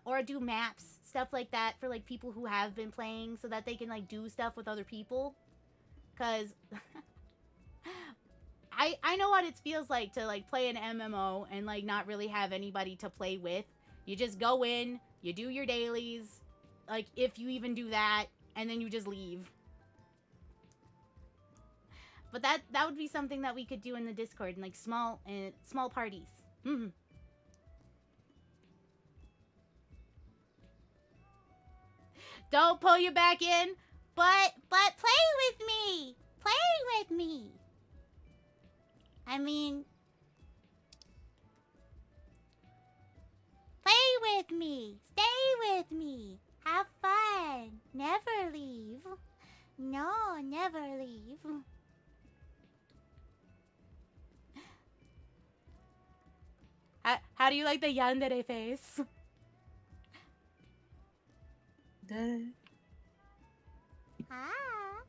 Or do maps, stuff like that for like people who have been playing so that they can like do stuff with other people. Cause I know what it feels like to like play an MMO and like not really have anybody to play with. You just go in, you do your dailies, like if you even do that, and then you just leave. But that would be something that we could do in the Discord in like small parties. Mm-hmm. Don't pull you back in, but play with me. Play with me. I mean, play with me. Stay with me. Have fun. Never leave. No, never leave. How do you like the yandere face? Ah.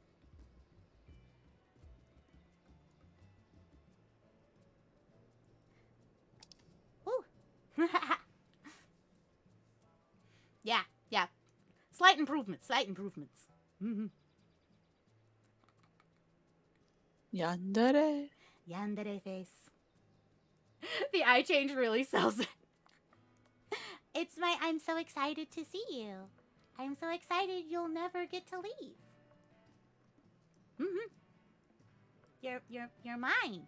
Ooh. Yeah. Slight improvements. Mm-hmm. Yandere face. The eye change really sells it. I'm so excited to see you. I'm so excited you'll never get to leave. Mm-hmm. You're mine.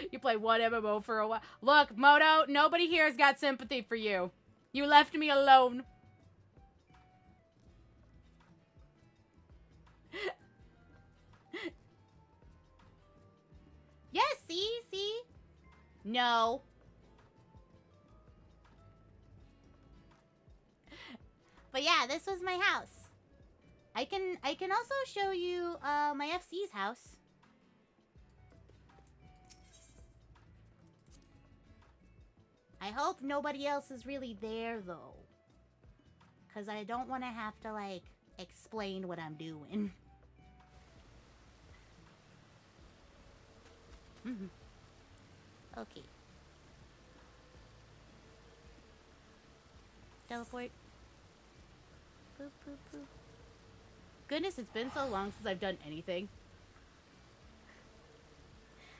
You play one MMO for a while. Look, Moto, nobody here has got sympathy for you. You left me alone. Yes, see? No. But yeah, this was my house. I can also show you my FC's house. I hope nobody else is really there though. Cause I don't want to have to like explain what I'm doing. Okay. Teleport. Boop, boop, boop. Goodness, it's been so long since I've done anything.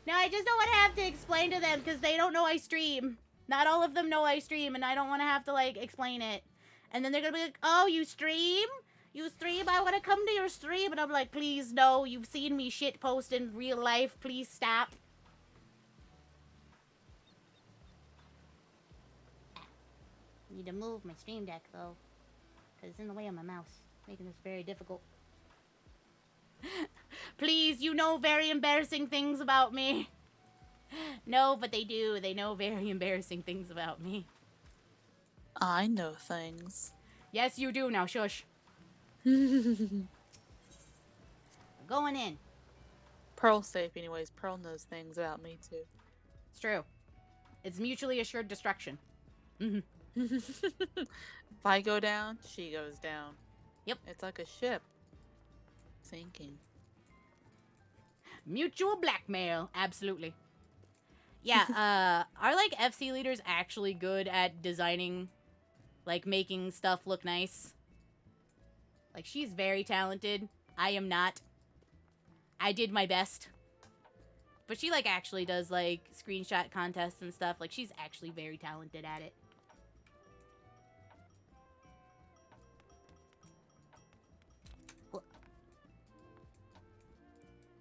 Now, I just don't want to have to explain to them because they don't know I stream. Not all of them know I stream, and I don't want to have to, like, explain it. And then they're going to be like, oh, you stream? You stream? I want to come to your stream. And I'm like, please, no. You've seen me shitpost in real life. Please stop. I need to move my stream deck, though. Because it's in the way of my mouse. Making this very difficult. Please, you know very embarrassing things about me. No, but they do. They know very embarrassing things about me. I know things. Yes, you do. Now, shush. Going in. Pearl's safe anyways. Pearl knows things about me, too. It's true. It's mutually assured destruction. If I go down, she goes down. Yep. It's like a ship. Sinking. Mutual blackmail. Absolutely. Yeah, are like FC leaders actually good at designing, like making stuff look nice? Like, she's very talented. I am not. I did my best. But she, like, actually does, like, screenshot contests and stuff. Like, she's actually very talented at it.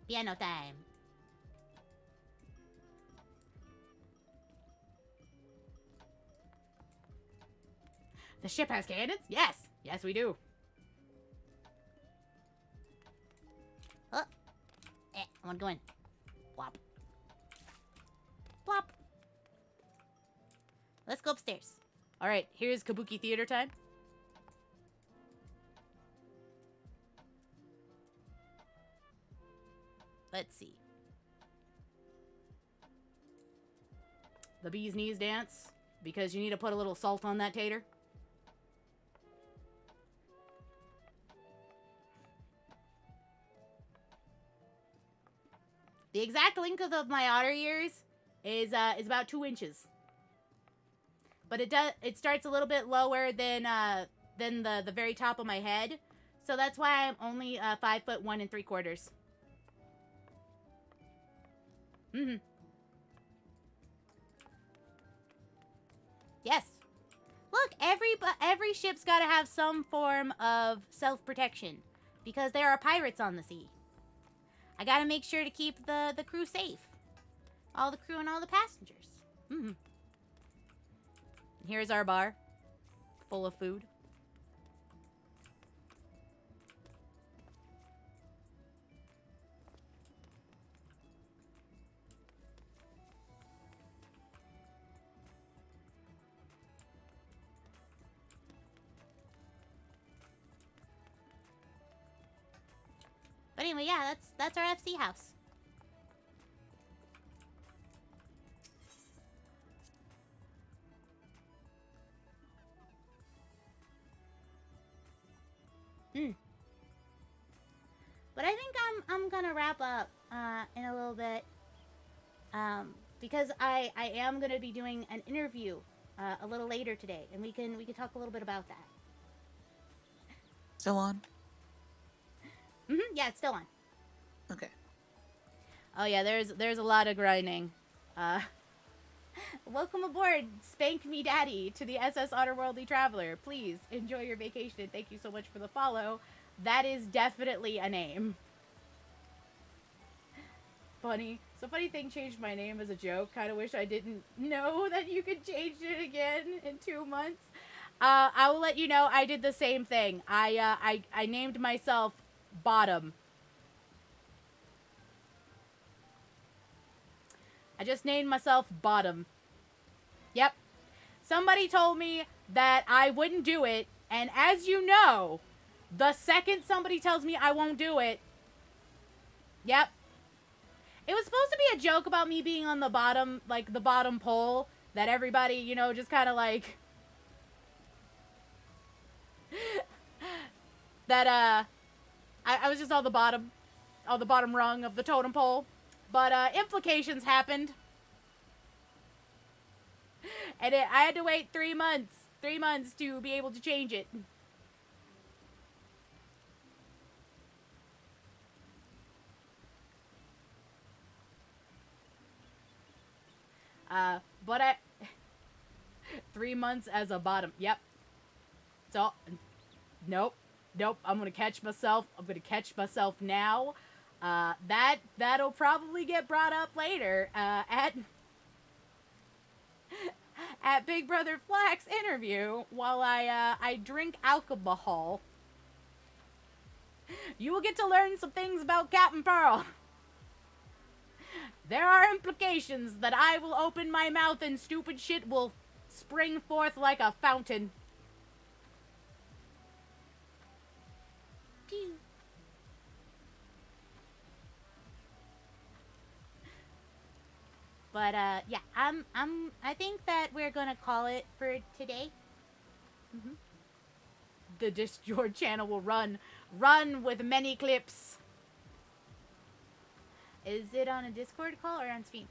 Piano time. The ship has cannons? Yes. Yes, we do. Oh. I want to go in. Plop. Plop. Let's go upstairs. All right, here's Kabuki Theater time. Let's see. The bee's knees dance, because you need to put a little salt on that tater. The exact length of my otter ears is about 2 inches. But it starts a little bit lower than the very top of my head. So that's why I'm only 5'1" 3/4. Mm-hmm. Yes. Look, every ship's got to have some form of self-protection because there are pirates on the sea. I got to make sure to keep the crew safe. All the crew and all the passengers. Mm-hmm. Here's our bar, full of food. But anyway, yeah, that's our FC house. But I think I'm gonna wrap up in a little bit because I am gonna be doing an interview a little later today, and we can talk a little bit about that. Still on? Yeah, it's still on. Okay. Oh yeah, there's a lot of grinding. Welcome aboard, Spank Me Daddy, to the SS Otterworldly Traveler. Please enjoy your vacation, and thank you so much for the follow. That is definitely a name. Funny. So Funny Thing changed my name as a joke. Kind of wish I didn't know that you could change it again in 2 months. I will let you know I did the same thing. I named myself Bottom. I just named myself Bottom. Yep. Somebody told me that I wouldn't do it, and as you know, the second somebody tells me I won't do it, yep. It was supposed to be a joke about me being on the bottom, like the bottom pole, that everybody, you know, just kind of like, that, I was just on the bottom rung of the totem pole. But, implications happened. And I had to wait 3 months. 3 months to be able to change it. But 3 months as a bottom. Yep. So, nope. I'm gonna catch myself. I'm gonna catch myself now. That'll probably get brought up later, at Big Brother Flack's interview while I drink alcohol. You will get to learn some things about Captain Pearl. There are implications that I will open my mouth and stupid shit will spring forth like a fountain. Pew. But yeah, I think that we're gonna call it for today. The Discord channel will run with many clips. Is it on a Discord call or on stream?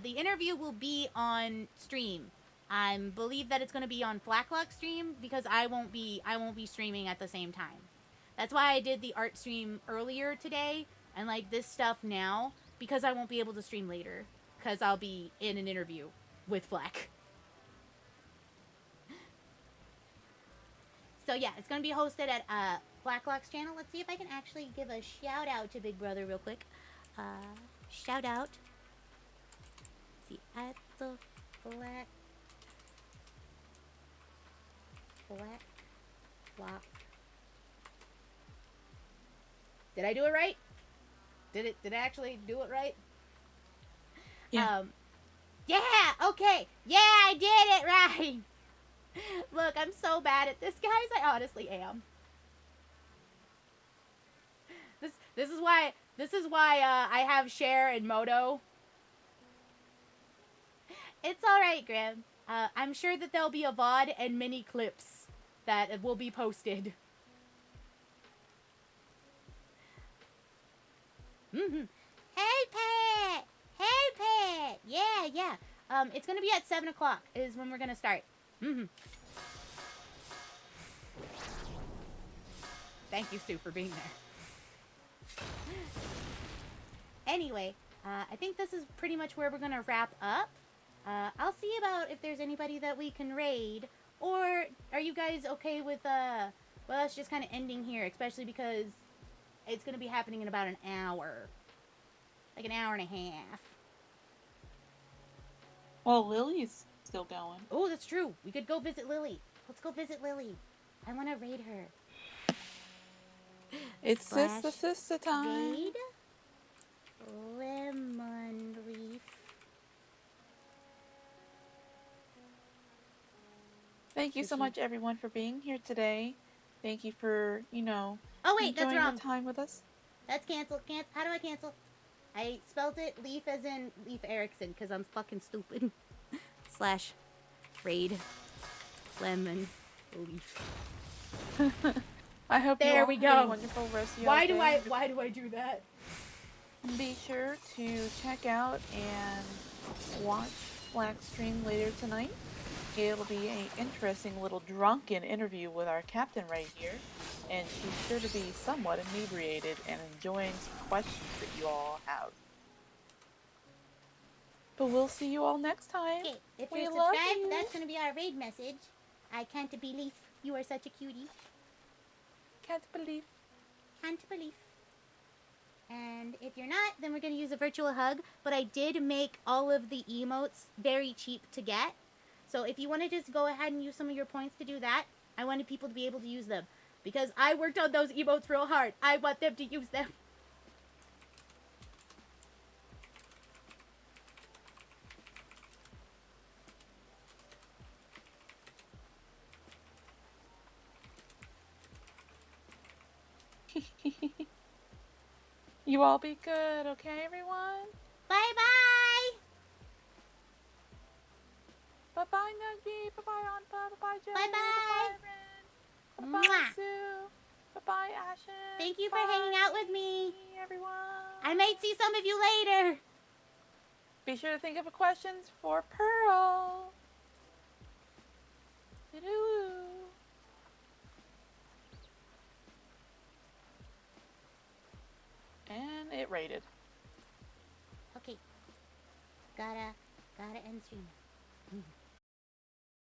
The interview will be on stream. I believe that it's going to be on Blacklock stream because I won't be streaming at the same time. That's why I did the art stream earlier today and like this stuff now because I won't be able to stream later because I'll be in an interview with Flack. So yeah, it's going to be hosted at Blacklock's channel. Let's see if I can actually give a shout out to Big Brother real quick. Shout out. Let's see, at the Blacklock. Did I do it right? Did I actually do it right? Yeah. Yeah, okay. Yeah, I did it right. Look, I'm so bad at this, guys. I honestly am. This is why I have Cher and Moto. It's all right, Graham. I'm sure that there'll be a VOD and mini clips that will be posted. Mm-hmm. Hey, Pat! Hey, Pat! Yeah. It's gonna be at 7 o'clock is when we're gonna start. Mm-hmm. Thank you, Sue, for being there. Anyway, I think this is pretty much where we're gonna wrap up. I'll see about if there's anybody that we can raid, or are you guys okay with well, us just kind of ending here, especially because it's gonna be happening in about an hour, like an hour and a half. Well, Lily's still going. Oh, that's true. We could go visit Lily. Let's go visit Lily. I want to raid her. It's sister time. Raid lemon leaf. Thank you so much, everyone, for being here today. Thank you for, Oh wait, that's enjoying wrong. the time with us. That's cancel. How do I cancel? I spelled it Leaf as in Leaf Erickson because I'm fucking stupid. / raid lemon leaf. I hope there you all we have go. a wonderful rest of your Why day. do I do that? Be sure to check out and watch Black stream later tonight. It'll be an interesting little drunken interview with our captain right here, and she's sure to be somewhat inebriated and enjoying some questions that you all have. But we'll see you all next time. Okay, if We you're love subscribed, you. that's gonna be our raid message. I can't believe you are such a cutie. Can't believe. Can't believe. And if you're not, then we're gonna use a virtual hug. But I did make all of the emotes very cheap to get. So if you want to just go ahead and use some of your points to do that, I wanted people to be able to use them. Because I worked on those emotes real hard. I want them to use them. You all be good, okay, everyone? Bye-bye! Bye-bye, Nuggy. Bye-bye, Anpa. Bye-bye, Joe. Bye-bye. Ren. Bye-bye, Mwah. Sue. Bye-bye, Ashen. Thank you for hanging out with me. Everyone. I might see some of you later. Be sure to think of questions for Pearl. Doo-doo. And it rated. Okay. Gotta end stream.